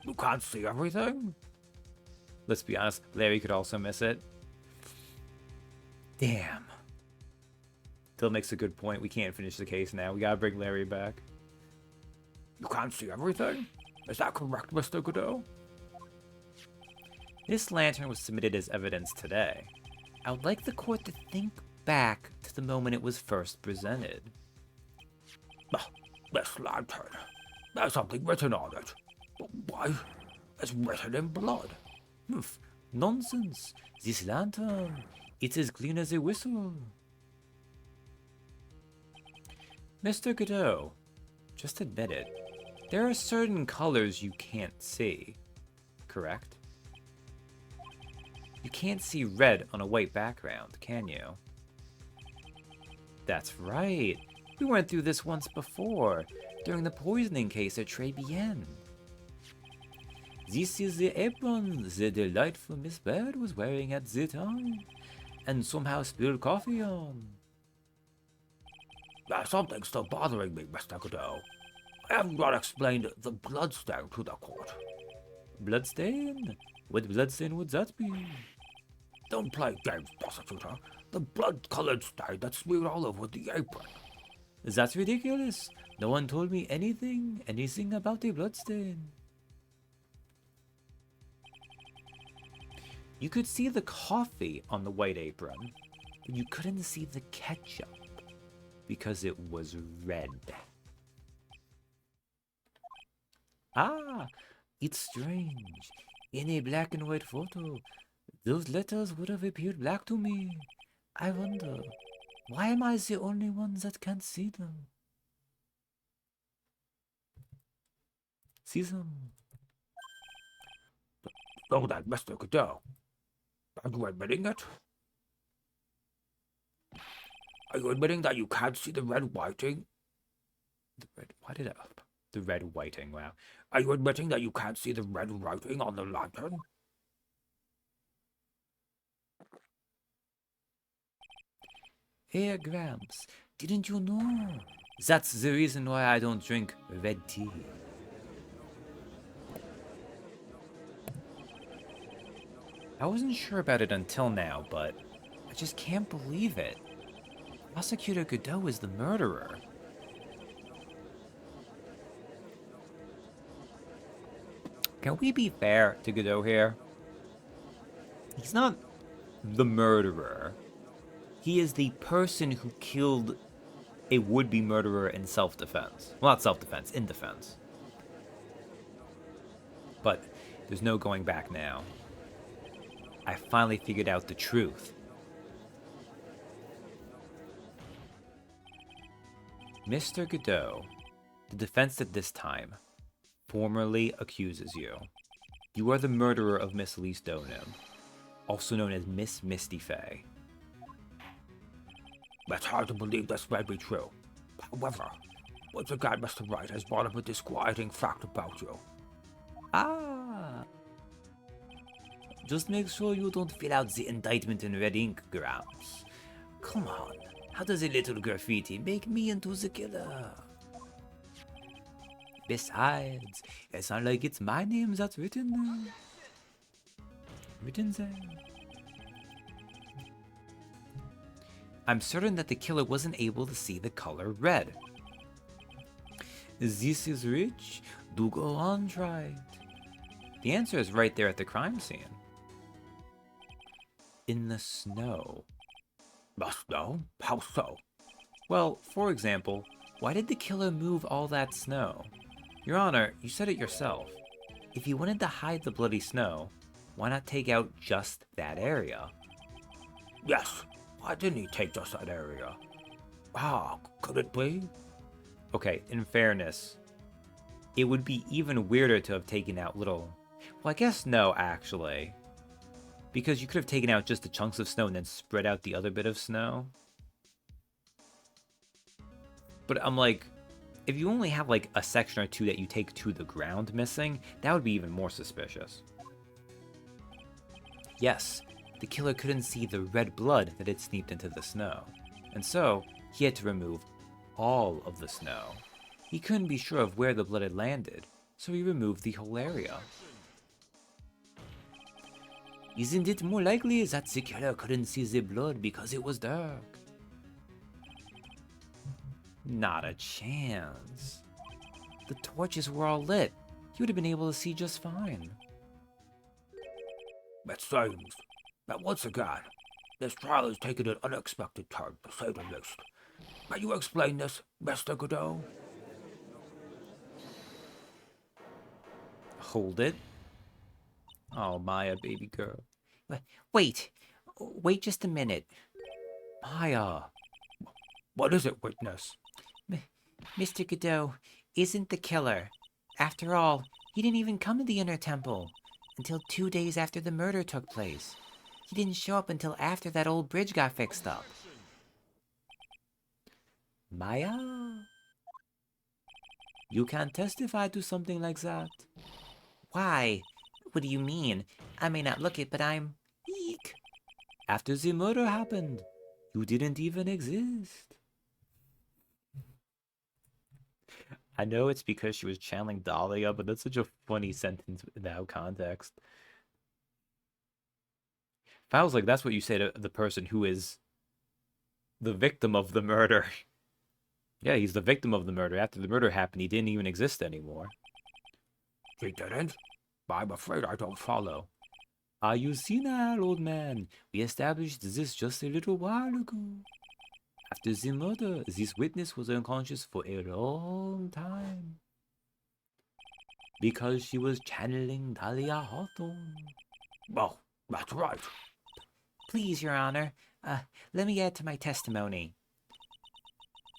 Speaker 3: You can't see everything?
Speaker 1: Let's be honest, Larry could also miss it. Damn. Still makes a good point. We can't finish the case now. We gotta bring Larry back.
Speaker 3: You can't see everything? Is that correct, Mr. Godot?
Speaker 1: This lantern was submitted as evidence today. I would like the court to think back to the moment it was first presented.
Speaker 3: This lantern. There's something written on it. But why? It's written in blood.
Speaker 1: Nonsense. This lantern, it's as clean as a whistle. Mr. Godot, just admit it. There are certain colors you can't see, correct? You can't see red on a white background, can you? That's right. We went through this once before, during the poisoning case at Trebien. This is the apron the delightful Miss Bird was wearing at the time, and somehow spilled coffee on.
Speaker 3: Something's still bothering me, Mr. Godot. I have not explained the bloodstain to the court.
Speaker 1: Bloodstain? What bloodstain would that be?
Speaker 3: Don't play games, prosecutor. The blood-colored stain that's smeared all over the apron.
Speaker 1: That's ridiculous. No one told me anything about a bloodstain. You could see the coffee on the white apron, but you couldn't see the ketchup. because it was red. Ah, it's strange. In a black and white photo, those letters would have appeared black to me. I wonder, why am I the only one that can't see them? See them?
Speaker 3: So that, Mr. Godot, are you admitting it? Are you admitting that you can't see the red whiting?
Speaker 1: The red whiting, wow.
Speaker 3: Are you admitting that you can't see the red writing on the lantern?
Speaker 1: Here, Gramps, didn't you know? That's the reason why I don't drink red tea. I wasn't sure about it until now, but I just can't believe it. Prosecutor Godot is the murderer. Can we be fair to Godot here? He's not the murderer. He is the person who killed a would-be murderer in self-defense. Well, not self-defense, in defense. But there's no going back now. I finally figured out the truth. Mr. Godot, the defense at this time, formally accuses you. You are the murderer of Miss Elise Donim, also known as Miss Misty Fey.
Speaker 3: It's hard to believe this may be true. However, once again, Mr. Wright has brought up a disquieting fact about you.
Speaker 1: Ah! Just make sure you don't fill out the indictment in red ink, Gramps. Come on, how does a little graffiti make me into the killer? Besides, it's not like it's my name that's written there. Written there. I'm certain that the killer wasn't able to see the color red. This is rich. Do go on, try it. The answer is right there at the crime scene. In the snow.
Speaker 3: The snow? How so?
Speaker 1: Well, for example, why did the killer move all that snow? Your Honor, you said it yourself. If he wanted to hide the bloody snow, why not take out just that area?
Speaker 3: Yes. Why didn't he take just that area? Ah, could it be?
Speaker 1: Okay, in fairness, it would be even weirder to have taken out little... Well, I guess no, actually. Because you could have taken out just the chunks of snow and then spread out the other bit of snow. But I'm like, if you only have like a section or two that you take to the ground missing, that would be even more suspicious. Yes, the killer couldn't see the red blood that had seeped into the snow, and so he had to remove all of the snow. He couldn't be sure of where the blood had landed, so he removed the whole area. Isn't it more likely that the killer couldn't see the blood because it was dark? Not a chance. The torches were all lit. He would have been able to see just fine.
Speaker 3: It seems that once again, this trial has taken an unexpected turn, to say the least. May you explain this, Mr. Godot?
Speaker 1: Hold it. Oh, Maya, baby girl.
Speaker 2: Wait just a minute.
Speaker 1: Maya.
Speaker 3: What is it, witness?
Speaker 2: Mr. Godot isn't the killer. After all, he didn't even come to the inner temple until 2 days after the murder took place. He didn't show up until after that old bridge got fixed up.
Speaker 1: Maya? You can't testify to something like that.
Speaker 2: Why? What do you mean? I may not look it, but I'm... Eek!
Speaker 1: After the murder happened, you didn't even exist. I know it's because she was channeling Dahlia, but that's such a funny sentence without context. If I was like, that's what you say to the person who is the victim of the murder. Yeah, he's the victim of the murder. After the murder happened, he didn't even exist anymore.
Speaker 3: He didn't? I'm afraid I don't follow.
Speaker 1: Are you senile, old man? We established this just a little while ago. After the murder, this witness was unconscious for a long time. Because she was channeling Dahlia Hawthorne.
Speaker 3: Well, that's right.
Speaker 2: Please, Your Honor, let me add to my testimony.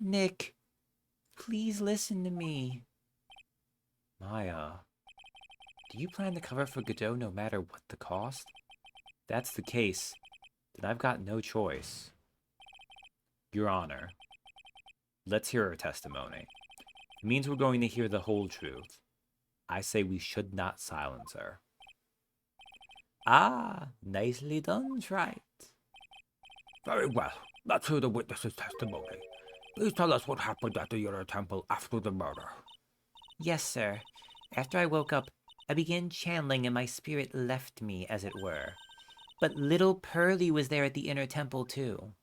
Speaker 2: Nick, please listen to me.
Speaker 1: Maya, do you plan to cover for Godot no matter what the cost? If that's the case, then I've got no choice. Your Honor, let's hear her testimony. It means we're going to hear the whole truth. I say we should not silence her. Ah, nicely done, Wright.
Speaker 3: Very well. Let's hear the witness's testimony. Please tell us what happened at the inner temple after the murder.
Speaker 2: Yes, sir. After I woke up, I began channeling and my spirit left me, as it were. But little Pearly was there at the inner temple, too.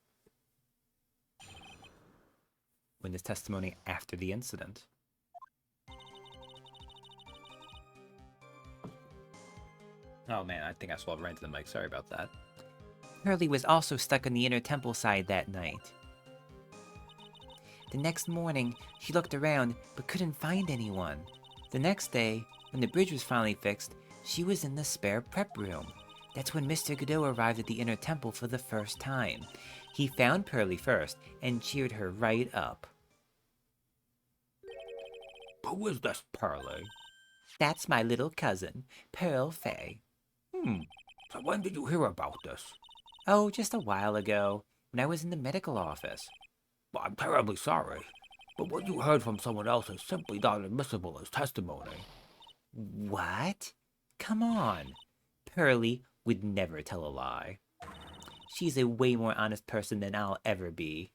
Speaker 1: Witness testimony after the incident. Oh man, I think I swallowed right into the mic. Sorry about that.
Speaker 2: Pearly was also stuck on the inner temple side that night. The next morning, she looked around but couldn't find anyone. The next day, when the bridge was finally fixed, she was in the spare prep room. That's when Mr. Godot arrived at the inner temple for the first time. He found Pearly first and cheered her right up.
Speaker 3: Who is this Pearly?
Speaker 2: That's my little cousin, Pearl Fay.
Speaker 3: So when did you hear about this?
Speaker 2: Oh, just a while ago, when I was in the medical office.
Speaker 3: Well, I'm terribly sorry, but what you heard from someone else is simply not admissible as testimony.
Speaker 2: What? Come on. Pearly would never tell a lie. She's a way more honest person than I'll ever be.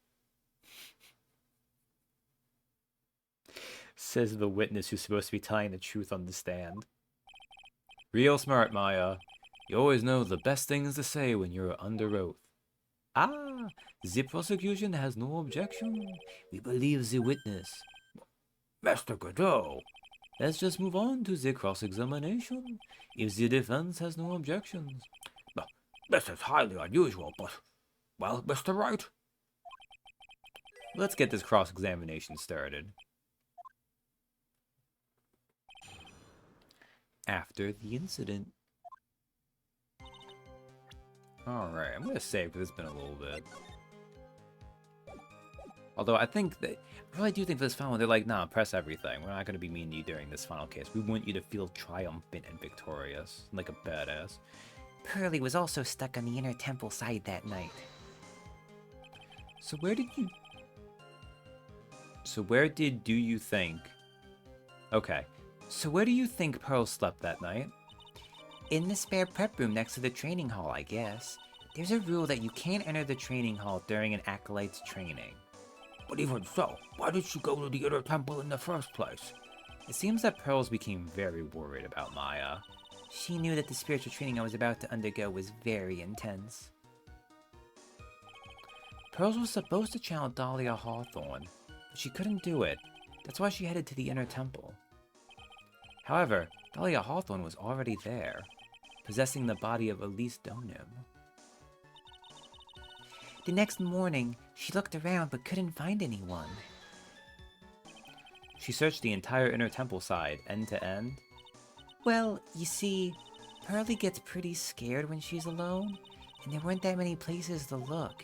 Speaker 1: Says the witness who's supposed to be telling the truth on the stand. Real smart, Maya. You always know the best things to say when you're under oath. Ah, the prosecution has no objection. We believe the witness.
Speaker 3: Mr. Godot.
Speaker 1: Let's just move on to the cross-examination. If the defense has no objections.
Speaker 3: This is highly unusual, but... Well, Mr. Wright?
Speaker 1: Let's get this cross-examination started. After the incident. Alright, I'm gonna save because it's been a little bit. Although I really do think for this final one, they're like, nah, press everything. We're not gonna be mean to you during this final case. We want you to feel triumphant and victorious, like a badass.
Speaker 2: Pearly was also stuck on the inner temple side that night.
Speaker 1: So where did do you think... Okay, so where do you think Pearl slept that night?
Speaker 2: In the spare prep room next to the training hall, I guess. There's a rule that you can't enter the training hall during an acolyte's training.
Speaker 3: But even so, why did she go to the inner temple in the first place?
Speaker 1: It seems that Pearls became very worried about Maya.
Speaker 2: She knew that the spiritual training I was about to undergo was very intense.
Speaker 1: Pearls was supposed to channel Dahlia Hawthorne, but she couldn't do it. That's why she headed to the inner temple. However, Dahlia Hawthorne was already there, possessing the body of Elise Donim.
Speaker 2: The next morning, she looked around but couldn't find anyone.
Speaker 1: She searched the entire inner temple side, end to end.
Speaker 2: Well, you see, Pearly gets pretty scared when she's alone, and there weren't that many places to look.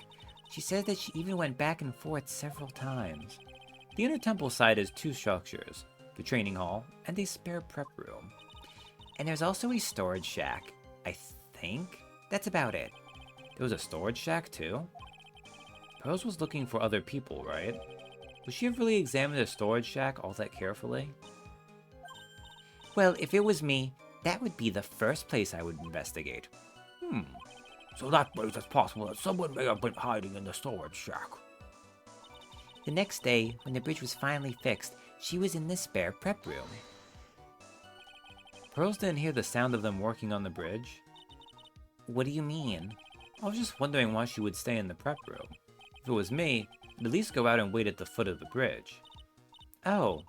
Speaker 2: She said that she even went back and forth several times.
Speaker 1: The inner temple side has two structures, the training hall and a spare prep room.
Speaker 2: And there's also a storage shack, I think? That's about it.
Speaker 1: There was a storage shack too? Pearls was looking for other people, right? Would she have really examined a storage shack all that carefully?
Speaker 2: Well, if it was me, that would be the first place I would investigate.
Speaker 3: So that means it's possible that someone may have been hiding in the storage shack.
Speaker 2: The next day, when the bridge was finally fixed, she was in the spare prep room.
Speaker 1: Pearls didn't hear the sound of them working on the bridge.
Speaker 2: What do you mean?
Speaker 1: I was just wondering why she would stay in the prep room. If it was me, I'd at least go out and wait at the foot of the bridge.
Speaker 2: Oh,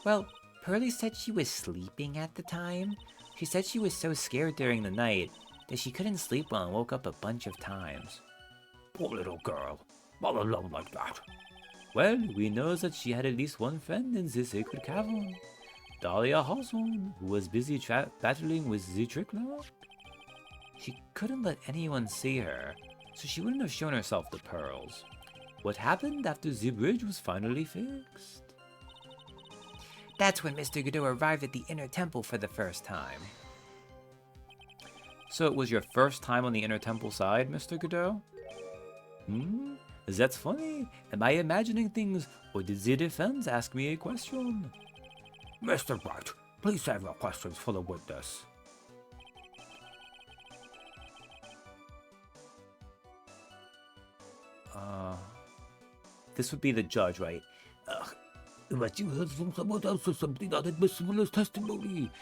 Speaker 2: well, Pearly said she was sleeping at the time. She said she was so scared during the night that she couldn't sleep well and woke up a bunch of times.
Speaker 3: Poor little girl. all alone like that.
Speaker 1: Well, we know that she had at least one friend in the sacred cavern. Dahlia Hawthorne, who was busy battling with the Trickler. She couldn't let anyone see her, so she wouldn't have shown herself the pearls. What happened after the bridge was finally fixed?
Speaker 2: That's when Mr. Godot arrived at the inner temple for the first time.
Speaker 1: So it was your first time on the inner temple side, Mr. Godot? That's funny. Am I imagining things, or did the defense ask me a question?
Speaker 3: Mr. Wright, please save your questions for the witness.
Speaker 1: This would be the judge, right?
Speaker 3: Unless you heard from someone else or something inadmissible as testimony.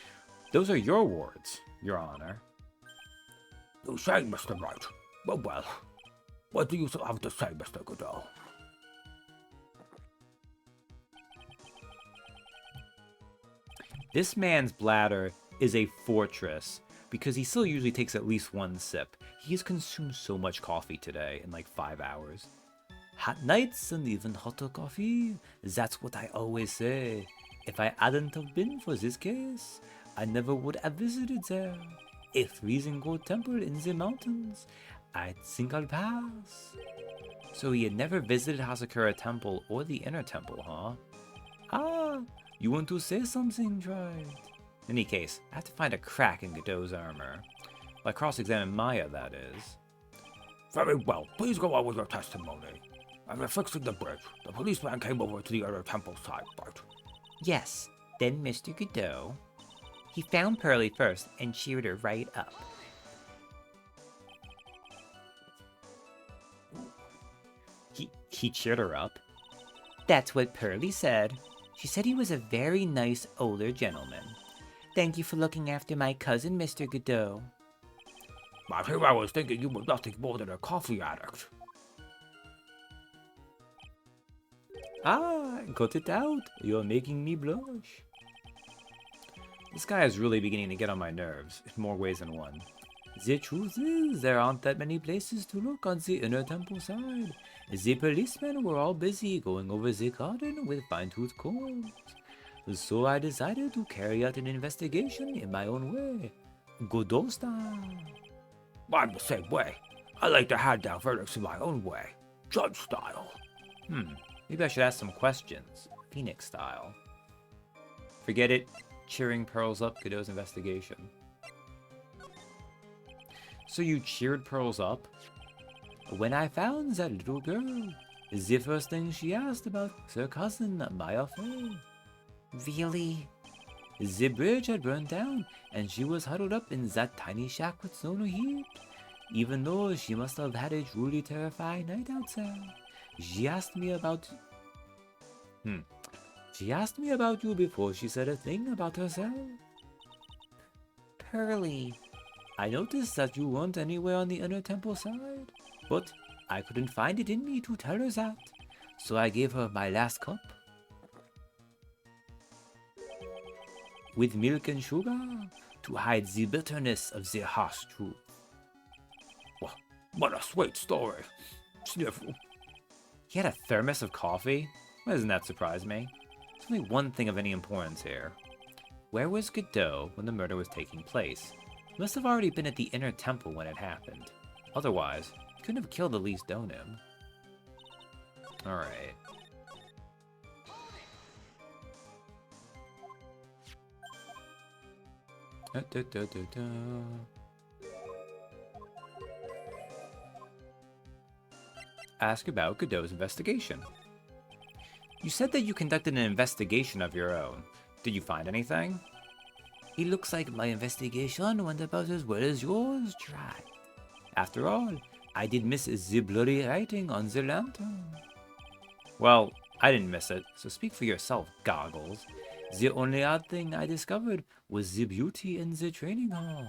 Speaker 1: Those are your words, Your Honor.
Speaker 3: You say, Mr. Wright. Well, what do you have to say, Mr. Godot?
Speaker 1: This man's bladder is a fortress because he still usually takes at least one sip. He has consumed so much coffee today in like 5 hours. Hot nights and even hotter coffee, that's what I always say. If I hadn't have been for this case, I never would have visited there. A freezing cold temple in the mountains. I think I'll pass. So he had never visited Hasakura Temple or the Inner Temple, huh? Ah, you want to say something, Wright? In any case, I have to find a crack in Godot's armor. By cross-examine Maya, that is.
Speaker 3: Very well, please go on with your testimony. After fixing the bridge, the policeman came over to the other temple side, right?
Speaker 2: Yes, then Mr. Godot. He found Pearly first and cheered her right up.
Speaker 1: He cheered her up?
Speaker 2: That's what Pearly said. She said he was a very nice older gentleman. Thank you for looking after my cousin, Mr. Godot.
Speaker 3: But here I was thinking you were nothing more than a coffee addict.
Speaker 1: Ah, got it out. You're making me blush. This guy is really beginning to get on my nerves, in more ways than one. The truth is, there aren't that many places to look on the inner temple side. The policemen were all busy going over the garden with fine-tooth combs. So I decided to carry out an investigation in my own way. Godot style.
Speaker 3: I'm the same way. I like to hand down verdicts in my own way. Judge style.
Speaker 1: Maybe I should ask some questions. Phoenix style. Forget it. Cheering Pearls up Godot's investigation. So you cheered Pearls up? When I found that little girl, the first thing she asked about was her cousin, Maya Faye.
Speaker 2: Really?
Speaker 1: The bridge had burned down, and she was huddled up in that tiny shack with no heat. Even though she must have had a truly terrifying night outside. She asked me about... She asked me about you before she said a thing about herself.
Speaker 2: Pearly.
Speaker 1: I noticed that you weren't anywhere on the inner temple side, but I couldn't find it in me to tell her that, so I gave her my last cup. With milk and sugar, to hide the bitterness of the harsh truth.
Speaker 3: What a sweet story. Sniffle.
Speaker 1: He had a thermos of coffee? Why doesn't that surprise me? There's only one thing of any importance here. Where was Godot when the murder was taking place? He must have already been at the inner temple when it happened. Otherwise, he couldn't have killed Elise Donim. Alright. Ask about Godot's investigation. You said that you conducted an investigation of your own. Did you find anything?
Speaker 2: It looks like my investigation went about as well as yours, Try.
Speaker 1: After all, I did miss the bloody writing on the lantern. Well, I didn't miss it, so speak for yourself, Goggles. The only odd thing I discovered was the beauty in the training hall.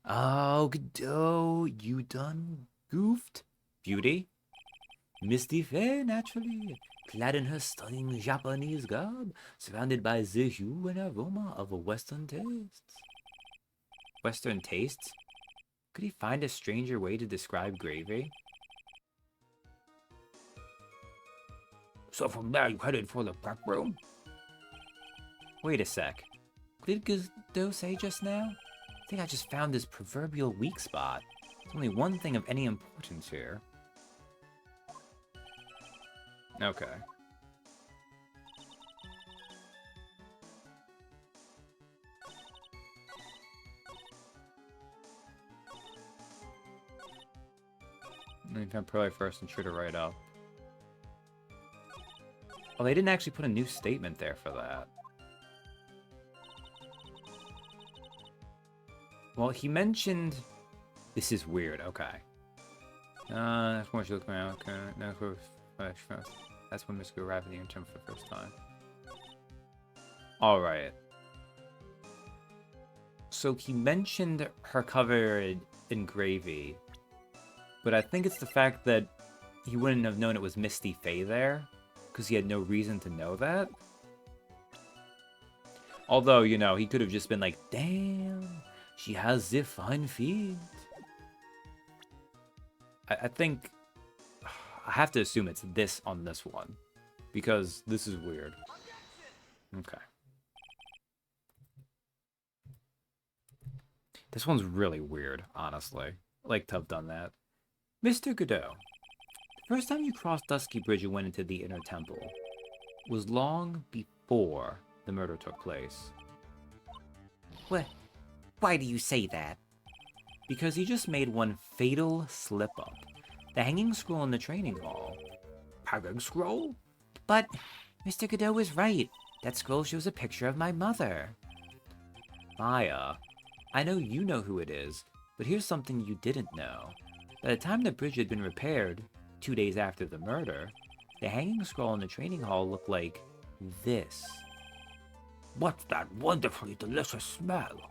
Speaker 1: Oh, Godot, you done goofed. Beauty? Misty Faye, naturally, clad in her stunning Japanese garb, surrounded by the hue and aroma of Western tastes. Western tastes? Could he find a stranger way to describe gravy?
Speaker 3: So from there, you headed for the prep room?
Speaker 1: Wait a sec. What did Godot say just now? I think I just found this proverbial weak spot. There's only one thing of any importance here. Okay. I mean, I'm probably first and sure to write up. Oh, they didn't actually put a new statement there for that. Well, he mentioned... This is weird, okay. That's when she looked around, okay. That's when Miss arrived at the intern for the first time. Alright. So he mentioned her covered in gravy. But I think it's the fact that he wouldn't have known it was Misty Faye there. Because he had no reason to know that. Although, you know, he could have just been like, damn, she has the fine feet. I think I have to assume it's this on this one. Because this is weird. Okay. This one's really weird, honestly. I like to have done that. Mr. Godot, the first time you crossed Dusky Bridge and went into the Inner Temple was long before the murder took place.
Speaker 2: What? Why do you say that?
Speaker 1: Because he just made one fatal slip-up. The hanging scroll in the training hall.
Speaker 3: Hanging scroll?
Speaker 2: But Mr. Godot was right. That scroll shows a picture of my mother.
Speaker 1: Maya, I know you know who it is, but here's something you didn't know. By the time the bridge had been repaired, 2 days after the murder, the hanging scroll in the training hall looked like this.
Speaker 3: What's that wonderfully delicious smell?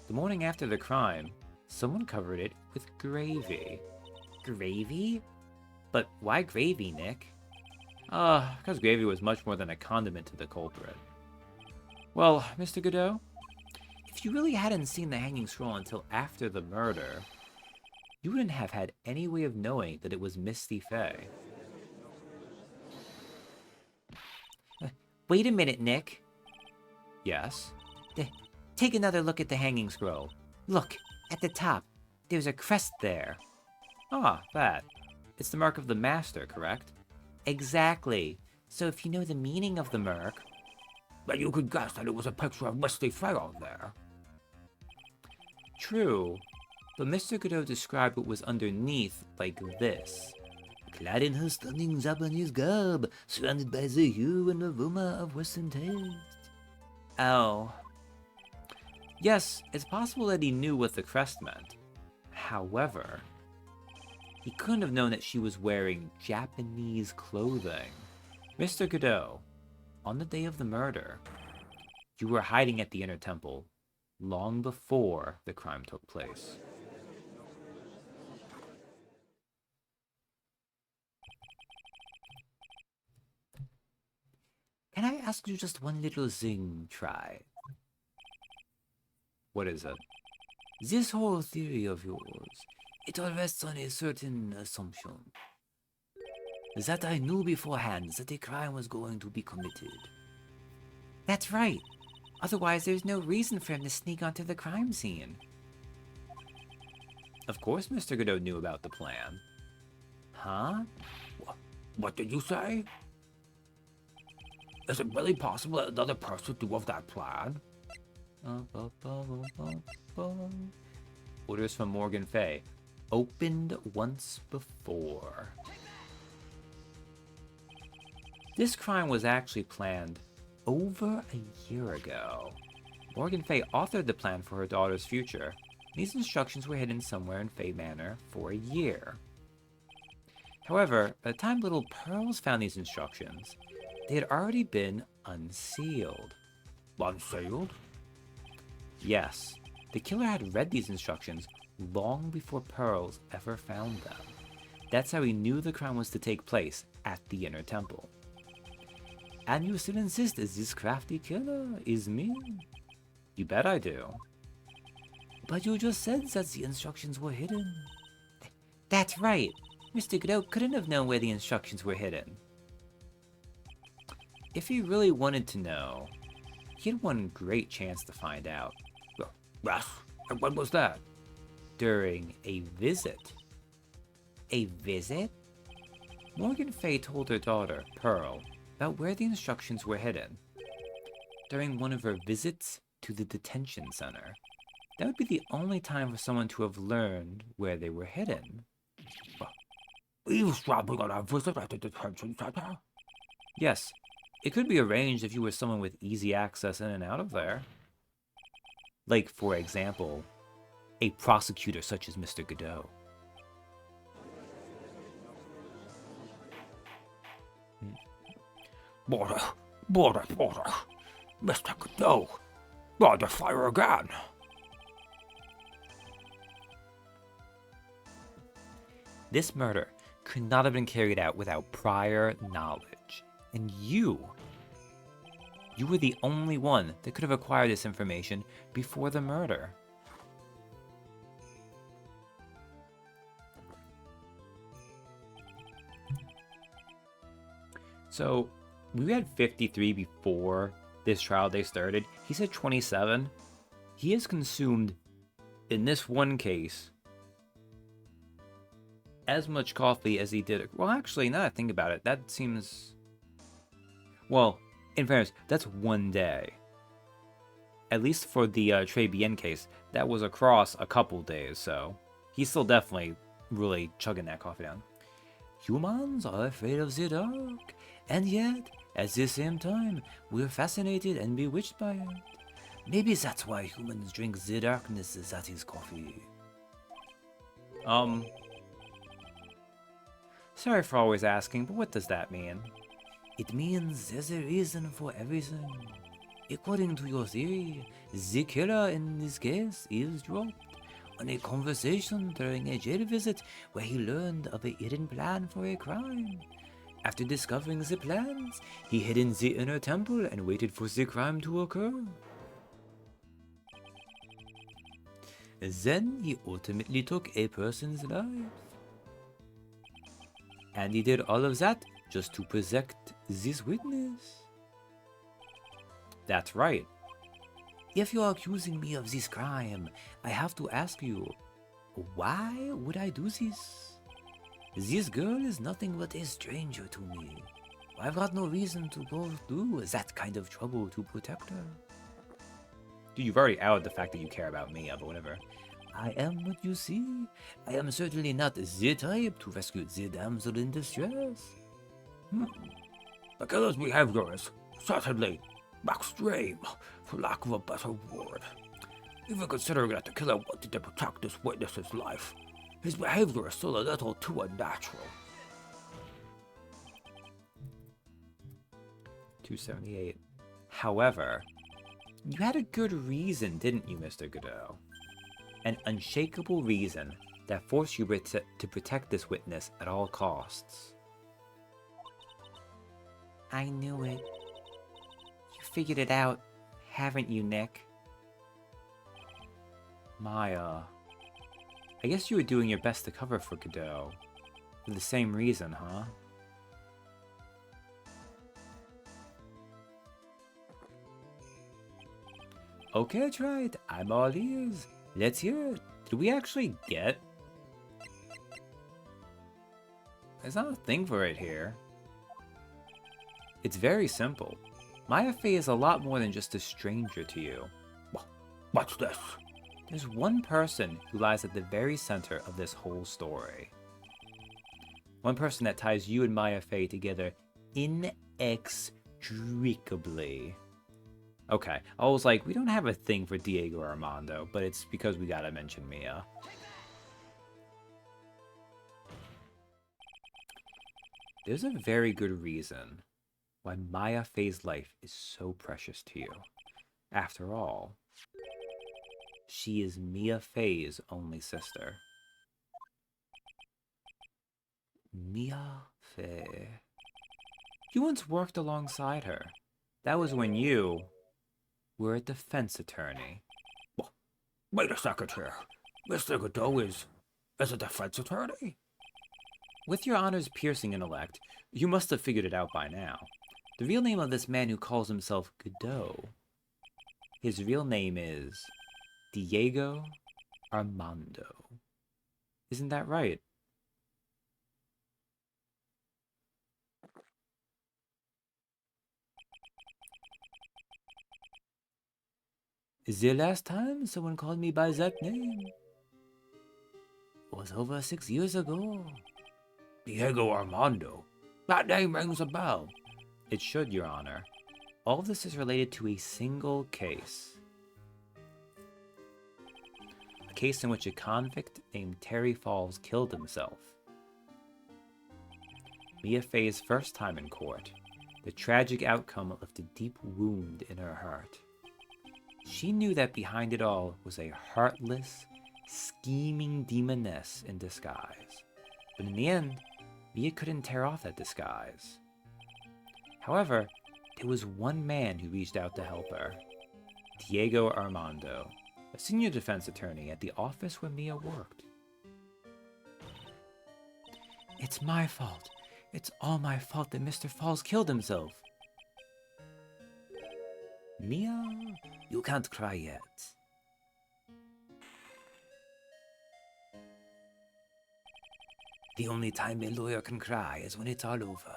Speaker 1: The morning after the crime, someone covered it with gravy.
Speaker 2: Gravy?
Speaker 1: But why gravy, Nick? Because gravy was much more than a condiment to the culprit. Well, Mr. Godot, if you really hadn't seen the hanging scroll until after the murder, you wouldn't have had any way of knowing that it was Misty Faye.
Speaker 2: Wait a minute, Nick.
Speaker 1: Yes?
Speaker 2: Take another look at the hanging scroll. Look, at the top. There's a crest there.
Speaker 1: Ah, that. It's the mark of the master, correct?
Speaker 2: Exactly. So if you know the meaning of the mark...
Speaker 3: Then you could guess that it was a picture of Misty Faye on there.
Speaker 1: True. But Mr. Godot described what was underneath like this.
Speaker 2: Clad in her stunning Japanese garb, surrounded by the hue and aroma of Western taste.
Speaker 1: Oh. Yes, it's possible that he knew what the crest meant. However, he couldn't have known that she was wearing Japanese clothing. Mr. Godot, on the day of the murder, you were hiding at the Inner Temple long before the crime took place.
Speaker 2: Can I ask you just one little thing, Try?
Speaker 1: What is it?
Speaker 2: This whole theory of yours, it all rests on a certain assumption. That I knew beforehand that a crime was going to be committed. That's right. Otherwise, there's no reason for him to sneak onto the crime scene.
Speaker 1: Of course Mr. Godot knew about the plan.
Speaker 2: Huh?
Speaker 3: What did you say? Is it really possible that another person knew of that plan?
Speaker 1: Orders from Morgan Fay. Opened once before. This crime was actually planned over a year ago. Morgan Fay authored the plan for her daughter's future. These instructions were hidden somewhere in Fay Manor for a year. However, by the time little Pearls found these instructions, they had already been unsealed.
Speaker 3: Unsealed?
Speaker 1: Yes, the killer had read these instructions long before Pearls ever found them. That's how he knew the crime was to take place at the Inner Temple. And you still insist that this crafty killer is me? You bet I do.
Speaker 2: But you just said that the instructions were hidden. That's right. Mr. Godot couldn't have known where the instructions were hidden.
Speaker 1: If he really wanted to know, he had one great chance to find out.
Speaker 3: Yes, and when was that?
Speaker 1: During a visit.
Speaker 2: A visit?
Speaker 1: Morgan Fay told her daughter, Pearl, about where the instructions were hidden. During one of her visits to the detention center. That would be the only time for someone to have learned where they were hidden.
Speaker 3: Eavesdropping on our visit at the detention center?
Speaker 1: Yes, it could be arranged if you were someone with easy access in and out of there. Like, for example, a prosecutor such as Mr. Godot.
Speaker 3: Border, Mr. Godot, under fire again.
Speaker 1: This murder could not have been carried out without prior knowledge. And you were the only one that could have acquired this information before the murder. So, we had 53 before this trial day started. He said 27. He has consumed, in this one case, as much coffee as he did. Well, actually, now that I think about it, that seems... Well, in fairness, that's one day. At least for the Trey Bien case, that was across a couple days, so he's still definitely really chugging that coffee down.
Speaker 2: Humans are afraid of the dark, and yet, at the same time, we're fascinated and bewitched by it. Maybe that's why humans drink the darkness that is coffee.
Speaker 1: Sorry for always asking, but what does that mean?
Speaker 2: It means there's a reason for everything. According to your theory, the killer in this case eavesdropped on a conversation during a jail visit where he learned of a hidden plan for a crime. After discovering the plans, he hid in the inner temple and waited for the crime to occur. Then he ultimately took a person's life. And he did all of that just to protect this witness. That's right. If you are accusing me of this crime, I have to ask you, why would I do this? This girl is nothing but a stranger to me. I've got no reason to go through that kind of trouble to protect her. Dude, you've already outed the fact that you care about Mia, but whatever. I am what you see. I am certainly not the type to rescue the damsel in distress.
Speaker 3: The killer's behavior is certainly extreme, for lack of a better word. Even considering that the killer wanted to protect this witness's life, his behavior is still a little too unnatural.
Speaker 1: 278. However, you had a good reason, didn't you, Mr. Godot? An unshakable reason that forced you to protect this witness at all costs. I knew it. You figured it out, haven't you, Nick? Maya, I guess you were doing your best to cover for Godot. For the same reason, huh? Okay, that's right. I'm all ears. Let's hear it. Did we actually get... There's not a thing for it here. It's very simple. Maya Fey is a lot more than just a stranger to you.
Speaker 3: What's this?
Speaker 1: There's one person who lies at the very center of this whole story. One person that ties you and Maya Fey together inextricably. Okay, I was like, we don't have a thing for Diego Armando, but it's because we gotta mention Mia. There's a very good reason why Maya Fey's life is so precious to you. After all, she is Mia Fey's only sister. Mia Fey. You once worked alongside her. That was when you were a defense attorney.
Speaker 3: Wait a second here. Mr. Godot is a defense attorney?
Speaker 1: With your honor's piercing intellect, you must have figured it out by now. The real name of this man who calls himself Godot, his real name is Diego Armando. Isn't that right? Is the last time someone called me by that name? It was over 6 years ago.
Speaker 3: Diego Armando. That name rings a bell.
Speaker 1: It should, Your Honor. All of this is related to a single case. A case in which a convict named Terry Falls killed himself. Mia Fey's first time in court, the tragic outcome left a deep wound in her heart. She knew that behind it all was a heartless, scheming demoness in disguise. But in the end, Mia couldn't tear off that disguise. However, there was one man who reached out to help her. Diego Armando, a senior defense attorney at the office where Mia worked. It's my fault. It's all my fault that Mr. Falls killed himself. Mia, you can't cry yet. The only time a lawyer can cry is when it's all over.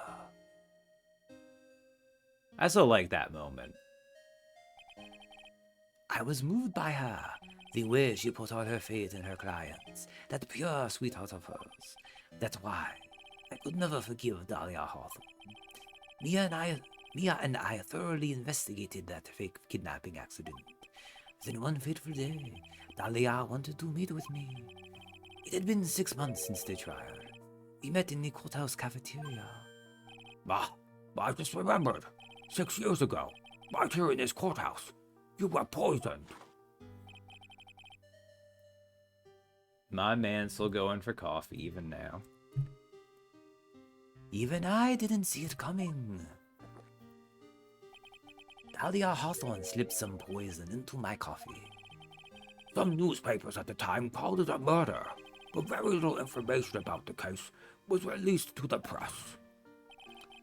Speaker 1: I still like that moment. I was moved by her, the way she put all her faith in her clients, that pure sweetheart of hers. That's why I could never forgive Dahlia Hawthorne. Mia and I thoroughly investigated that fake kidnapping accident. Then one fateful day, Dahlia wanted to meet with me. It had been 6 months since the trial. We met in the courthouse cafeteria.
Speaker 3: I just remembered. 6 years ago, right here in this courthouse, you were poisoned.
Speaker 1: My man's still going for coffee even now.
Speaker 2: Even I didn't see it coming. Dahlia Hawthorne slipped some poison into my coffee.
Speaker 3: Some newspapers at the time called it a murder, but very little information about the case was released to the press.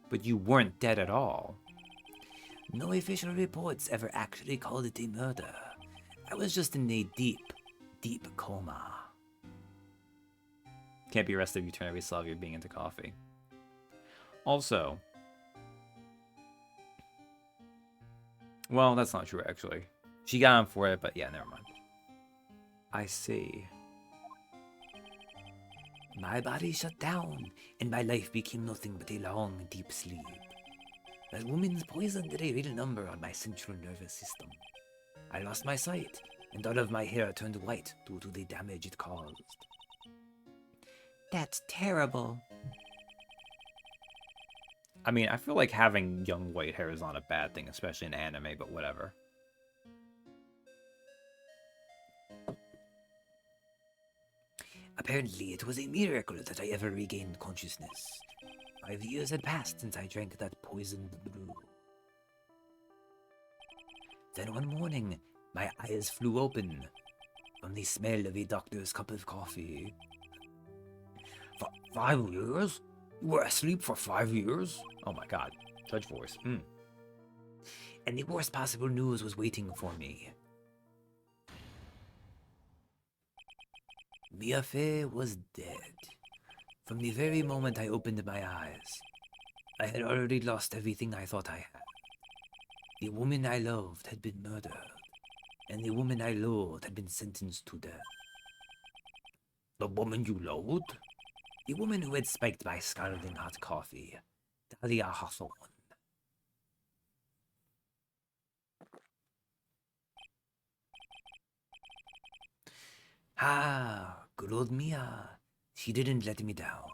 Speaker 1: But you weren't dead at all.
Speaker 2: No official reports ever actually called it a murder. I was just in a deep, deep coma.
Speaker 1: Can't be arrested if you turn every Slavier being into coffee. Also, well, that's not true actually. She got him for it, but yeah, never mind. I see.
Speaker 2: My body shut down, and my life became nothing but a long, deep sleep. That woman's poison did a real number on my central nervous system. I lost my sight, and all of my hair turned white due to the damage it caused. That's terrible.
Speaker 1: I mean, I feel like having young white hair is not a bad thing, especially in anime, but whatever.
Speaker 2: Apparently, it was a miracle that I ever regained consciousness. 5 years had passed since I drank that poisoned brew. Then one morning, my eyes flew open from the smell of a doctor's cup of coffee.
Speaker 3: 5 years? You were asleep for 5 years?
Speaker 1: Oh my god. Judge voice.
Speaker 2: And the worst possible news was waiting for me. Mia Fey was dead. From the very moment I opened my eyes, I had already lost everything I thought I had. The woman I loved had been murdered, and the woman I loathed had been sentenced to death.
Speaker 3: The woman you loathed?
Speaker 2: The woman who had spiked my scalding hot coffee, Dahlia Hawthorne. Good old Mia. She didn't let me down.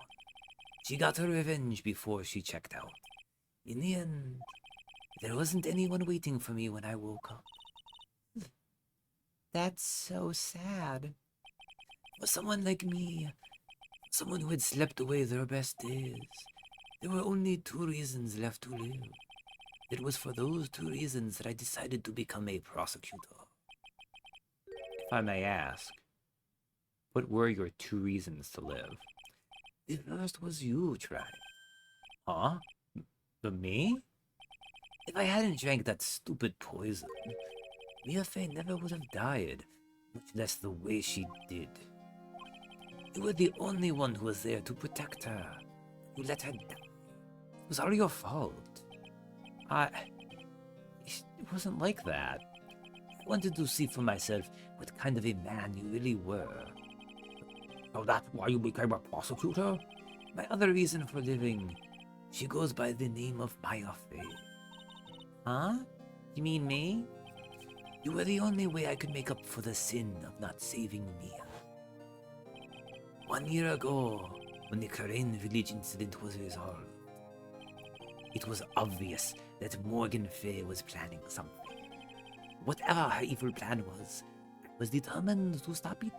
Speaker 2: She got her revenge before she checked out. In the end, there wasn't anyone waiting for me when I woke up. That's so sad. For someone like me, someone who had slept away their best days, there were only 2 reasons left to live. It was for those 2 reasons that I decided to become a prosecutor.
Speaker 1: If I may ask, what were your 2 reasons to live?
Speaker 2: The first was you, Trilogy.
Speaker 1: Huh? The me?
Speaker 2: If I hadn't drank that stupid poison, Mia Fey never would have died, much less the way she did. You were the only one who was there to protect her. You let her die. It was all your fault.
Speaker 1: It wasn't like that.
Speaker 2: I wanted to see for myself what kind of a man you really were.
Speaker 3: So that's why you became a prosecutor?
Speaker 2: My other reason for living, she goes by the name of Maya Fey. Huh? You mean me? You were the only way I could make up for the sin of not saving Mia. 1 year ago, when the Karen village incident was resolved, it was obvious that Morgan Fey was planning something. Whatever her evil plan was, I was determined to stop it.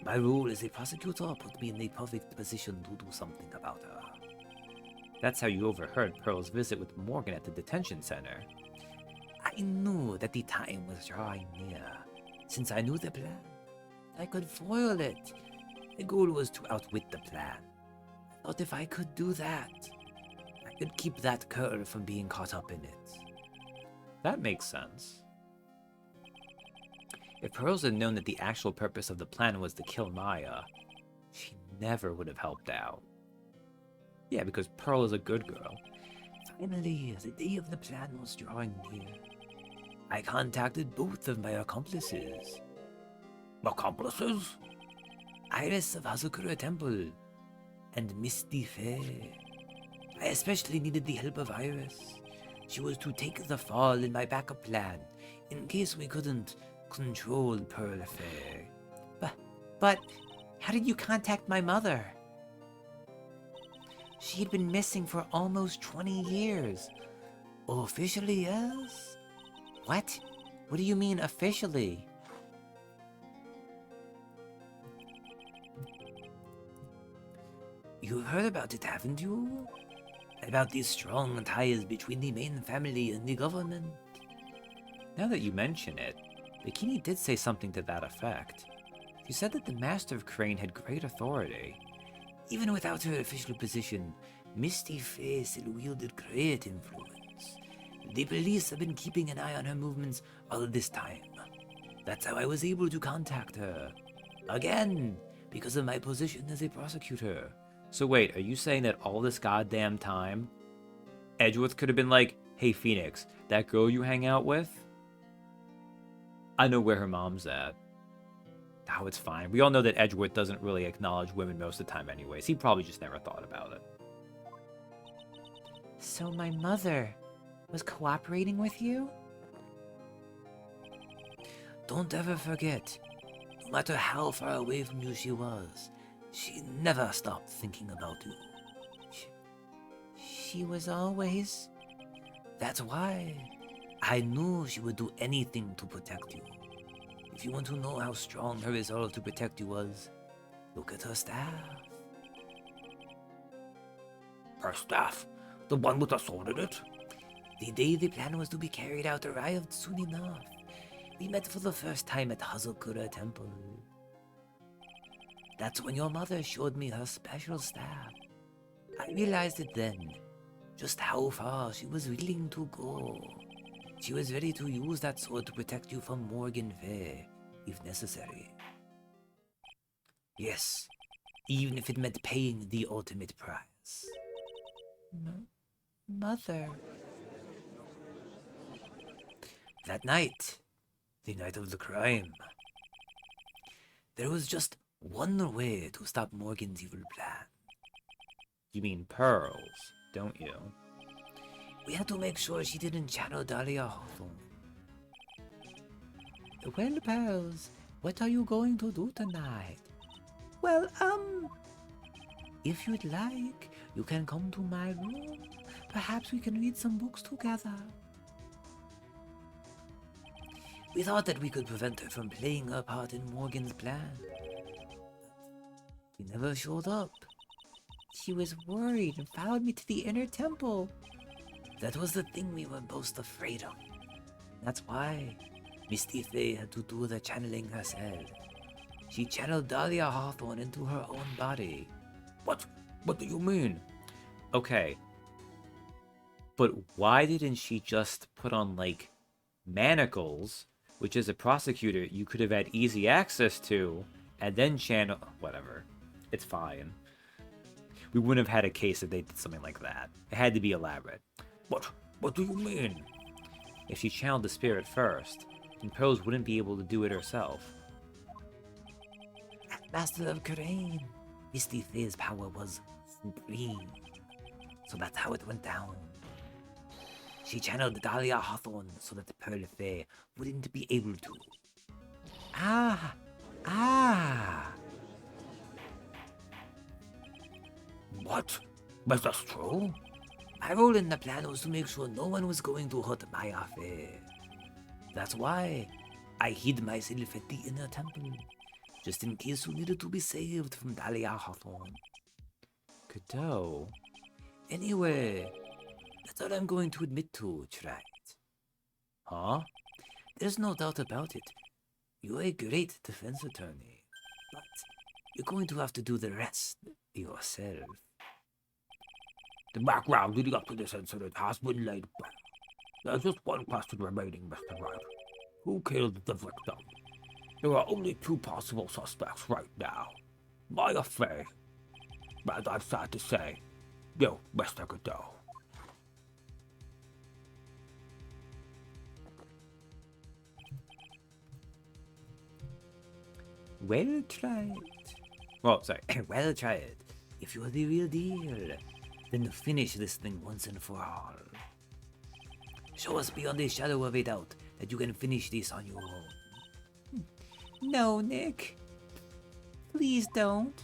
Speaker 2: My role as a prosecutor put me in the perfect position to do something about her.
Speaker 1: That's how you overheard Pearl's visit with Morgan at the detention center.
Speaker 2: I knew that the time was drawing near. Since I knew the plan, I could foil it. The goal was to outwit the plan. I thought if I could do that, I could keep that girl from being caught up in it.
Speaker 1: That makes sense. If Pearls had known that the actual purpose of the plan was to kill Maya, she never would have helped out. Yeah, because Pearl is a good girl.
Speaker 2: Finally, the day of the plan was drawing near. I contacted both of my accomplices.
Speaker 3: Accomplices?
Speaker 2: Iris of Hazukura Temple and Misty Fae. I especially needed the help of Iris. She was to take the fall in my backup plan in case we couldn't control Pearl Fae. But how did you contact my mother? She had been missing for almost 20 years. Officially, yes? What? What do you mean officially? You've heard about it, haven't you? About these strong ties between the main family and the government.
Speaker 1: Now that you mention it, Bikini did say something to that effect. She said that the Master of Crane had great authority.
Speaker 2: Even without her official position, Misty Fae still wielded great influence. The police have been keeping an eye on her movements all this time. That's how I was able to contact her. Again, because of my position as a prosecutor.
Speaker 1: So wait, are you saying that all this goddamn time, Edgeworth could have been like, hey Phoenix, that girl you hang out with? I know where her mom's at. Oh, it's fine. We all know that Edgeworth doesn't really acknowledge women most of the time anyways. He probably just never thought about it.
Speaker 2: So my mother was cooperating with you? Don't ever forget, no matter how far away from you she was, she never stopped thinking about you. She was always... That's why I knew she would do anything to protect you. If you want to know how strong her resolve to protect you was, look at her staff.
Speaker 3: Her staff? The one with the sword in it?
Speaker 2: The day the plan was to be carried out arrived soon enough. We met for the first time at Hazukura Temple. That's when your mother showed me her special staff. I realized it then, just how far she was willing to go. She was ready to use that sword to protect you from Morgan Fay, if necessary. Yes, even if it meant paying the ultimate price. Mother. That night, the night of the crime, there was just one way to stop Morgan's evil plan.
Speaker 1: You mean Pearls, don't you?
Speaker 2: We had to make sure she didn't channel Dahlia Hawthorne. Well, pals, what are you going to do tonight? Well, if you'd like, you can come to my room. Perhaps we can read some books together. We thought that we could prevent her from playing her part in Morgan's plan. She never showed up. She was worried and followed me to the inner temple. That was the thing we were most afraid of. That's why Misty Fae had to do the channeling herself. She channeled Dahlia Hawthorne into her own body.
Speaker 3: What do you mean?
Speaker 1: Okay. But why didn't she just put on, like, manacles, which as a prosecutor you could have had easy access to, and then channel... Whatever. It's fine. We wouldn't have had a case if they did something like that. It had to be elaborate.
Speaker 3: What do you mean?
Speaker 1: If she channeled the spirit first, then Pose wouldn't be able to do it herself.
Speaker 2: Master of Crane, Misty Faye's power was supreme. So that's how it went down. She channeled Dahlia Hawthorne so that the Pearl Faye wouldn't be able to. Ah!
Speaker 3: What? Was that true?
Speaker 2: My role in the plan was to make sure no one was going to hurt Maya Faye. That's why I hid myself at the inner temple, just in case you needed to be saved from Dahlia Hawthorne.
Speaker 1: Godot?
Speaker 2: Anyway, that's all I'm going to admit to, Wright.
Speaker 1: Huh?
Speaker 2: There's no doubt about it. You're a great defense attorney, but you're going to have to do the rest yourself.
Speaker 3: The background leading up to this incident has been laid bare. There's just one question remaining, Mr. Wright. Who killed the victim? There are only two possible suspects right now. Maya Faye, and I'm sad to say, you, Mr. Godot.
Speaker 1: Well tried. Well, sorry.
Speaker 2: Well tried. If you're the real deal, then finish this thing once and for all. Show us beyond a shadow of a doubt that you can finish this on your own.
Speaker 4: No, Nick. Please don't.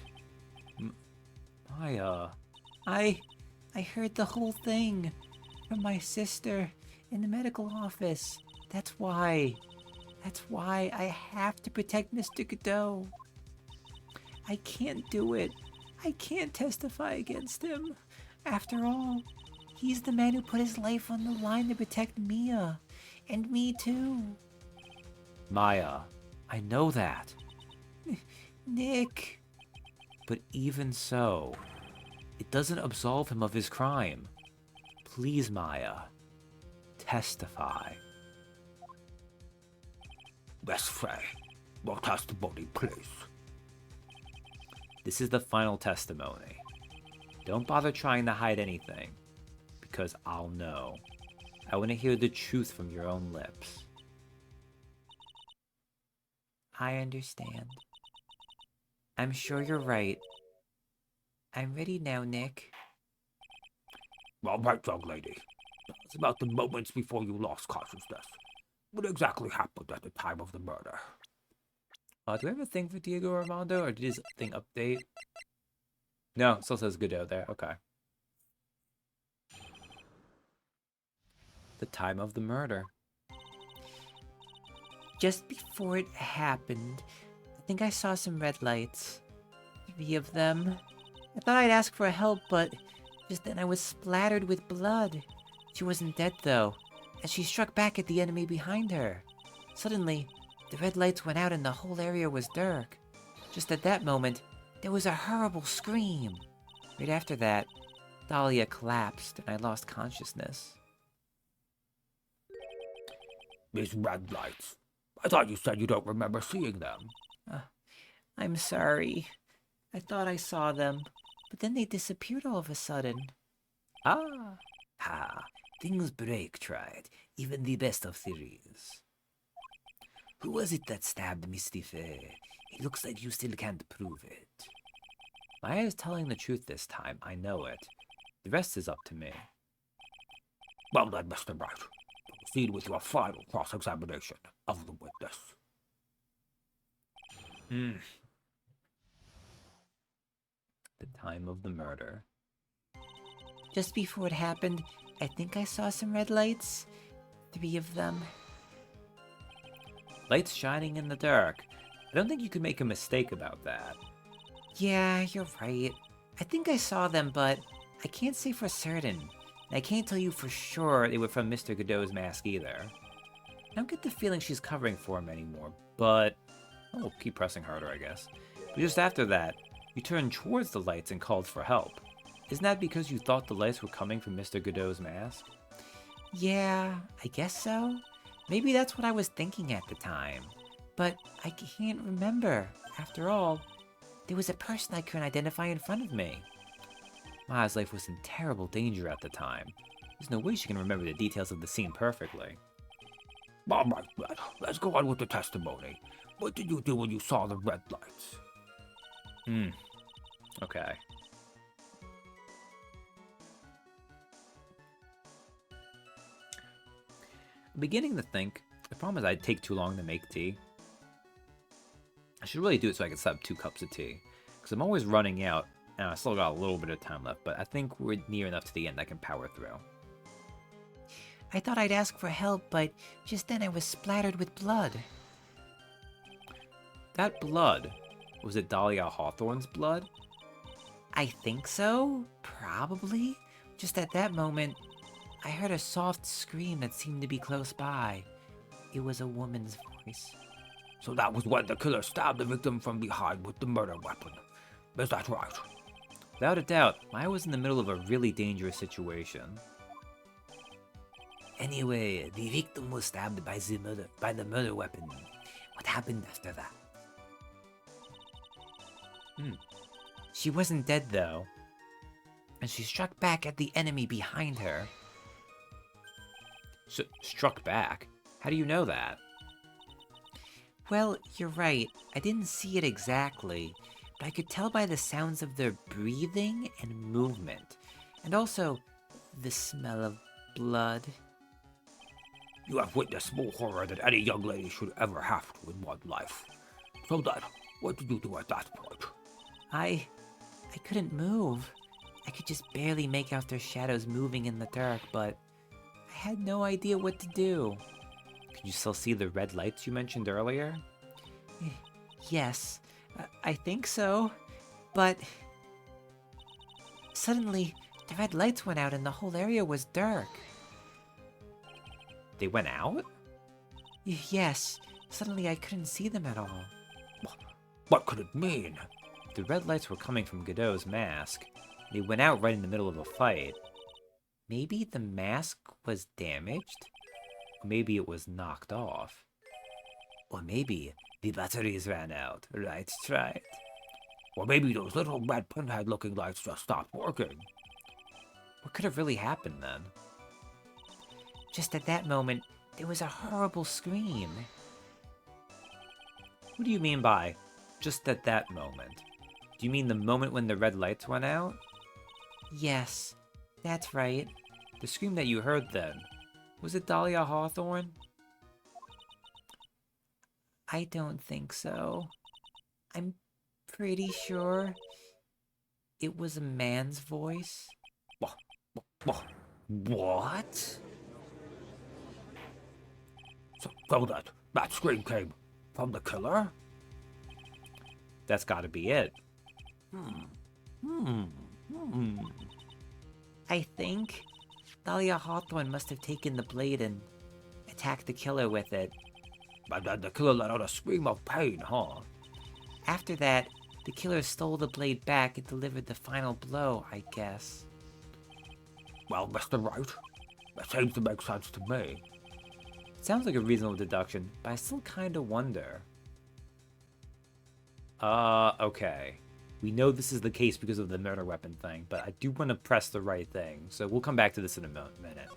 Speaker 1: Maya.
Speaker 4: I heard the whole thing from my sister in the medical office. That's why I have to protect Mr. Godot. I can't do it. I can't testify against him. After all, he's the man who put his life on the line to protect Mia. And me too.
Speaker 1: Maya. I know that.
Speaker 4: Nick.
Speaker 1: But even so, it doesn't absolve him of his crime. Please, Maya. Testify.
Speaker 3: Miss Faye, more testimony, please.
Speaker 1: This is the final testimony. Don't bother trying to hide anything, because I'll know. I want to hear the truth from your own lips.
Speaker 4: I understand. I'm sure you're right. I'm ready now, Nick.
Speaker 3: All right, young lady. It's about the moments before you lost consciousness. What exactly happened at the time of the murder?
Speaker 1: Do we have a thing for Diego Armando, or did his thing update? No, it still says Godot there. Okay. The time of the murder.
Speaker 4: Just before it happened, I think I saw some red lights. 3 of them. I thought I'd ask for help, but just then I was splattered with blood. She wasn't dead though, as she struck back at the enemy behind her. Suddenly, the red lights went out and the whole area was dark. Just at that moment, there was a horrible scream. Right after that, Dahlia collapsed and I lost consciousness.
Speaker 3: These red lights. I thought you said you don't remember seeing them.
Speaker 4: I'm sorry. I thought I saw them, but then they disappeared all of a sudden.
Speaker 2: Things break, tried. Even the best of theories. Who was it that stabbed Misty Faye? It looks like you still can't prove it.
Speaker 1: Maya's telling the truth this time. I know it. The rest is up to me.
Speaker 3: Well then, Mr. Wright. Proceed with your final cross-examination of the witness.
Speaker 1: The time of the murder.
Speaker 4: Just before it happened, I think I saw some red lights. 3 of them.
Speaker 1: Lights shining in the dark. I don't think you could make a mistake about that.
Speaker 4: Yeah, you're right. I think I saw them, but I can't say for certain. And I can't tell you for sure they were from Mr. Godot's mask either. I don't get the feeling she's covering for him anymore, but we'll keep pressing harder, I guess. But just after that, you turned towards the lights and called for help.
Speaker 1: Isn't that because you thought the lights were coming from Mr. Godot's mask?
Speaker 2: Yeah, I guess so. Maybe that's what I was thinking at the time. But I can't remember. After all, there was a person I couldn't identify in front of me.
Speaker 1: Maya's life was in terrible danger at the time. There's no way she can remember the details of the scene perfectly.
Speaker 3: All right, Red. Let's go on with the testimony. What did you do when you saw the red lights?
Speaker 1: Okay. I'm beginning to think the problem is I'd take too long to make tea. I should really do it so I can set up 2 cups of tea. Because I'm always running out, and I still got a little bit of time left, but I think we're near enough to the end I can power through.
Speaker 2: I thought I'd ask for help, but just then I was splattered with blood.
Speaker 1: That blood, was it Dahlia Hawthorne's blood?
Speaker 2: I think so? Probably. Just at that moment, I heard a soft scream that seemed to be close by. It was a woman's voice.
Speaker 3: So that was when the killer stabbed the victim from behind with the murder weapon. Is that right?
Speaker 1: Without a doubt, Maya was in the middle of a really dangerous situation.
Speaker 2: Anyway, the victim was stabbed by the murder weapon. What happened after that? She wasn't dead though, and she struck back at the enemy behind her.
Speaker 1: Struck back? How do you know that?
Speaker 2: Well, you're right. I didn't see it exactly, but I could tell by the sounds of their breathing and movement, and also the smell of blood.
Speaker 3: You have witnessed more horror than any young lady should ever have to in one life. So then, what did you do at that point?
Speaker 2: I couldn't move. I could just barely make out their shadows moving in the dark, but I had no idea what to do.
Speaker 1: Could you still see the red lights you mentioned earlier?
Speaker 2: Yes, I think so, but suddenly the red lights went out and the whole area was dark.
Speaker 1: They went out?
Speaker 2: Yes, suddenly I couldn't see them at all.
Speaker 3: What could it mean?
Speaker 1: The red lights were coming from Godot's mask. They went out right in the middle of a fight. Maybe the mask was damaged? Or maybe it was knocked off.
Speaker 2: Or maybe the batteries ran out, right?
Speaker 3: Or maybe those little red pinhead-looking lights just stopped working.
Speaker 1: What could have really happened then?
Speaker 2: Just at that moment, there was a horrible scream.
Speaker 1: What do you mean by just at that moment? Do you mean the moment when the red lights went out?
Speaker 2: Yes, that's right.
Speaker 1: The scream that you heard then, was it Dahlia Hawthorne?
Speaker 2: I don't think so. I'm pretty sure it was a man's voice.
Speaker 3: What? So that scream came from the killer?
Speaker 1: That's gotta be it.
Speaker 2: I think Dahlia Hawthorne must have taken the blade and attacked the killer with it.
Speaker 3: And then the killer let out a scream of pain, huh?
Speaker 2: After that, the killer stole the blade back and delivered the final blow, I guess.
Speaker 3: Well, Mr. Wright, that seems to make sense to me.
Speaker 1: It sounds like a reasonable deduction, but I still kinda wonder. Okay. We know this is the case because of the murder weapon thing, but I do want to press the right thing, so we'll come back to this in a minute.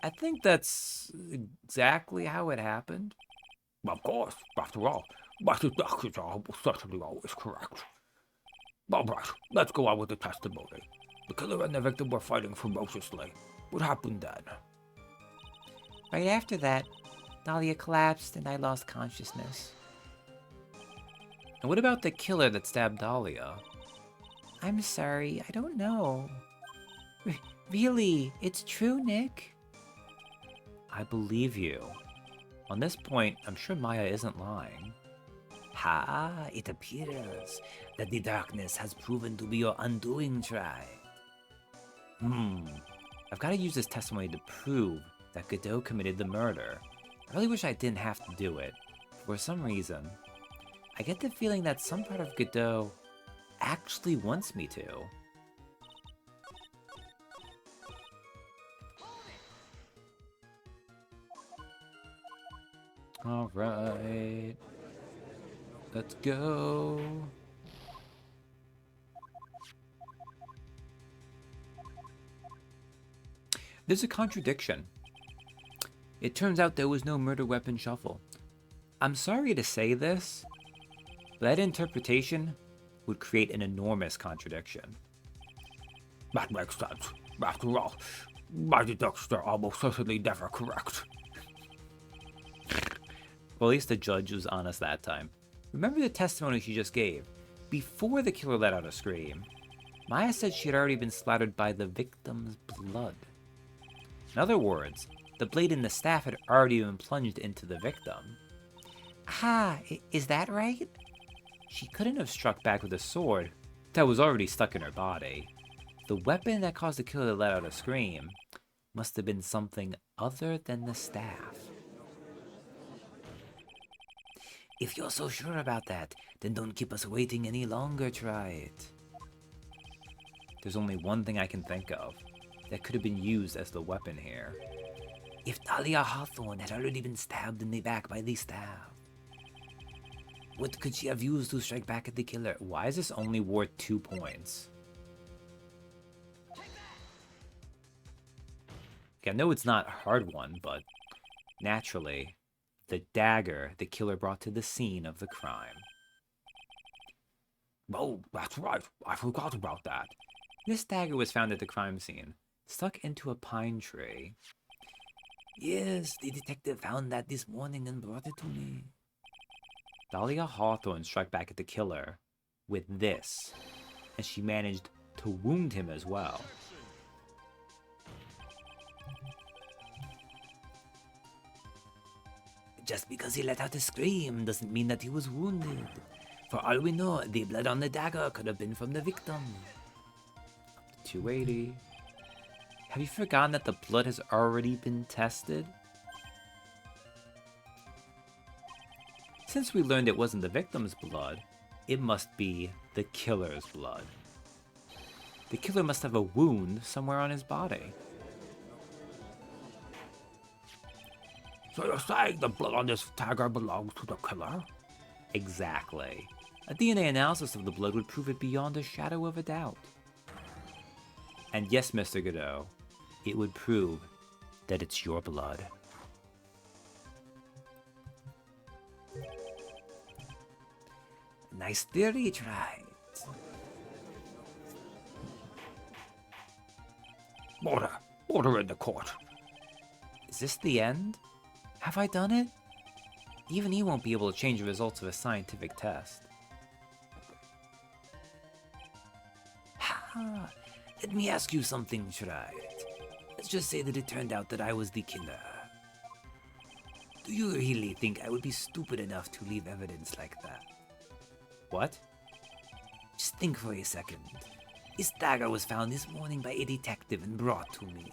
Speaker 1: I think that's exactly how it happened.
Speaker 3: Of course, after all, my deductions are almost certainly always correct. All right, let's go on with the testimony. The killer and the victim were fighting ferociously. What happened then?
Speaker 2: Right after that, Dahlia collapsed and I lost consciousness.
Speaker 1: And what about the killer that stabbed Dahlia?
Speaker 2: I'm sorry, I don't know. Really, it's true, Nick?
Speaker 1: I believe you. On this point, I'm sure Maya isn't lying.
Speaker 2: It appears that the darkness has proven to be your undoing, Try.
Speaker 1: I've got to use this testimony to prove that Godot committed the murder. I really wish I didn't have to do it. For some reason, I get the feeling that some part of Godot actually wants me to. Alright. Let's go. There's a contradiction. It turns out there was no murder weapon shuffle. I'm sorry to say this, but that interpretation would create an enormous contradiction.
Speaker 3: That makes sense. After all, my deductions are almost certainly never correct.
Speaker 1: Well, at least the judge was honest that time. Remember the testimony she just gave? Before the killer let out a scream, Maya said she had already been splattered by the victim's blood. In other words, the blade and the staff had already been plunged into the victim.
Speaker 4: Ah, is that right?
Speaker 1: She couldn't have struck back with a sword that was already stuck in her body. The weapon that caused the killer to let out a scream must have been something other than the staff.
Speaker 2: If you're so sure about that, then don't keep us waiting any longer, try it.
Speaker 1: There's only one thing I can think of that could have been used as the weapon here.
Speaker 2: If Dahlia Hawthorne had already been stabbed in the back by the staff, what could she have used to strike back at the killer?
Speaker 1: Why is this only worth 2 points? I know it's not a hard one, but naturally, the dagger the killer brought to the scene of the crime.
Speaker 3: Oh, that's right. I forgot about that.
Speaker 1: This dagger was found at the crime scene, stuck into a pine tree.
Speaker 2: Yes, the detective found that this morning and brought it to me.
Speaker 1: Dahlia Hawthorne struck back at the killer with this, and she managed to wound him as well.
Speaker 2: Just because he let out a scream doesn't mean that he was wounded. For all we know, the blood on the dagger could have been from the victim.
Speaker 1: 280. Have you forgotten that the blood has already been tested? Since we learned it wasn't the victim's blood, it must be the killer's blood. The killer must have a wound somewhere on his body.
Speaker 3: So you're saying the blood on this dagger belongs to the killer?
Speaker 1: Exactly. A DNA analysis of the blood would prove it beyond a shadow of a doubt. And yes, Mr. Godot, it would prove that it's your blood.
Speaker 2: Nice theory, tried.
Speaker 3: Order in the court.
Speaker 1: Is this the end? Have I done it? Even he won't be able to change the results of a scientific test.
Speaker 2: Ha! Let me ask you something, Tried. Let's just say that it turned out that I was the killer. Do you really think I would be stupid enough to leave evidence like that?
Speaker 1: What?
Speaker 2: Just think for a second. This dagger was found this morning by a detective and brought to me.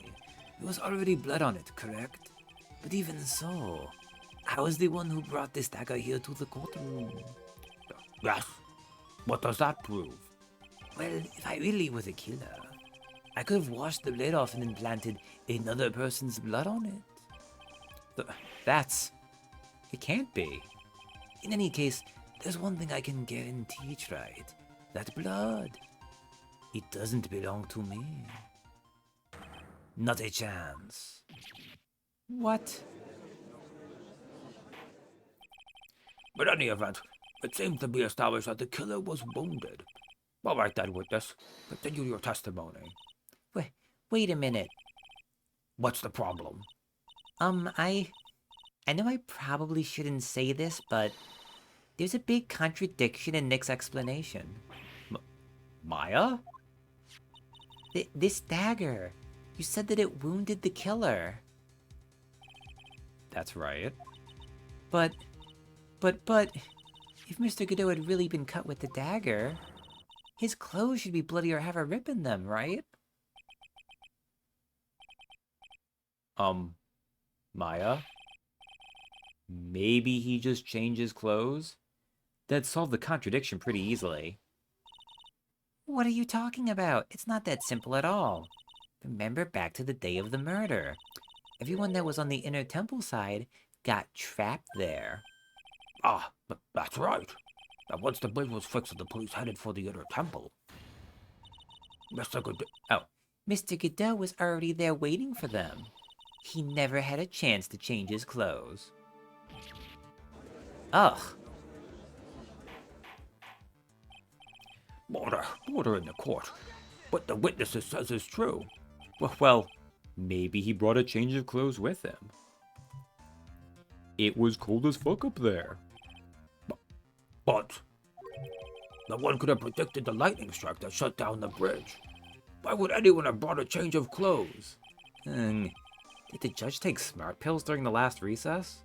Speaker 2: There was already blood on it, correct? But even so, I was the one who brought this dagger here to the courtroom.
Speaker 3: Yes. What does that prove?
Speaker 2: Well, if I really was a killer, I could have washed the blade off and then planted another person's blood on it.
Speaker 1: That's... It can't be.
Speaker 2: In any case, there's one thing I can guarantee, right? That blood. It doesn't belong to me. Not a chance.
Speaker 1: What?
Speaker 3: In any event, it seems to be established that the killer was wounded. All right then, witness. Continue your testimony.
Speaker 4: Wait a minute.
Speaker 3: What's the problem?
Speaker 4: I know I probably shouldn't say this, but there's a big contradiction in Nick's explanation.
Speaker 1: Maya?
Speaker 4: This dagger. You said that it wounded the killer.
Speaker 1: That's right.
Speaker 4: But, if Mr. Godot had really been cut with the dagger, his clothes should be bloody or have a rip in them, right?
Speaker 1: Maya? Maybe he just changed his clothes? That'd solve the contradiction pretty easily.
Speaker 4: What are you talking about? It's not that simple at all. Remember back to the day of the murder. Everyone that was on the inner temple side
Speaker 2: got trapped there.
Speaker 3: Ah, but that's right. And once the bridge was fixed, the police headed for the inner temple. Mr. Good.
Speaker 2: Oh, Mr. Godot was already there waiting for them. He never had a chance to change his clothes. Ugh.
Speaker 3: Order in the court. What the witnesses says is true.
Speaker 1: Well, maybe he brought a change of clothes with him. It was cold as fuck up there.
Speaker 3: But no one could have predicted the lightning strike that shut down the bridge. Why would anyone have brought a change of clothes?
Speaker 1: Did the judge take smart pills during the last recess?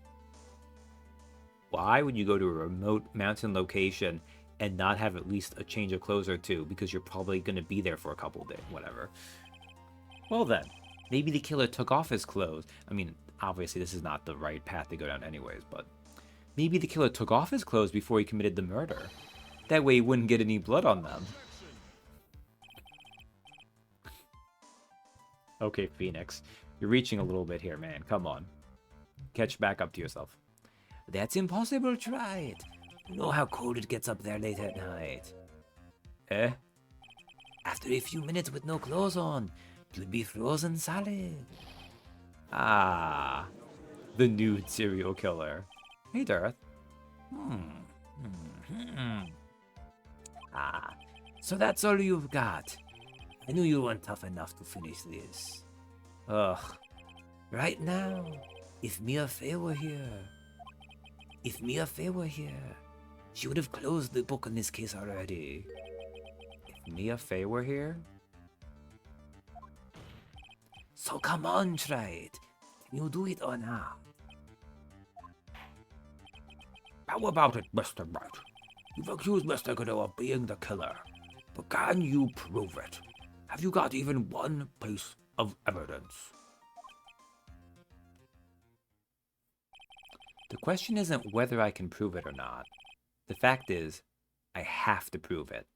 Speaker 1: Why would you go to a remote mountain location and not have at least a change of clothes or two, because you're probably going to be there for a couple days, whatever. Well then, maybe the killer took off his clothes. I mean, obviously this is not the right path to go down anyways, but maybe the killer took off his clothes before he committed the murder. That way he wouldn't get any blood on them. Okay, Phoenix, you're reaching a little bit here, man. Come on. Catch back up to yourself.
Speaker 2: That's impossible, try it. You know how cold it gets up there late at night.
Speaker 1: Eh?
Speaker 2: After a few minutes with no clothes on, you'd be frozen solid.
Speaker 1: Ah, the nude serial killer. Hey, Darth.
Speaker 2: Ah, so that's all you've got. I knew you weren't tough enough to finish this.
Speaker 1: Ugh.
Speaker 2: Right now, if Mia Fey were here, she would have closed the book on this case already.
Speaker 1: If Mia Fey were here?
Speaker 2: So come on, try it. Can you do it or not?
Speaker 3: How about it, Mr. Wright? You've accused Mr. Godot of being the killer, but can you prove it? Have you got even one piece of evidence?
Speaker 1: The question isn't whether I can prove it or not. The fact is, I have to prove it.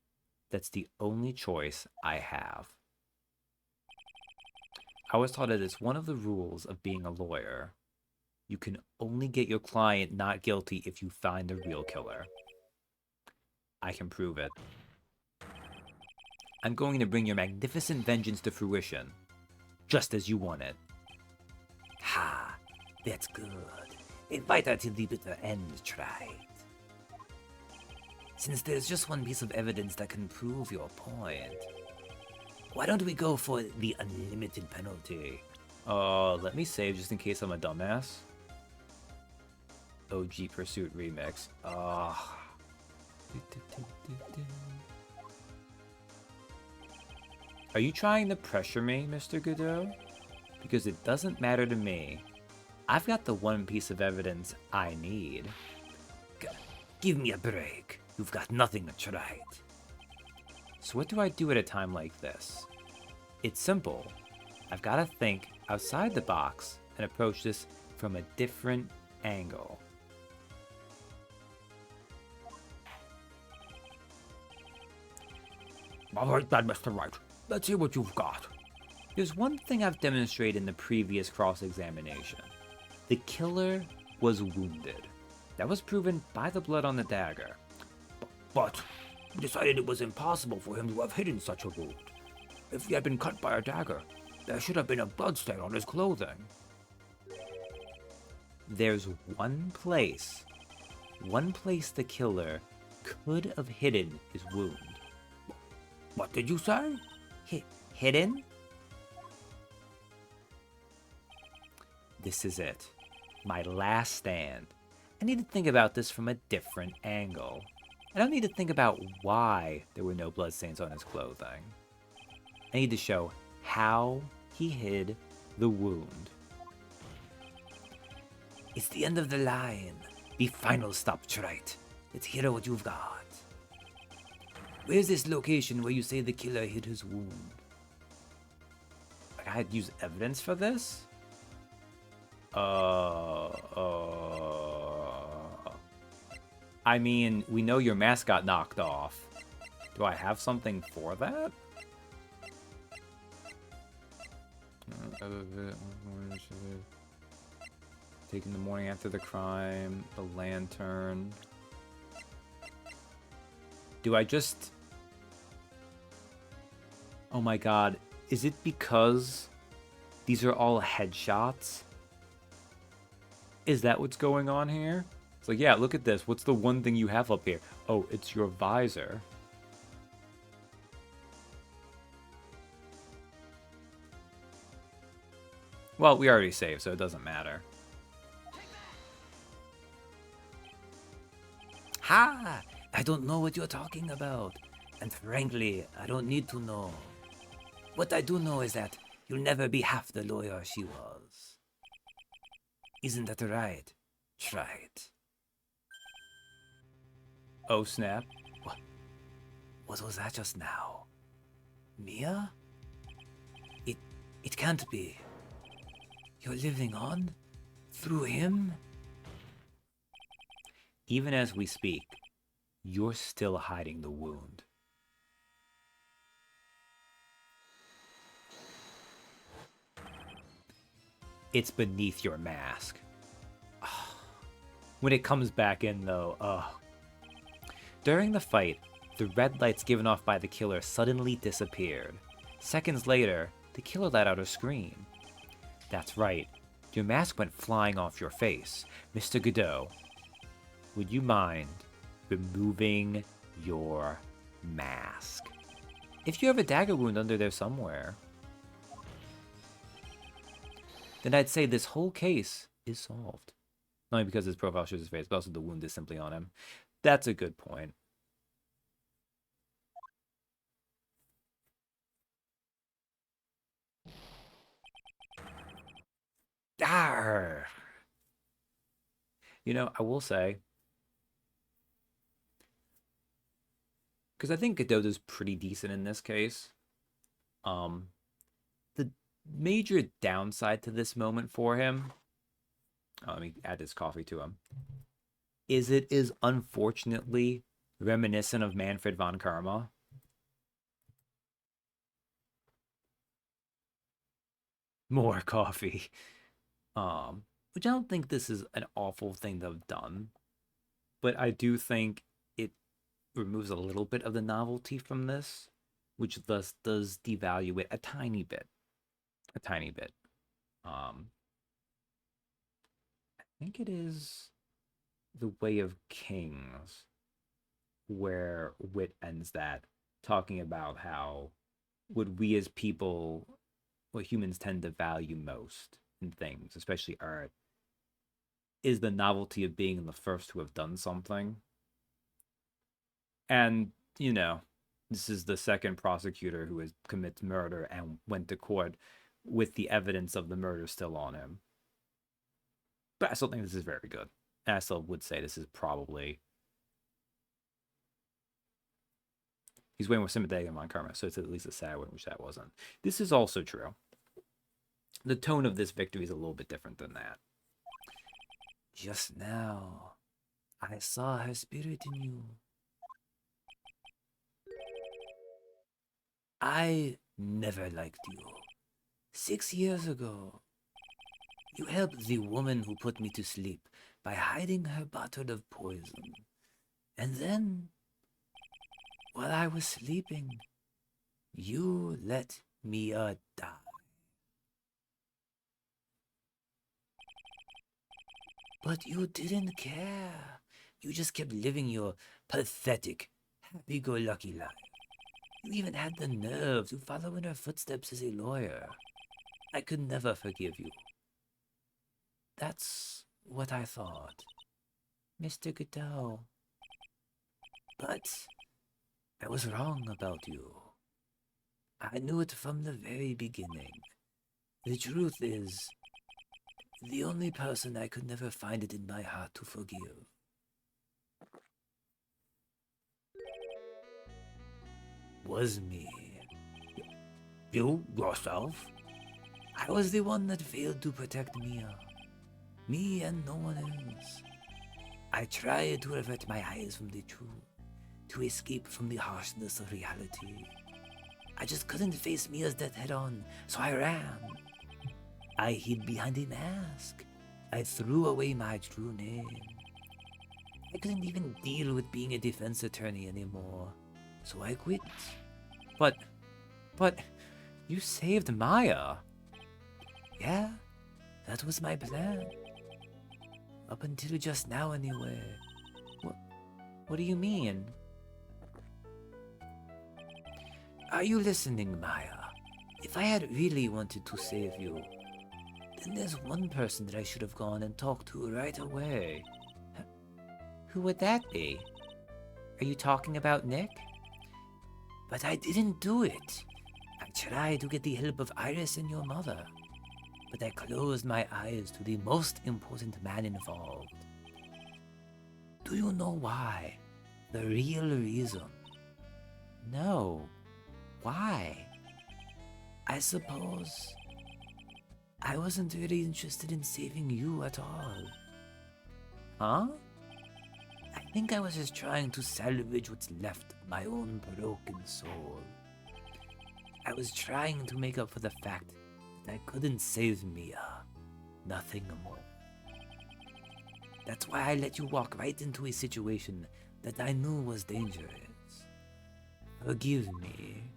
Speaker 1: That's the only choice I have. I was taught that it's one of the rules of being a lawyer. You can only get your client not guilty if you find the real killer. I can prove it. I'm going to bring your magnificent vengeance to fruition, just as you want it.
Speaker 2: Ha, that's good. A fighter till the bitter end, try it. Since there's just one piece of evidence that can prove your point, why don't we go for the unlimited penalty?
Speaker 1: Let me save just in case I'm a dumbass. OG Pursuit Remix. Are you trying to pressure me, Mr. Godot? Because it doesn't matter to me. I've got the one piece of evidence I need.
Speaker 2: Give me a break. You've got nothing to try it.
Speaker 1: So what do I do at a time like this? It's simple. I've got to think outside the box and approach this from a different angle.
Speaker 3: All right then, Mr. Wright. Let's see what you've got.
Speaker 1: There's one thing I've demonstrated in the previous cross-examination. The killer was wounded. That was proven by the blood on the dagger.
Speaker 3: But we decided it was impossible for him to have hidden such a wound. If he had been cut by a dagger, there should have been a bloodstain on his clothing.
Speaker 1: There's one place the killer could have hidden his wound.
Speaker 3: What did you say?
Speaker 1: Hidden? This is it. My last stand. I need to think about this from a different angle. I don't need to think about why there were no bloodstains on his clothing. I need to show how he hid the wound.
Speaker 2: It's the end of the line. The final stop, right? Let's hear what you've got. Where's this location where you say the killer hid his wound?
Speaker 1: I had to use evidence for this? I mean, we know your mask got knocked off. Do I have something for that? Taken the morning after the crime, the lantern. Do I just... Oh my god, is it because these are all headshots? Is that what's going on here? It's like, yeah, look at this. What's the one thing you have up here? Oh, it's your visor. Well, we already saved, so it doesn't matter.
Speaker 2: Ha! I don't know what you're talking about. And frankly, I don't need to know. What I do know is that you'll never be half the lawyer she was. Isn't that right? Try it.
Speaker 1: Oh, snap.
Speaker 2: What was that just now? Mia? It can't be. You're living on? Through him?
Speaker 1: Even as we speak, you're still hiding the wound. It's beneath your mask. When it comes back in, though, During the fight, the red lights given off by the killer suddenly disappeared. Seconds later, the killer let out a scream. That's right, your mask went flying off your face. Mr. Godot, would you mind removing your mask? If you have a dagger wound under there somewhere, then I'd say this whole case is solved. Not only because his profile shows his face, but also the wound is simply on him. That's a good point. Arr! You know, I will say, because I think Godot's pretty decent in this case. The major downside to this moment for him, let me add this coffee to him, is it is unfortunately reminiscent of Manfred von Karma. More coffee. Which I don't think this is an awful thing to have done, but I do think it removes a little bit of the novelty from this, which thus does devalue it a tiny bit. A tiny bit. I think it is The Way of Kings where Wit ends that, talking about how what we as people, what humans tend to value most in things, especially art, is the novelty of being the first to have done something. And, you know, this is the second prosecutor who has commits murder and went to court with the evidence of the murder still on him. But I still think this is very good. And I still would say this is probably... He's way more sympathetic than Von Karma, so it's at least a sad one, which that wasn't. This is also true. The tone of this victory is a little bit different than that.
Speaker 2: Just now, I saw her spirit in you. I never liked you. 6 years ago, you helped the woman who put me to sleep by hiding her bottle of poison. And then, while I was sleeping, you let Mia die. But you didn't care. You just kept living your pathetic, happy-go-lucky life. You even had the nerve to follow in her footsteps as a lawyer. I could never forgive you. That's what I thought, Mr. Godot. But I was wrong about you. I knew it from the very beginning. The truth is, the only person I could never find it in my heart to forgive was me.
Speaker 3: You, yourself?
Speaker 2: I was the one that failed to protect Mia. Me and no one else. I tried to avert my eyes from the truth, to escape from the harshness of reality. I just couldn't face Mia's death head on, so I ran. I hid behind a mask, I threw away my true name. I couldn't even deal with being a defense attorney anymore, so I quit.
Speaker 1: But, but, you saved Maya.
Speaker 2: Yeah, that was my plan. Up until just now, anyway.
Speaker 1: What do you mean?
Speaker 2: Are you listening, Maya? If I had really wanted to save you, then there's one person that I should have gone and talked to right away.
Speaker 4: Who would that be? Are you talking about Nick?
Speaker 2: But I didn't do it. I tried to get the help of Iris and your mother, but I closed my eyes to the most important man involved. Do you know why? The real reason.
Speaker 4: No. Why?
Speaker 2: I suppose I wasn't really interested in saving you at all.
Speaker 4: Huh?
Speaker 2: I think I was just trying to salvage what's left of my own broken soul. I was trying to make up for the fact that I couldn't save Mia. Nothing more. That's why I let you walk right into a situation that I knew was dangerous. Forgive me.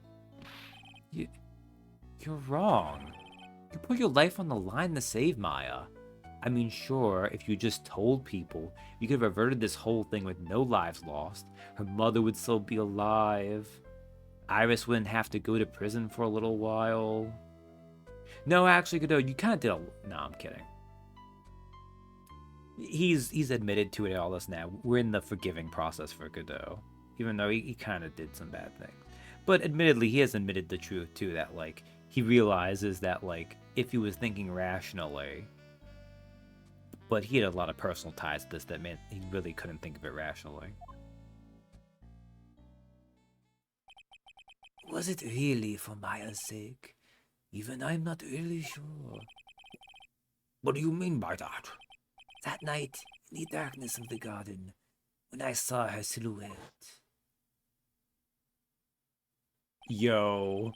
Speaker 1: You're wrong. You put your life on the line to save Maya. I mean, sure, if you just told people, you could have averted this whole thing with no lives lost. Her mother would still be alive. Iris wouldn't have to go to prison for a little while. No, actually, Godot, you kind of did a... No, I'm kidding. He's admitted to it all this now. We're in the forgiving process for Godot, even though he kind of did some bad things. But admittedly, he has admitted the truth, too, that, like, he realizes that, like, if he was thinking rationally... But he had a lot of personal ties to this that meant he really couldn't think of it rationally.
Speaker 2: Was it really for Maya's sake? Even I'm not really sure.
Speaker 3: What do you mean by that?
Speaker 2: That night, in the darkness of the garden, when I saw her silhouette.
Speaker 1: Yo.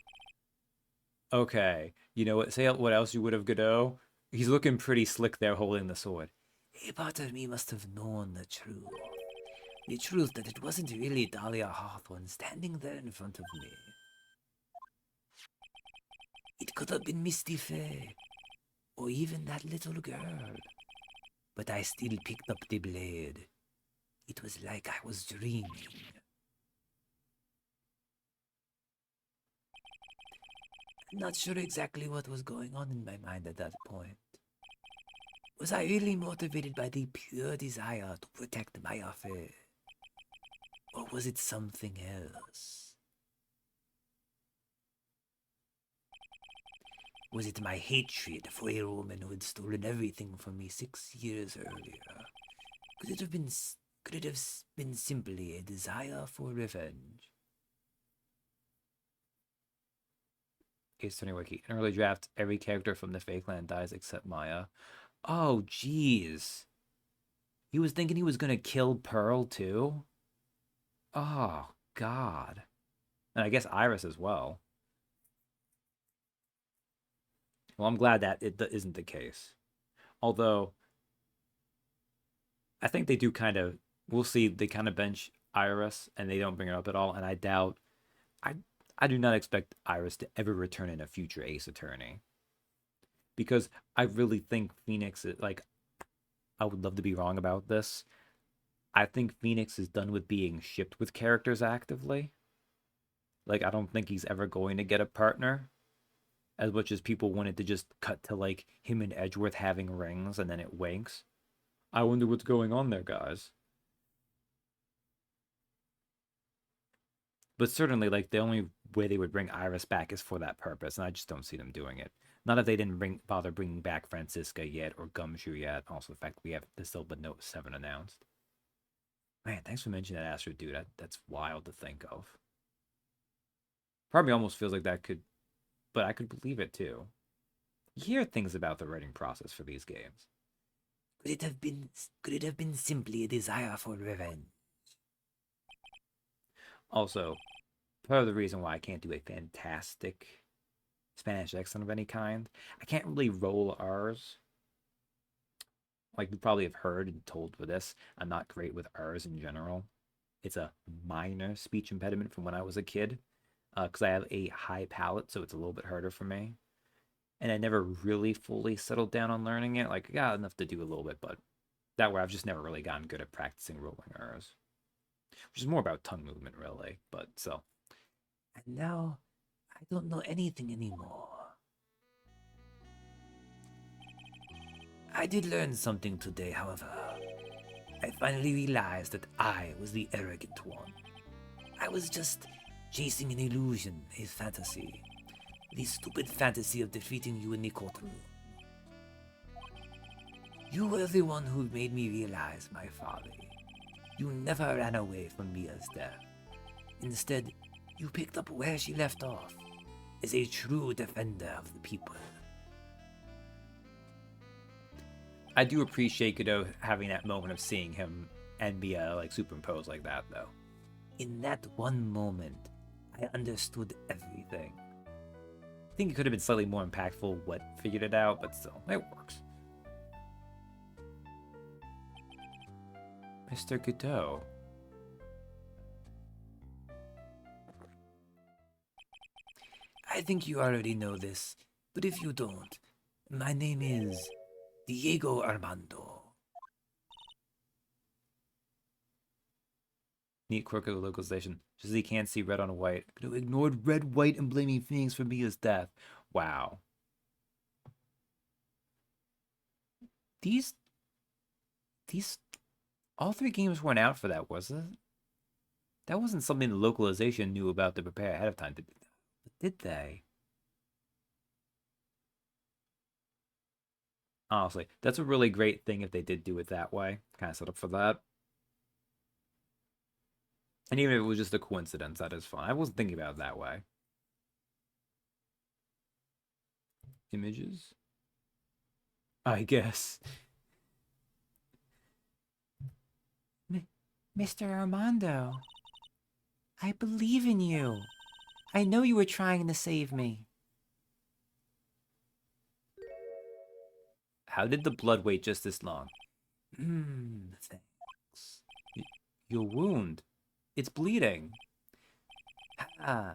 Speaker 1: Okay. You know what? Say what else you would have, Godot? He's looking pretty slick there holding the sword.
Speaker 2: A part of me must have known the truth. The truth that it wasn't really Dahlia Hawthorne standing there in front of me. It could have been Misty Faye, or even that little girl. But I still picked up the blade. It was like I was dreaming. I'm not sure exactly what was going on in my mind at that point. Was I really motivated by the pure desire to protect my affair? Or was it something else? Was it my hatred for a woman who had stolen everything from me 6 years earlier? Could it have been simply a desire for revenge?
Speaker 1: Case Tony Wiki. In early drafts, every character from the Fake Land dies except Maya. Oh, jeez. He was thinking he was gonna kill Pearl, too? Oh, God. And I guess Iris as well. Well, I'm glad that it isn't the case. Although, I think they do kind of... We'll see, they kind of bench Iris, and they don't bring her up at all, and I doubt... I do not expect Iris to ever return in a future Ace Attorney. Because I really think Phoenix, like, I would love to be wrong about this. I think Phoenix is done with being shipped with characters actively. Like, I don't think he's ever going to get a partner. As much as people wanted to just cut to, like, him and Edgeworth having rings and then it winks. I wonder what's going on there, guys. But certainly, like, the only way they would bring Iris back is for that purpose, and I just don't see them doing it. Not if they didn't bother bringing back Francisca yet or Gumshoe yet. Also, the fact we have the still but Note 7 announced. Man, thanks for mentioning that, Astro Dude. That's wild to think of. Part of me almost feels like that could... But I could believe it, too. You hear things about the writing process for these games.
Speaker 2: Could it have been simply a desire for revenge?
Speaker 1: Also, part of the reason why I can't do a fantastic Spanish accent of any kind, I can't really roll R's. like you probably have heard and told with this, I'm not great with R's in general. It's a minor speech impediment from when I was a kid, because I have a high palate, so it's a little bit harder for me. And I never really fully settled down on learning it. Like, I got enough to do a little bit, but that way I've just never really gotten good at practicing rolling R's, which is more about tongue movement, really. But so,
Speaker 2: And now, I don't know anything anymore. I did learn something today, however. I finally realized that I was the arrogant one. I was just chasing an illusion, a fantasy. The stupid fantasy of defeating you in the courtroom. You were the one who made me realize my folly. You never ran away from Mia's death. Instead, you picked up where she left off, as a true defender of the people.
Speaker 1: I do appreciate Godot having that moment of seeing him and Mia like superimposed like that, though.
Speaker 2: In that one moment, I understood everything.
Speaker 1: I think it could have been slightly more impactful what figured it out, but still, it works. Mr. Godot.
Speaker 2: I think you already know this, but if you don't, my name is Diego Armando.
Speaker 1: Neat quirk of the localization. Just as he can't see red on white. Godot ignored red, white, and blaming Phoenix for Mia's death. Wow. These all three games weren't out for that, was it? That wasn't something the localization knew about to prepare ahead of time, did they? Honestly, that's a really great thing if they did do it that way. Kind of set up for that. And even if it was just a coincidence, that is fine. I wasn't thinking about it that way. Images? I guess.
Speaker 4: Mr. Armando, I believe in you. I know you were trying to save me.
Speaker 1: How did the blood wait just this long?
Speaker 2: Thanks.
Speaker 1: Your wound. It's bleeding.
Speaker 2: Ah,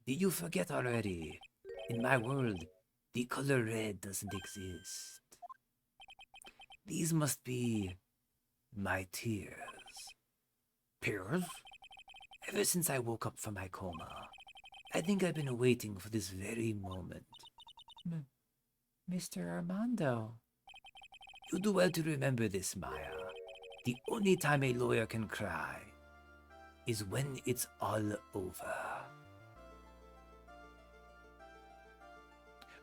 Speaker 2: did you forget already? In my world, the color red doesn't exist. These must be my tears.
Speaker 3: Tears?
Speaker 2: Ever since I woke up from my coma, I think I've been waiting for this very moment.
Speaker 4: Mr. Armando.
Speaker 2: You do well to remember this, Maya. The only time a lawyer can cry is when it's all over.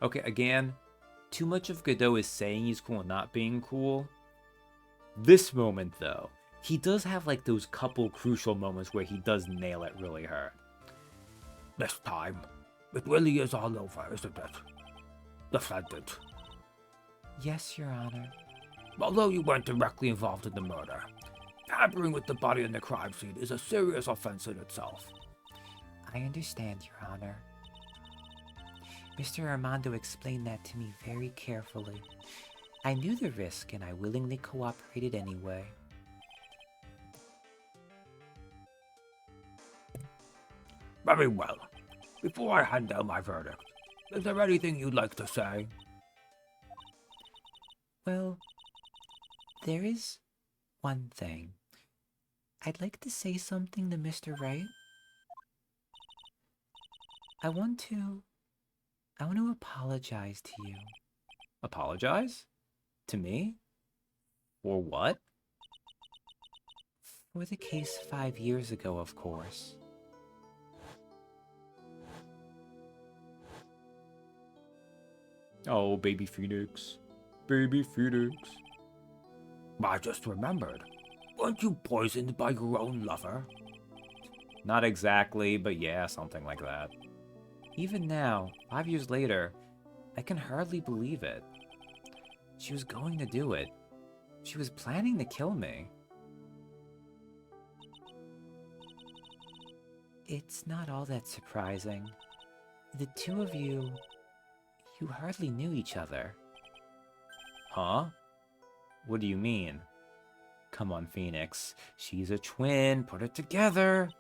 Speaker 1: Okay, again, too much of Godot is saying he's cool and not being cool. This moment, though, he does have like those couple crucial moments where he does nail it really hard.
Speaker 3: This time, it really is all over, isn't it? Defendant.
Speaker 4: Yes, Your Honor.
Speaker 3: Although you weren't directly involved in the murder, tampering with the body in the crime scene is a serious offense in itself.
Speaker 4: I understand, Your Honor. Mr. Armando explained that to me very carefully. I knew the risk and I willingly cooperated anyway.
Speaker 3: Very well. Before I hand down my verdict, is there anything you'd like to say?
Speaker 4: Well, there is one thing. I'd like to say something to Mr. Wright. I want to apologize to you.
Speaker 1: Apologize? To me? For what?
Speaker 4: For the case 5 years ago, of course.
Speaker 1: Oh, baby Phoenix. Baby Phoenix.
Speaker 3: I just remembered. Weren't you poisoned by your own lover?
Speaker 1: Not exactly, but yeah, something like that. Even now, 5 years later, I can hardly believe it. She was going to do it. She was planning to kill me.
Speaker 4: It's not all that surprising. The two of you hardly knew each other.
Speaker 1: Huh? What do you mean? Come on, Phoenix. She's a twin. Put it together.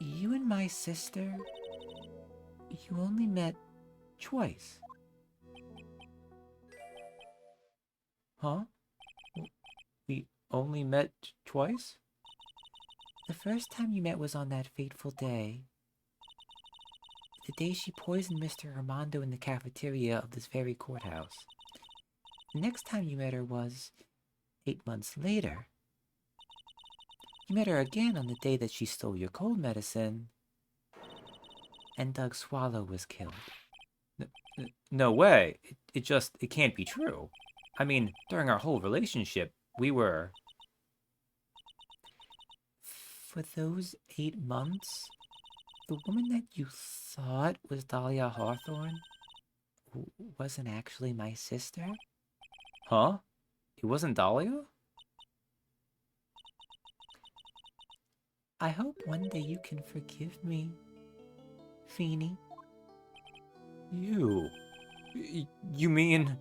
Speaker 4: You and my sister, you only met twice.
Speaker 1: Huh? We only met twice?
Speaker 4: The first time you met was on that fateful day. The day she poisoned Mr. Armando in the cafeteria of this very courthouse. The next time you met her was 8 months later. You met her again on the day that she stole your cold medicine, and Doug Swallow was killed.
Speaker 1: No way. It can't be true. I mean, during our whole relationship, we were...
Speaker 4: For those 8 months, the woman that you thought was Dahlia Hawthorne wasn't actually my sister?
Speaker 1: Huh? It wasn't Dahlia?
Speaker 4: I hope one day you can forgive me, Feeny.
Speaker 1: You... You mean...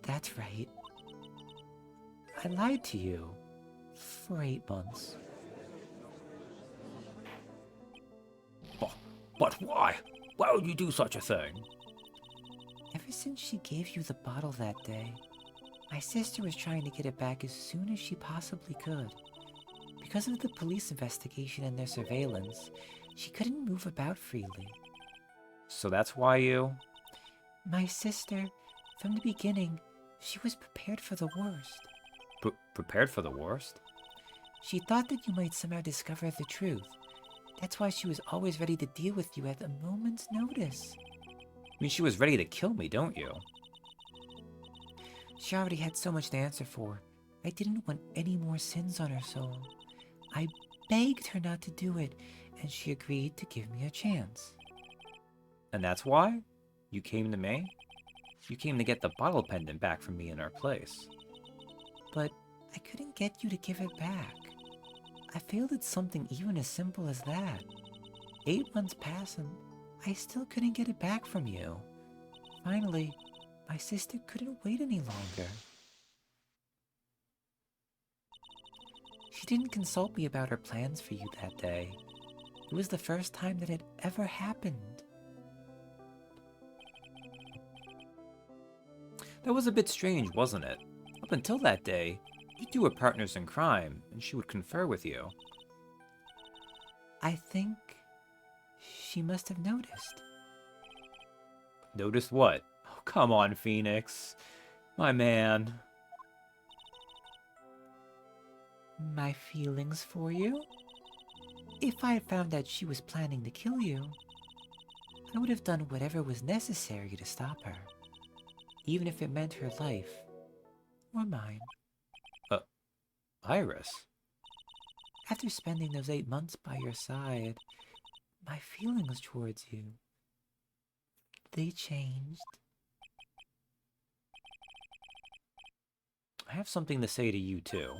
Speaker 4: That's right. I lied to you for 8 months.
Speaker 3: But why? Why would you do such a thing?
Speaker 4: Ever since she gave you the bottle that day, my sister was trying to get it back as soon as she possibly could. Because of the police investigation and their surveillance, she couldn't move about freely.
Speaker 1: So that's why you...
Speaker 4: My sister, from the beginning, she was prepared for the worst.
Speaker 1: Prepared for the worst?
Speaker 4: She thought that you might somehow discover the truth. That's why she was always ready to deal with you at a moment's notice.
Speaker 1: I mean, she was ready to kill me, don't you?
Speaker 4: She already had so much to answer for. I didn't want any more sins on her soul. I begged her not to do it, and she agreed to give me a chance.
Speaker 1: And that's why? You came to me? You came to get the bottle pendant back from me in our place.
Speaker 4: But I couldn't get you to give it back. I failed at something even as simple as that. 8 months passed and I still couldn't get it back from you. Finally, my sister couldn't wait any longer. She didn't consult me about her plans for you that day. It was the first time that it ever happened.
Speaker 1: That was a bit strange, wasn't it? Up until that day, you two were partners in crime, and she would confer with you.
Speaker 4: I think she must have noticed.
Speaker 1: Noticed what? Oh, come on, Phoenix. My man.
Speaker 4: My feelings for you? If I had found out she was planning to kill you, I would have done whatever was necessary to stop her. Even if it meant her life. Or mine.
Speaker 1: Iris?
Speaker 4: After spending those 8 months by your side, my feelings towards you, they changed.
Speaker 1: I have something to say to you, too.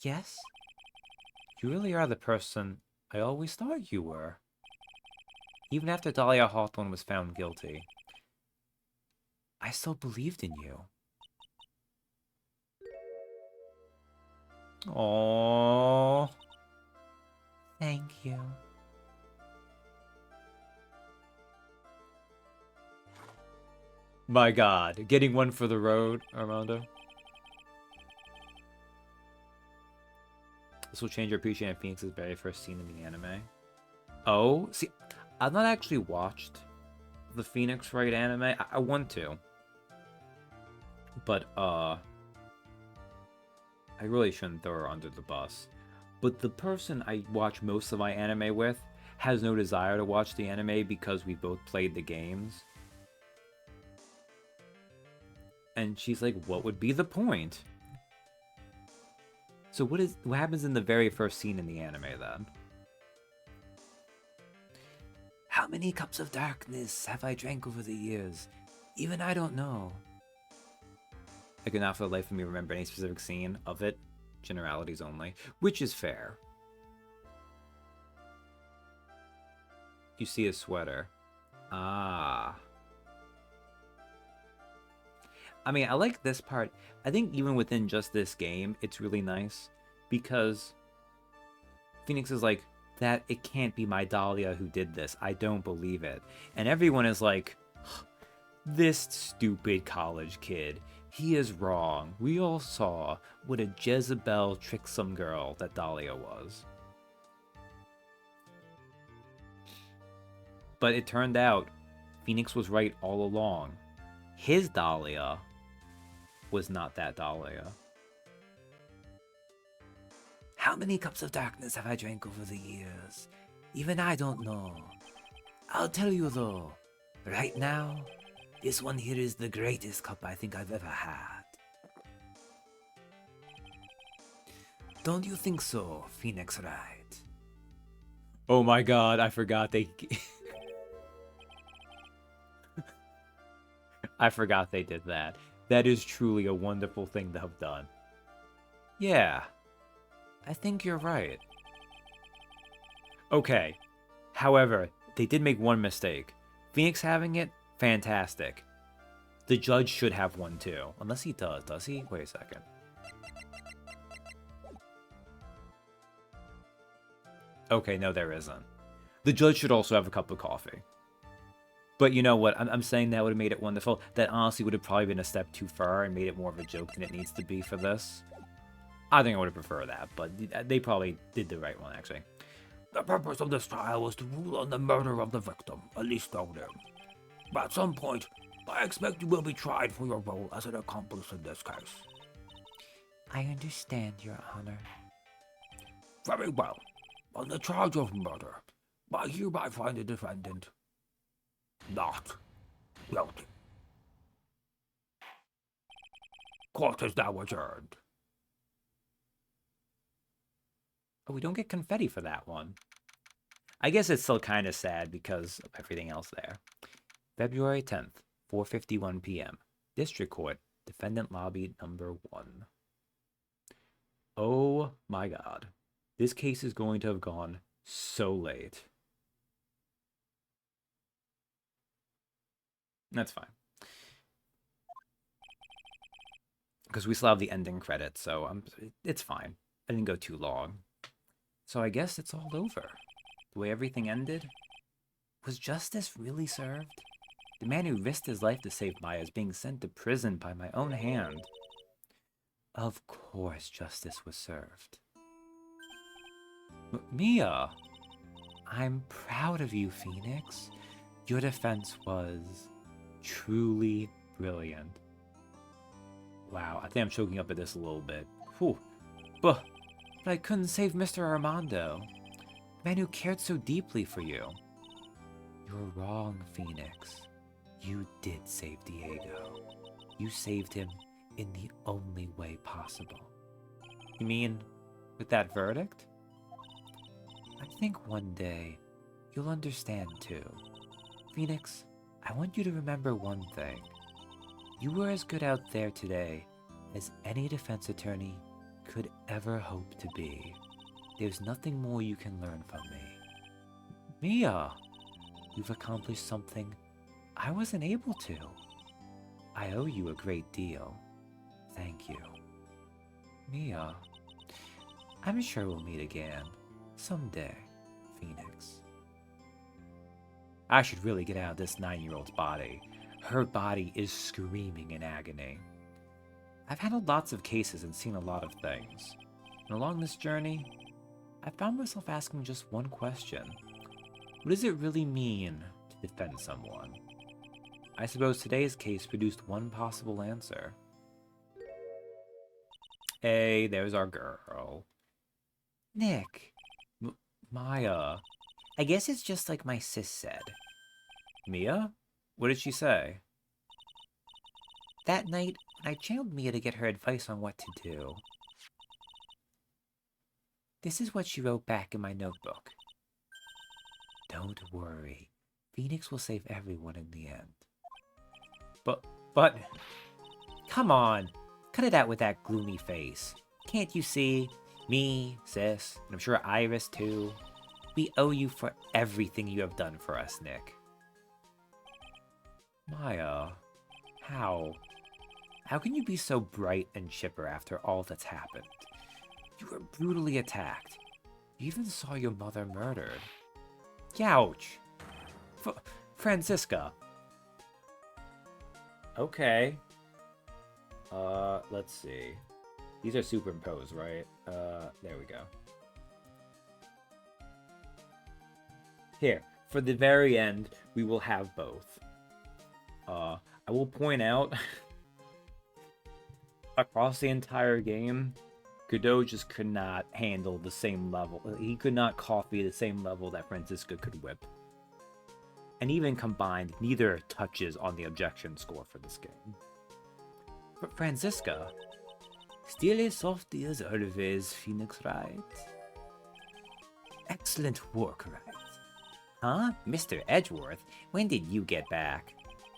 Speaker 4: Yes?
Speaker 1: You really are the person I always thought you were. Even after Dahlia Hawthorne was found guilty, I still believed in you. Aww.
Speaker 4: Thank you.
Speaker 1: My god, getting one for the road, Armando. This will change your appreciation of Phoenix's very first scene in the anime. Oh, see, I've not actually watched the Phoenix Wright anime. I want to. But, I really shouldn't throw her under the bus. But the person I watch most of my anime with has no desire to watch the anime because we both played the games. And she's like, what would be the point? So what happens in the very first scene in the anime then? How many cups of darkness have I drank over the years? Even I don't know. I could not for the life of me remember any specific scene of it. Generalities only. Which is fair. You see a sweater. Ah. I mean, I like this part. I think even within just this game, it's really nice because Phoenix is like, that it can't be my Dahlia who did this. I don't believe it. And everyone is like, this stupid college kid. He is wrong. We all saw what a Jezebel tricksome girl that Dahlia was. But it turned out Phoenix was right all along. His Dahlia was not that Dahlia.
Speaker 2: How many cups of darkness have I drank over the years? Even I don't know. I'll tell you though, right now, this one here is the greatest cup I think I've ever had. Don't you think so, Phoenix Wright?
Speaker 1: Oh my god, I forgot they... I forgot they did that. That is truly a wonderful thing to have done. Yeah, I think you're right. Okay, however, they did make one mistake. Phoenix having it, fantastic. The judge should have one too. Unless he does he? Wait a second. Okay, no, there isn't. The judge should also have a cup of coffee. But you know what? I'm saying that would have made it wonderful. That honestly would have probably been a step too far and made it more of a joke than it needs to be for this. I think I would have preferred that, but they probably did the right one, actually.
Speaker 3: The purpose of this trial was to rule on the murder of the victim, Elise Stoner. At some point, I expect you will be tried for your role as an accomplice in this case.
Speaker 2: I understand, Your Honor.
Speaker 3: Very well. On the charge of murder, I hereby find the defendant not guilty. Court is now adjourned.
Speaker 1: Oh, we don't get confetti for that one. I guess it's still kind of sad because of everything else there. February 10th, 4:51 p.m. District Court, Defendant Lobby number 1. Oh my god. This case is going to have gone so late. That's fine. Because we still have the ending credits, so it's fine. I didn't go too long. So I guess it's all over. The way everything ended. Was justice really served? The man who risked his life to save Maya is being sent to prison by my own hand. Of course justice was served. Mia! I'm proud of you, Phoenix. Your defense was truly brilliant. Wow, I think I'm choking up at this a little bit. Whew. But I couldn't save Mr. Armando. The man who cared so deeply for you. You're wrong, Phoenix. You did save Diego. You saved him in the only way possible. You mean with that verdict? I think one day you'll understand too. Phoenix, I want you to remember one thing. You were as good out there today as any defense attorney could ever hope to be. There's nothing more you can learn from me. Mia, you've accomplished something I wasn't able to. I owe you a great deal. Thank you. Mia, I'm sure we'll meet again. Someday, Phoenix. I should really get out of this 9-year-old's body. Her body is screaming in agony. I've handled lots of cases and seen a lot of things. And along this journey, I found myself asking just one question. What does it really mean to defend someone? I suppose today's case produced one possible answer. Hey, there's our girl.
Speaker 2: Nick,
Speaker 1: Maya.
Speaker 2: I guess it's just like my sis said.
Speaker 1: Mia? What did she say?
Speaker 2: That night, I channeled Mia to get her advice on what to do. This is what she wrote back in my notebook. Don't worry. Phoenix will save everyone in the end.
Speaker 1: But...
Speaker 2: Come on. Cut it out with that gloomy face. Can't you see? Me, sis, and I'm sure Iris too. We owe you for everything you have done for us, Nick.
Speaker 1: Maya... How? How can you be so bright and chipper after all that's happened? You were brutally attacked. You even saw your mother murdered. Youch! Francisca. Okay. Let's see. These are superimposed, right? There we go. Here, for the very end, we will have both. I will point out, across the entire game, Godot just could not handle the same level. He could not copy the same level that Francisca could whip. And even combined, neither touches on the objection score for this game. But Francisca, still as softly as always, Phoenix Wright. Excellent work, Wright.
Speaker 2: Huh? Mr. Edgeworth, when did you get back?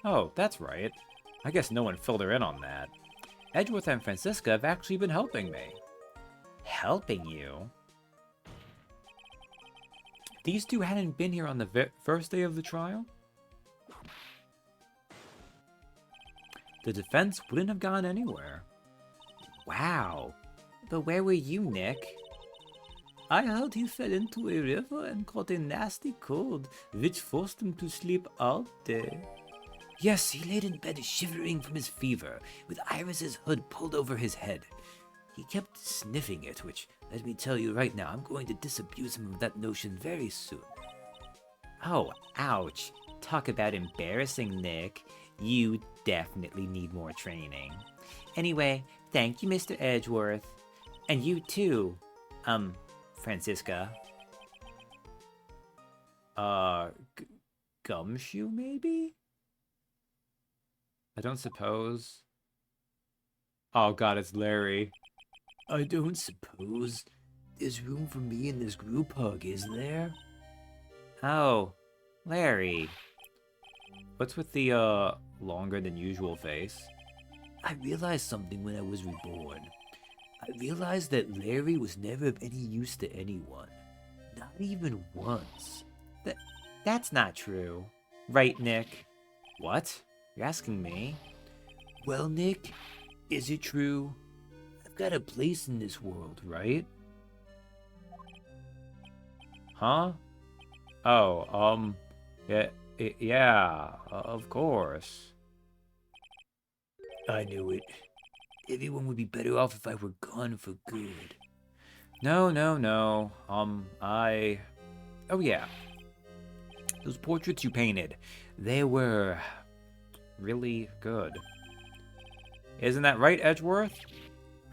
Speaker 1: Oh, that's right. I guess no one filled her in on that. Edgeworth and Francisca have actually been helping me.
Speaker 2: Helping you?
Speaker 1: These two hadn't been here on the first day of the trial? The defense wouldn't have gone anywhere.
Speaker 2: Wow. But where were you, Nick?
Speaker 3: I heard he fell into a river and caught a nasty cold, which forced him to sleep all day. Yes, he laid in bed shivering from his fever, with Iris's hood pulled over his head. He kept sniffing it, which, let me tell you right now, I'm going to disabuse him of that notion very soon.
Speaker 2: Oh, ouch. Talk about embarrassing, Nick. You definitely need more training. Anyway, thank you, Mr. Edgeworth. And you too, Francisca.
Speaker 1: Gumshoe, maybe? I don't suppose. Oh god, it's Larry.
Speaker 3: I don't suppose there's room for me in this group hug, is there?
Speaker 2: Oh, Larry.
Speaker 1: What's with the, longer than usual face?
Speaker 3: I realized something when I was reborn. I realized that Larry was never of any use to anyone. Not even once.
Speaker 2: That's not true. Right, Nick?
Speaker 1: What? You're asking me?
Speaker 3: Well, Nick, is it true? I've got a place in this world, right?
Speaker 1: Huh? Oh, yeah, of course.
Speaker 3: I knew it. Everyone would be better off if I were gone for good.
Speaker 1: No. Oh yeah. Those portraits you painted, they were really good. Isn't that right, Edgeworth?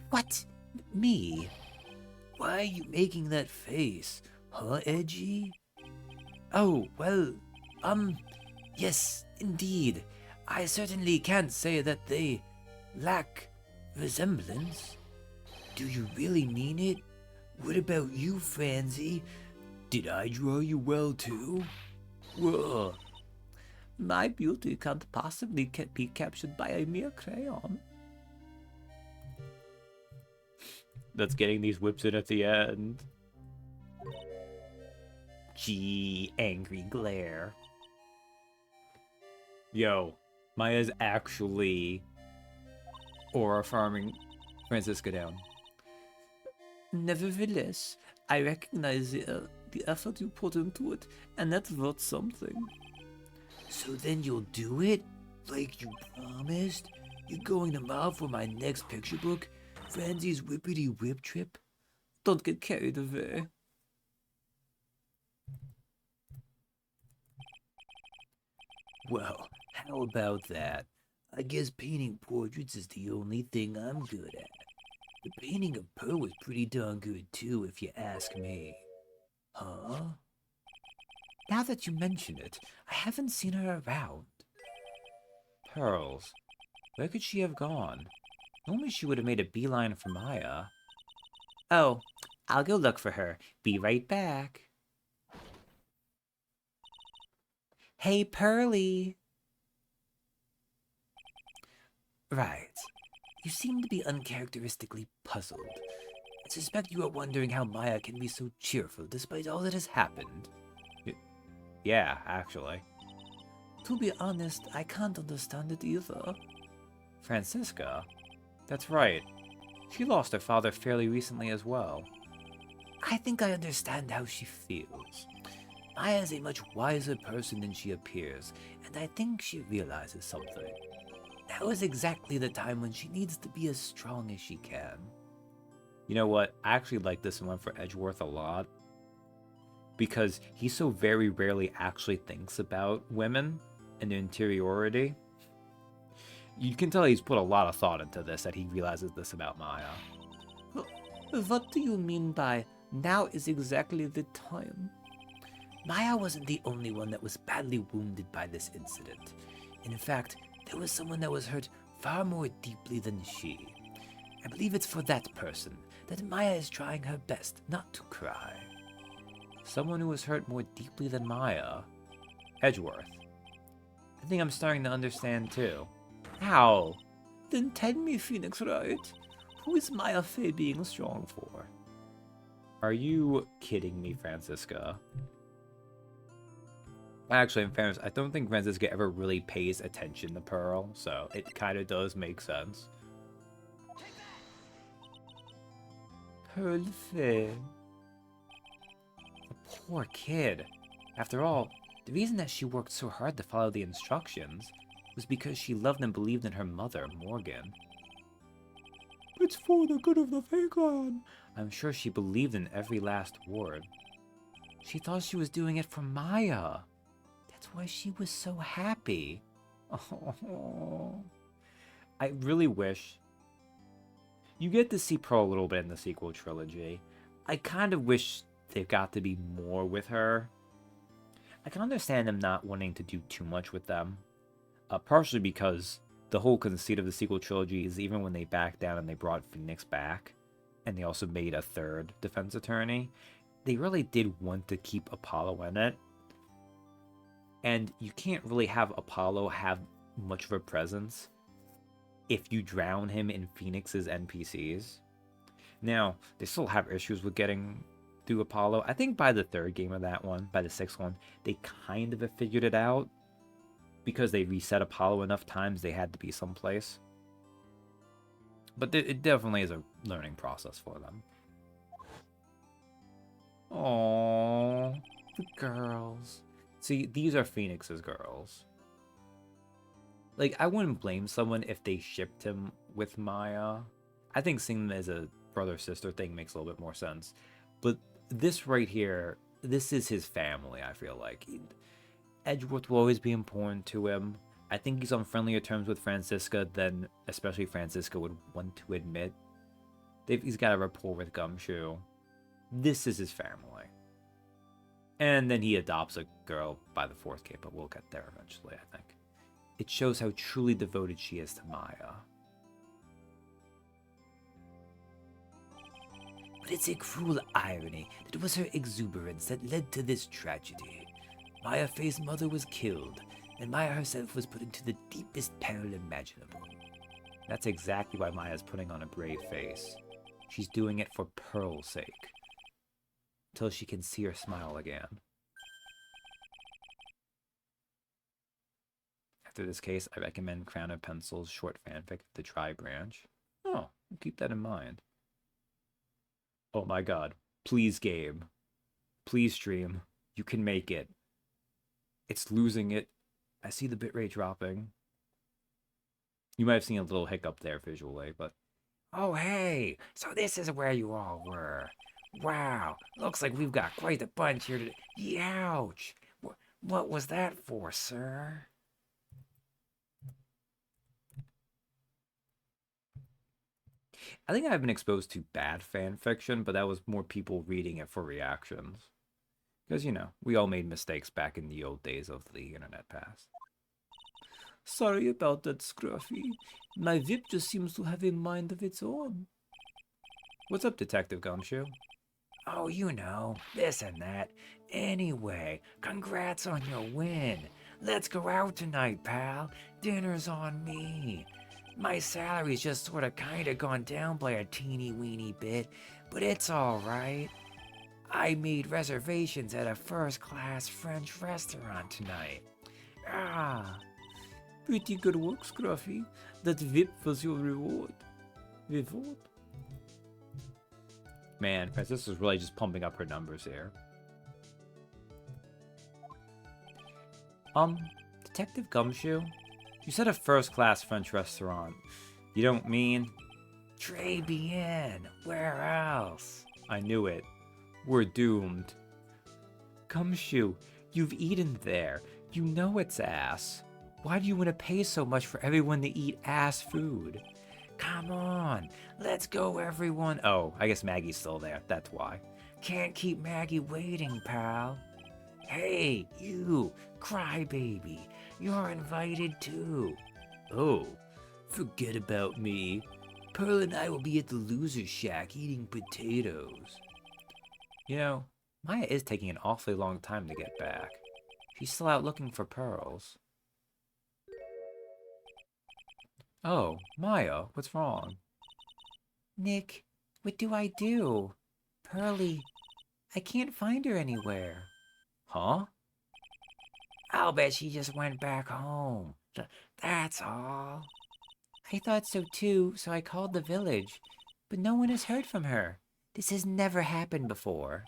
Speaker 2: What? Me?
Speaker 3: Why are you making that face? Huh, Edgy? Oh, well, yes, indeed. I certainly can't say that they lack resemblance. Do you really mean it? What about you, Franzi? Did I draw you well, too? Whoa. My beauty can't possibly be captured by a mere crayon.
Speaker 1: That's getting these whips in at the end.
Speaker 2: Gee, angry glare.
Speaker 1: Yo, Maya's actually aura farming Francisca down.
Speaker 3: Nevertheless, I recognize the effort you put into it, and that's worth something. So then you'll do it? Like you promised? You're going to Mao for my next picture book? Franzi's Whippity Whip Trip? Don't get carried away. Well, how about that? I guess painting portraits is the only thing I'm good at. The painting of Pearl was pretty darn good too, if you ask me. Huh?
Speaker 1: Now that you mention it, I haven't seen her around. Pearls. Where could she have gone? Normally she would have made a beeline for Maya.
Speaker 2: Oh, I'll go look for her. Be right back. Hey, Pearly.
Speaker 3: Right. You seem to be uncharacteristically puzzled. I suspect you are wondering how Maya can be so cheerful despite all that has happened.
Speaker 1: Yeah, actually.
Speaker 3: To be honest, I can't understand it either.
Speaker 1: Francisca? That's right. She lost her father fairly recently as well.
Speaker 2: I think I understand how she feels. Maya is a much wiser person than she appears, and I think she realizes something. Now is exactly the time when she needs to be as strong as she can.
Speaker 1: You know what? I actually like this one for Edgeworth a lot. Because he so very rarely actually thinks about women and their interiority. You can tell he's put a lot of thought into this, that he realizes this about Maya.
Speaker 4: What do you mean by now is exactly the time?
Speaker 2: Maya wasn't the only one that was badly wounded by this incident. In fact, there was someone that was hurt far more deeply than she. I believe it's for that person that Maya is trying her best not to cry.
Speaker 1: Someone who was hurt more deeply than Maya? Edgeworth. I think I'm starting to understand too. How?
Speaker 4: Then tell me, Phoenix Wright, who is Maya Fey being strong for?
Speaker 1: Are you kidding me, Francisca? Actually, in fairness, I don't think Francisca ever really pays attention to Pearl, so it kind of does make sense.
Speaker 4: Pearl Fey.
Speaker 1: The poor kid. After all, the reason that she worked so hard to follow the instructions was because she loved and believed in her mother, Morgan.
Speaker 4: It's for the good of the Fey clan.
Speaker 1: I'm sure she believed in every last word. She thought she was doing it for Maya. That's why she was so happy. Oh, I really wish... You get to see Pearl a little bit in the sequel trilogy. I kind of wish there got to be more with her. I can understand them not wanting to do too much with them. Partially because the whole conceit of the sequel trilogy is even when they backed down and they brought Phoenix back, and they also made a third defense attorney, they really did want to keep Apollo in it. And you can't really have Apollo have much of a presence if you drown him in Phoenix's NPCs. Now, they still have issues with getting through Apollo. I think by the third game of that one, by the sixth one, they kind of have figured it out. Because they reset Apollo enough times, they had to be someplace. But it definitely is a learning process for them. Aww, the girls. See, these are Phoenix's girls. Like, I wouldn't blame someone if they shipped him with Maya. I think seeing them as a brother-sister thing makes a little bit more sense. But this right here, this is his family, I feel like. Edgeworth will always be important to him. I think he's on friendlier terms with Francisca than especially Francisca would want to admit. He's got a rapport with Gumshoe. This is his family. And then he adopts a girl by the fourth game, but we'll get there eventually, I think. It shows how truly devoted she is to Maya.
Speaker 2: But it's a cruel irony that it was her exuberance that led to this tragedy. Maya Fey's mother was killed, and Maya herself was put into the deepest peril imaginable.
Speaker 1: That's exactly why Maya's putting on a brave face. She's doing it for Pearl's sake. Till she can see her smile again. After this case, I recommend Crown of Pencil's short fanfic, The Tri Branch. Oh, keep that in mind. Oh my god. Please, Gabe. Please, stream. You can make it. It's losing it. I see the bitrate dropping. You might have seen a little hiccup there visually, but...
Speaker 2: Oh hey, so this is where you all were. Wow, looks like we've got quite a bunch here today. Youch! What was that for, sir?
Speaker 1: I think I've been exposed to bad fan fiction, but that was more people reading it for reactions. Because, you know, we all made mistakes back in the old days of the internet past.
Speaker 4: Sorry about that, Scruffy. My VIP just seems to have a mind of its own.
Speaker 1: What's up, Detective Gumshoe?
Speaker 2: Oh, you know, this and that. Anyway, congrats on your win. Let's go out tonight, pal. Dinner's on me. My salary's just sorta kinda gone down by a teeny weeny bit, but it's alright. I made reservations at a first-class French restaurant tonight.
Speaker 1: Pretty good work, Scruffy. That whip was your reward. Reward? Man, Francisca's really just pumping up her numbers here. Detective Gumshoe? You said a first-class French restaurant. You don't mean...
Speaker 2: Très bien. Where else?
Speaker 1: I knew it. We're doomed. Gumshoe, you've eaten there. You know it's ass. Why do you want to pay so much for everyone to eat ass food?
Speaker 2: Come on. Let's go, everyone.
Speaker 1: Oh, I guess Maggie's still there. That's why.
Speaker 2: Can't keep Maggie waiting, pal. Hey, you, crybaby. You're invited too.
Speaker 1: Oh, forget about me. Pearl and I will be at the loser shack eating potatoes. You know, Maya is taking an awfully long time to get back. She's still out looking for pearls. Oh, Maya, what's wrong?
Speaker 4: Nick, what do I do? Pearly, I can't find her anywhere.
Speaker 1: Huh?
Speaker 2: I'll bet she just went back home. That's all.
Speaker 4: I thought so too, so I called the village, but no one has heard from her. This has never happened before.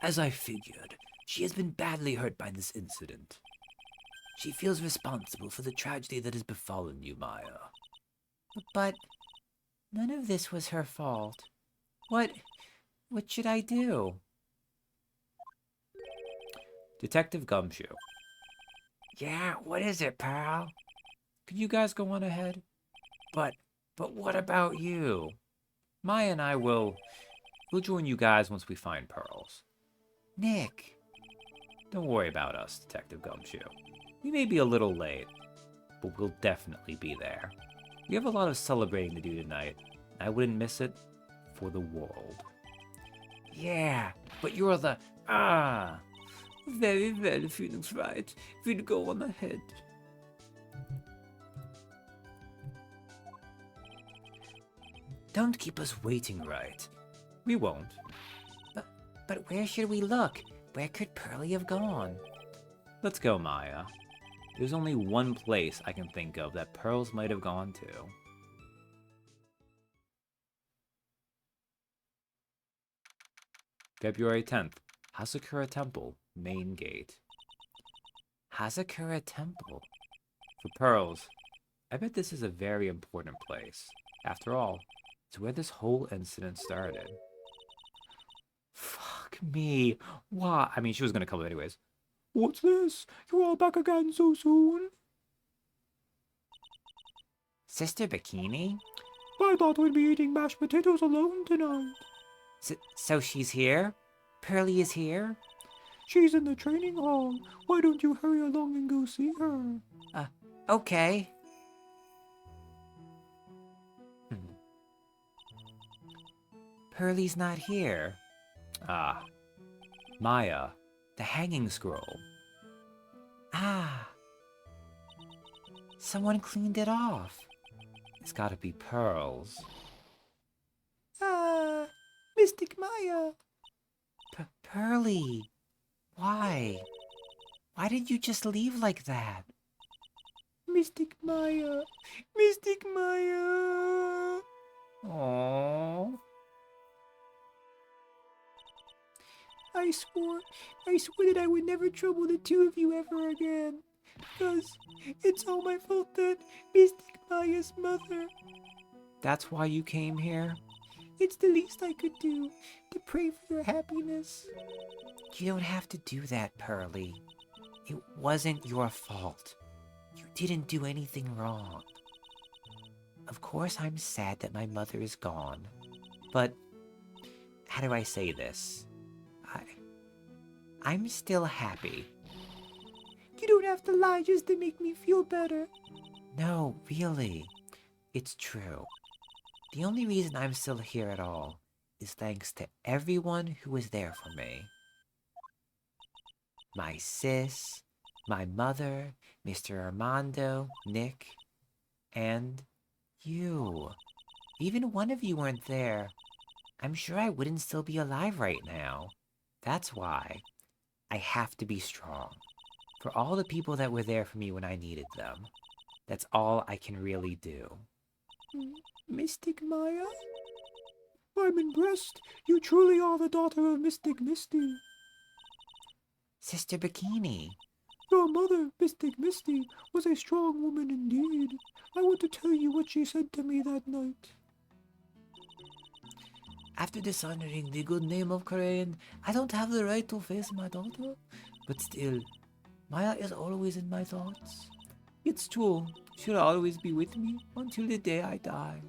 Speaker 1: As I figured, she has been badly hurt by this incident. She feels responsible for the tragedy that has befallen you, Maya.
Speaker 4: But none of this was her fault. What should I do?
Speaker 1: Detective Gumshoe.
Speaker 2: Yeah, what is it, pal?
Speaker 1: Could you guys go on ahead?
Speaker 2: But what about you?
Speaker 1: Maya and I we'll join you guys once we find pearls.
Speaker 4: Nick.
Speaker 1: Don't worry about us, Detective Gumshoe. We may be a little late, but we'll definitely be there. We have a lot of celebrating to do tonight. I wouldn't miss it for the world.
Speaker 2: Yeah, but you're the...
Speaker 1: Very well, Phoenix Wright. We'll go on ahead. Don't keep us waiting, Wright. We won't.
Speaker 4: But where should we look? Where could Pearly have gone?
Speaker 1: Let's go, Maya. There's only one place I can think of that pearls might have gone to. February 10th, Hasakura Temple, main gate.
Speaker 4: Hazakura Temple.
Speaker 1: For pearls, I bet this is a very important place. After all, it's where this whole incident started. Fuck me. Why? I mean, she was gonna come anyways. What's this? You're all back again so soon?
Speaker 4: Sister Bikini?
Speaker 1: I thought we'd be eating mashed potatoes alone tonight.
Speaker 4: So she's here? Pearly is here?
Speaker 1: She's in the training hall. Why don't you hurry along and go see her?
Speaker 4: Okay. Pearly's not here.
Speaker 1: Ah. Maya, the hanging scroll.
Speaker 4: Ah. Someone cleaned it off.
Speaker 1: It's gotta be pearls.
Speaker 4: Ah, Mystic Maya. Pearly, why? Why did you just leave like that?
Speaker 1: Mystic Maya. Mystic Maya. Aww. I swore that I would never trouble the two of you ever again. Because it's all my fault that Mystic Maya's mother. That's why you came here? It's the least I could do to pray for your happiness.
Speaker 4: You don't have to do that, Pearly. It wasn't your fault. You didn't do anything wrong. Of course I'm sad that my mother is gone. But, how do I say this? I'm still happy.
Speaker 1: You don't have to lie just to make me feel better.
Speaker 4: No, really. It's true. The only reason I'm still here at all is thanks to everyone who was there for me. My sis, my mother, Mr. Armando, Nick, and you. Even one of you weren't there. I'm sure I wouldn't still be alive right now. That's why I have to be strong.
Speaker 2: For all the people that were there for me when I needed them. That's all I can really do.
Speaker 3: Mystic Maya? I'm impressed. You truly are the daughter of Mystic Misty.
Speaker 2: Sister Bikini.
Speaker 3: Your mother, Mystic Misty, was a strong woman indeed. I want to tell you what she said to me that night.
Speaker 2: After dishonoring the good name of Korean, I don't have the right to face my daughter. But still, Maya is always in my thoughts. It's true. She'll always be with me until the day I die.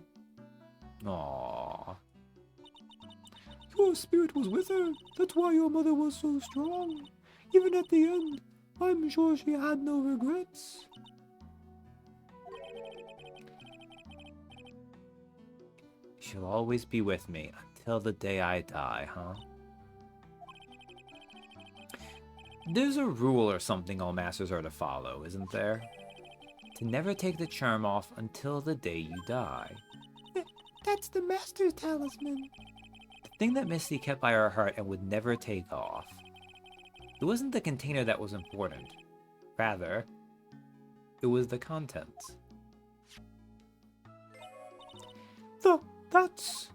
Speaker 1: Aww.
Speaker 3: Your spirit was with her. That's why your mother was so strong. Even at the end, I'm sure she had no regrets.
Speaker 1: She'll always be with me until the day I die, huh? There's a rule or something all masters are to follow, isn't there? To never take the charm off until the day you die.
Speaker 3: That's the Master's talisman.
Speaker 1: The thing that Misty kept by her heart and would never take off. It wasn't the container that was important. Rather, it was the contents.
Speaker 3: That's...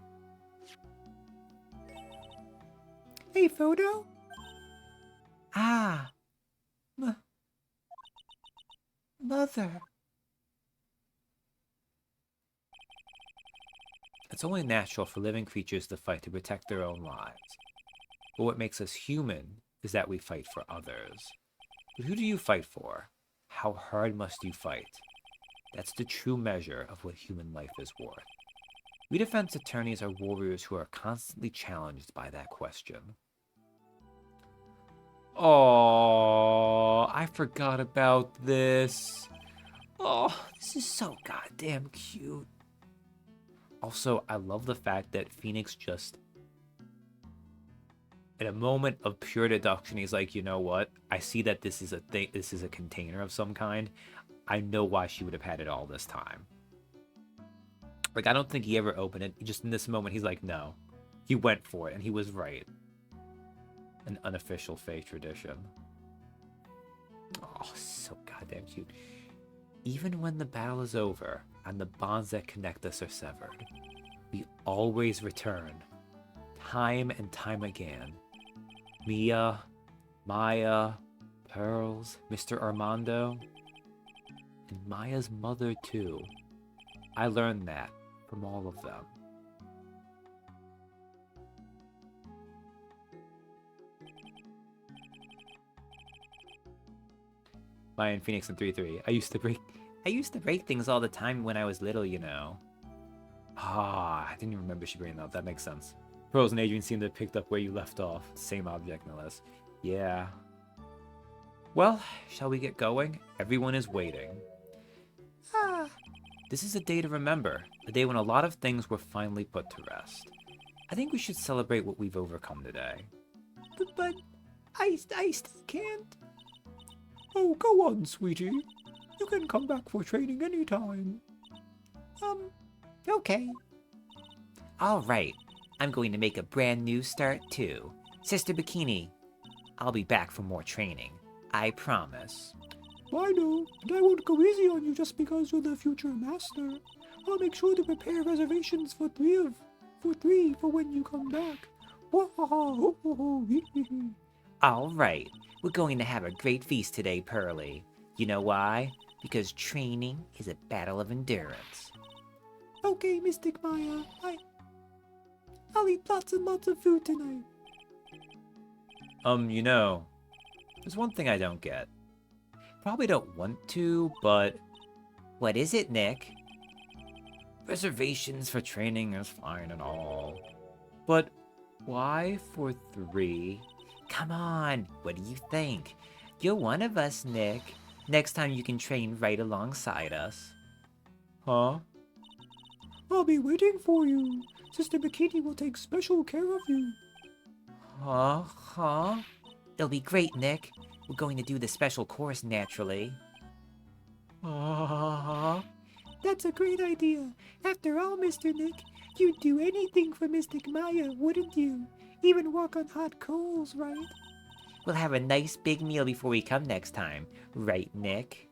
Speaker 3: a photo?
Speaker 2: Ah,
Speaker 3: Mother.
Speaker 1: It's only natural for living creatures to fight to protect their own lives. But what makes us human is that we fight for others. But who do you fight for? How hard must you fight? That's the true measure of what human life is worth. We defense attorneys are warriors who are constantly challenged by that question. Oh, I forgot about this. Oh, this is so goddamn cute. Also, I love the fact that Phoenix just, in a moment of pure deduction, he's like, you know what? I see that this is a thing. This is a container of some kind. I know why she would have had it all this time. Like, I don't think he ever opened it. Just in this moment, he's like, no. He went for it, and he was right. An unofficial fake tradition. Oh, so goddamn cute. Even when the battle is over, and the bonds that connect us are severed, we always return. Time and time again. Mia, Maya, Pearls, Mr. Armando, and Maya's mother too. I learned that from all of them. Maya and Phoenix in 3-3. I used to break things all the time when I was little, you know. Ah, I didn't even remember she bringing that up. That makes sense. Pearls and Adrian seem to have picked up where you left off. Same object, no less. Yeah. Well, shall we get going? Everyone is waiting. This is a day to remember. A day when a lot of things were finally put to rest. I think we should celebrate what we've overcome today.
Speaker 3: But I still can't. Oh, go on, sweetie. You can come back for training anytime.
Speaker 4: Okay.
Speaker 2: all right. I'm going to make a brand new start too. Sister Bikini, I'll be back for more training. I promise.
Speaker 3: I know, and I won't go easy on you just because you're the future master. I'll make sure to prepare reservations for three for when you come back.
Speaker 2: All right. We're going to have a great feast today, Pearly. You know why? Because training is a battle of endurance.
Speaker 3: Okay, Mystic Maya. I'll eat lots and lots of food tonight.
Speaker 1: You know, there's one thing I don't get. Probably don't want to, but
Speaker 2: What is it, Nick?
Speaker 1: reservations for training is fine and all. But why for 3?
Speaker 2: Come on, what do you think? You're one of us, Nick. Next time you can train right alongside us.
Speaker 1: Huh?
Speaker 3: I'll be waiting for you. Sister Bikini will take special care of you.
Speaker 1: Huh?
Speaker 2: It'll be great, Nick. We're going to do the special course naturally.
Speaker 3: That's a great idea. After all, Mr. Nick, you'd do anything for Mystic Maya, wouldn't you? Even walk on hot coals, right?
Speaker 2: We'll have a nice big meal before we come next time. Right, Nick?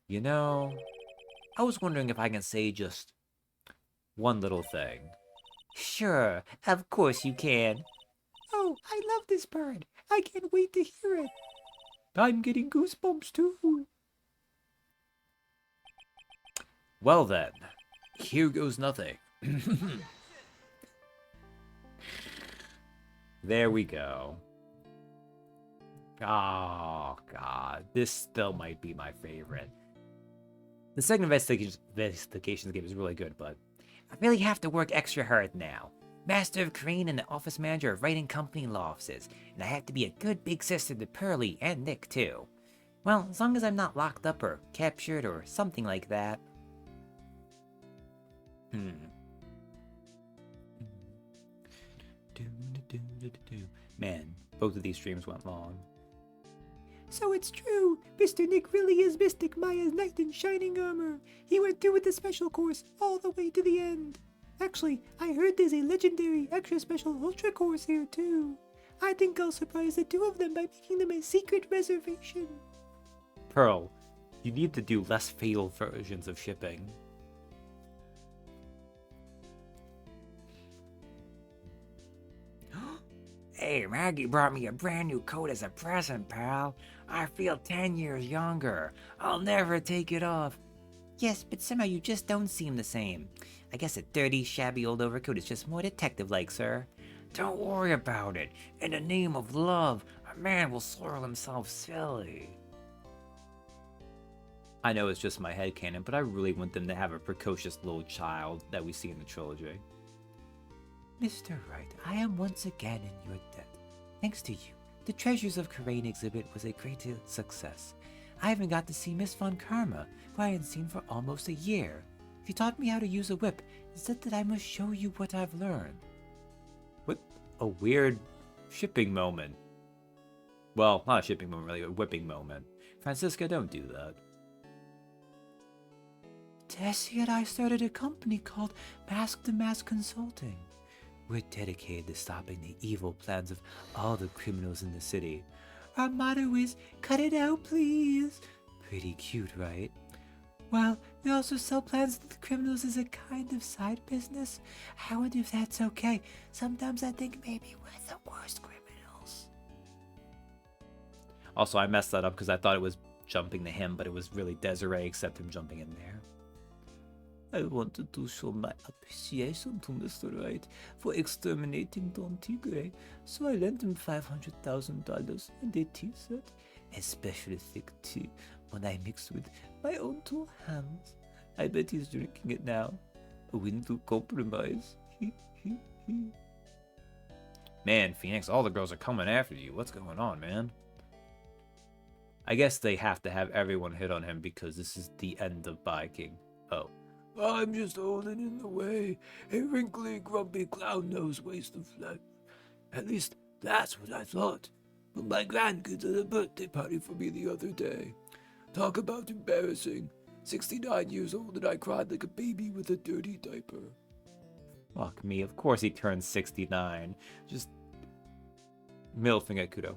Speaker 1: You know, I was wondering if I can say just one little thing.
Speaker 2: Sure, of course you can.
Speaker 4: Oh, I love this bird. I can't wait to hear it. I'm getting goosebumps too.
Speaker 1: Well then, here goes nothing. There we go. Oh, God. This still might be my favorite. The second investigations game is really good, but
Speaker 2: I really have to work extra hard now. Master of Crane and the office manager of Wright and Company law offices, and I have to be a good big sister to Pearlie and Nick, too. Well, as long as I'm not locked up or captured or something like that.
Speaker 1: Man, both of these streams went long.
Speaker 4: So it's true. Mr. Nick really is Mystic Maya's knight in shining armor. He went through with the special course all the way to the end. Actually, I heard there's a legendary extra special ultra course here too. I think I'll surprise the two of them by making them a secret reservation.
Speaker 1: Pearl, you need to do less fatal versions of shipping.
Speaker 2: Hey, Maggie brought me a brand new coat as a present, pal. I feel 10 years younger. I'll never take it off. Yes, but somehow you just don't seem the same. I guess a dirty, shabby old overcoat is just more detective-like, sir. Don't worry about it. In the name of love, a man will soil himself silly.
Speaker 1: I know it's just my headcanon, but I really want them to have a precocious little child that we see in the trilogy.
Speaker 2: Mr. Wright, I am once again in your debt. Thanks to you, the Treasures of Karain exhibit was a great success. I even got to see Miss Von Karma, who I hadn't seen for almost a year. She taught me how to use a whip and said that I must show you what I've learned.
Speaker 1: What a weird shipping moment. Well, not a shipping moment, really, a whipping moment. Francisca, don't do that.
Speaker 2: Tessie and I started a company called Mask to Mask Consulting. We're dedicated to stopping the evil plans of all the criminals in the city. Our motto is, cut it out, please. Pretty cute, right? Well, we also sell plans to the criminals as a kind of side business. I wonder if that's okay. Sometimes I think maybe we're the worst criminals.
Speaker 1: Also, I messed that up because I thought it was jumping to him, but it was really Desiree, except him jumping in there.
Speaker 2: I wanted to show my appreciation to Mr. Wright for exterminating Don Tigre, so I lent him $500,000 and a tea set, especially thick tea, one I mixed with my own two hands. I bet he's drinking it now. A win to compromise.
Speaker 1: Man, Phoenix, all the girls are coming after you. What's going on, man? I guess they have to have everyone hit on him because this is the end of biking. Oh.
Speaker 3: I'm just holding in the way, a wrinkly, grumpy clown-nosed waste of flesh. At least, that's what I thought. But my grandkids had a birthday party for me the other day. Talk about embarrassing. 69 years old and I cried like a baby with a dirty diaper.
Speaker 1: Fuck me, of course he turned 69. Just milfing at Kudo.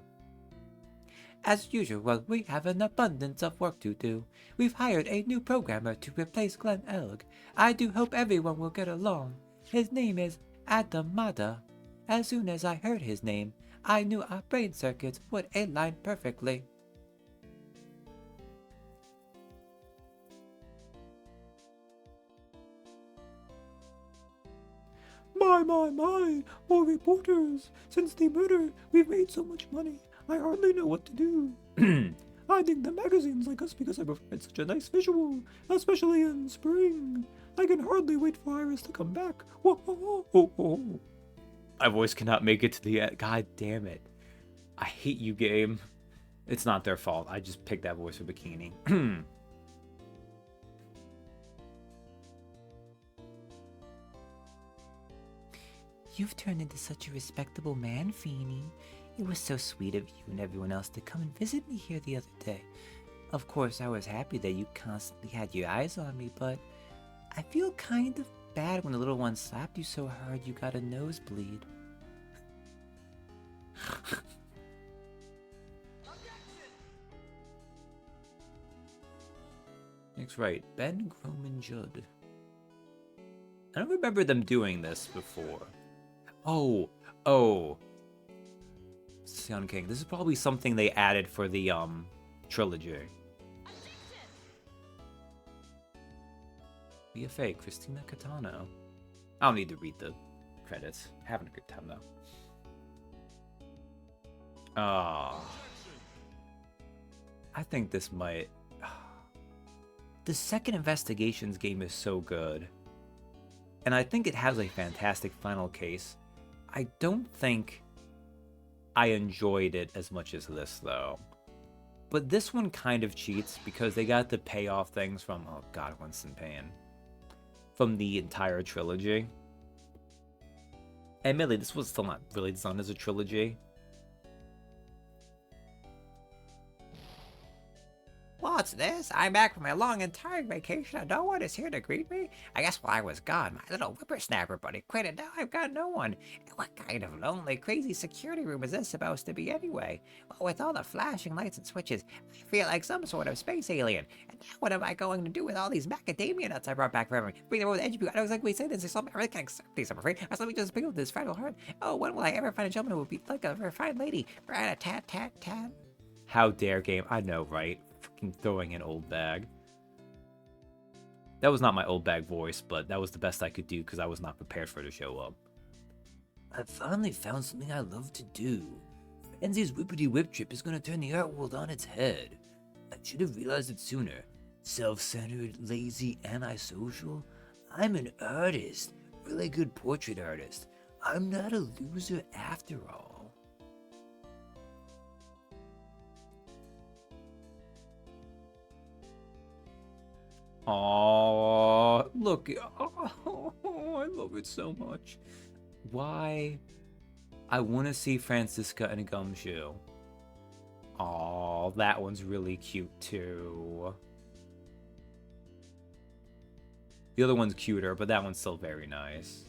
Speaker 2: As usual, we have an abundance of work to do. We've hired a new programmer to replace Glenn Elg. I do hope everyone will get along. His name is Adamada. As soon as I heard his name, I knew our brain circuits would align perfectly.
Speaker 4: My, more reporters. Since the murder, we've made so much money. I hardly know what to do. I think the magazines like us because I provide such a nice visual, especially in spring. I can hardly wait for Iris to come back. Whoa, whoa, whoa, whoa.
Speaker 1: My voice cannot make it to the end. God damn it. I hate you, game. It's not their fault. I just picked that voice for Bikini.
Speaker 2: You've turned into such a respectable man, Feeny. It was so sweet of you and everyone else to come and visit me here the other day. Of course, I was happy that you constantly had your eyes on me, but I feel kind of bad when the little one slapped you so hard you got a nosebleed.
Speaker 1: Phoenix Wright, Ben, Chrome, and Judd. I don't remember them doing this before. Oh. Sun King. This is probably something they added for the trilogy. BFA, Christina Catano. I don't need to read the credits. Having a good time though. I think this might. The second Investigations game is so good. And I think it has a fantastic final case. I don't think I enjoyed it as much as this, though. But this one kind of cheats because they got the payoff things from, oh god, Winston Payne. From the entire trilogy. Admittedly, this was still not really designed as a trilogy.
Speaker 2: What's this? I'm back from my long and tiring vacation and no one is here to greet me? I guess while I was gone, my little whippersnapper buddy quit and now I've got no one. What kind of lonely, crazy security room is this supposed to be anyway? Well, with all the flashing lights and switches, I feel like some sort of space alien. And now what am I going to do with all these macadamia nuts I brought back from me? Bring them over the edge of you. I don't exactly say this, so I really can't accept these, I'm afraid. I suddenly just feel this fragile heart. Oh, when will I ever find a gentleman who will be like a very fine lady? Rat-a-tat-tat-tat.
Speaker 1: How dare game. I know, right? Fucking throwing an old bag. That was not my old bag voice, but that was the best I could do because I was not prepared for it to show up.
Speaker 2: I finally found something I love to do. Frenzy's whippity whip trip is gonna turn the art world on its head. I should have realized it sooner. Self-centered, lazy, antisocial. I'm an artist. Really good portrait artist. I'm not a loser after all.
Speaker 1: Oh, look. Oh, I love it so much. Why? I want to see Francisca in a gumshoe. Oh, that one's really cute too. The other one's cuter, but that one's still very nice.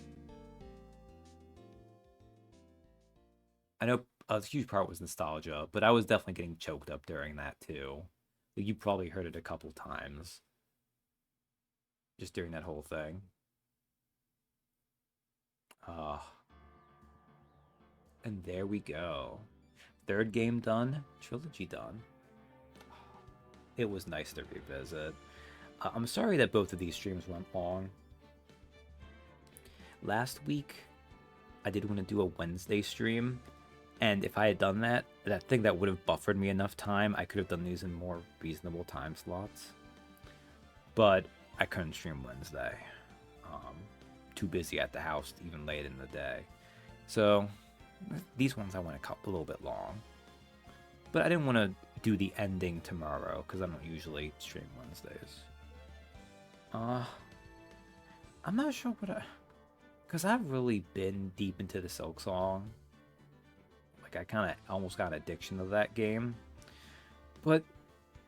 Speaker 1: I know a huge part was nostalgia, but I was definitely getting choked up during that too. You probably heard it a couple times. Just during that whole thing. And there we go. Third game done, trilogy done. It was nice to revisit. I'm sorry that both of these streams went long. Last week, I did want to do a Wednesday stream, and if I had done that, I think that would have buffered me enough time. I could have done these in more reasonable time slots. But I couldn't stream Wednesday. Too busy at the house even late in the day. So these ones I went a little bit long. But I didn't want to do the ending tomorrow because I don't usually stream Wednesdays. I'm not sure what because I've really been deep into the Silk Song. Like I kind of almost got an addiction to that game. But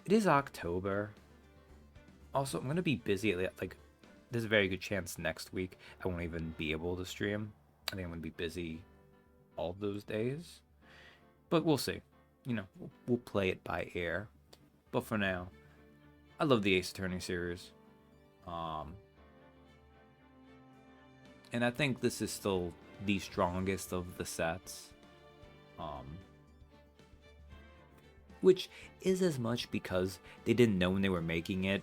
Speaker 1: it is October. Also, I'm going to be busy, like, there's a very good chance next week I won't even be able to stream. I think I'm going to be busy all those days. But we'll see. You know, we'll play it by ear. But for now, I love the Ace Attorney series. And I think this is still the strongest of the sets. Which is as much because they didn't know when they were making it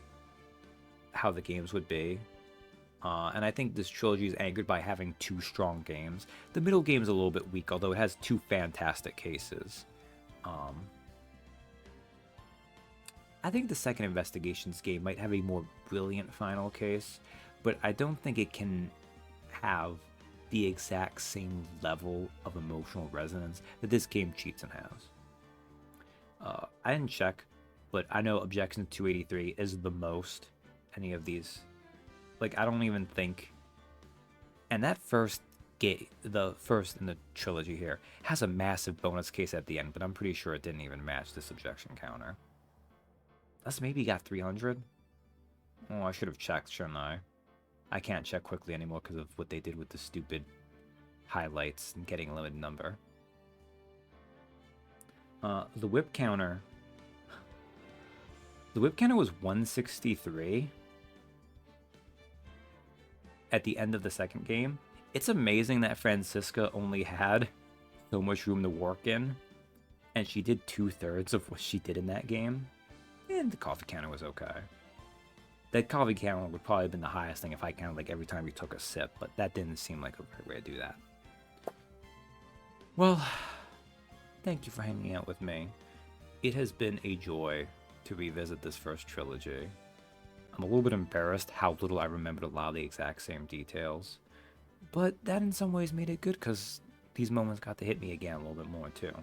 Speaker 1: how the games would be. And I think this trilogy is anchored by having two strong games. The middle game is a little bit weak, although it has two fantastic cases. I think the second Investigations game might have a more brilliant final case, but I don't think it can have the exact same level of emotional resonance that this game cheats and has. I didn't check, but I know Objection 283 is the most any of these. Like, I don't even think. And that first game, the first in the trilogy here, has a massive bonus case at the end, but I'm pretty sure it didn't even match this objection counter. That's maybe got 300. Oh, I should have checked, shouldn't I? I can't check quickly anymore because of what they did with the stupid highlights and getting a limited number. The whip counter. The whip counter was 163 at the end of the second game. It's amazing that Francisca only had so much room to work in, and she did 2/3 of what she did in that game. And the coffee counter was okay. That coffee counter would probably have been the highest thing if I counted like every time you took a sip, but that didn't seem like a great way to do that. Well, thank you for hanging out with me. It has been a joy to revisit this first trilogy. I'm a little bit embarrassed how little I remembered a lot of the exact same details, but that in some ways made it good because these moments got to hit me again a little bit more too.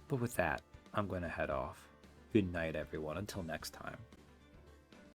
Speaker 1: But with that, I'm going to head off. Good night, everyone. Until next time.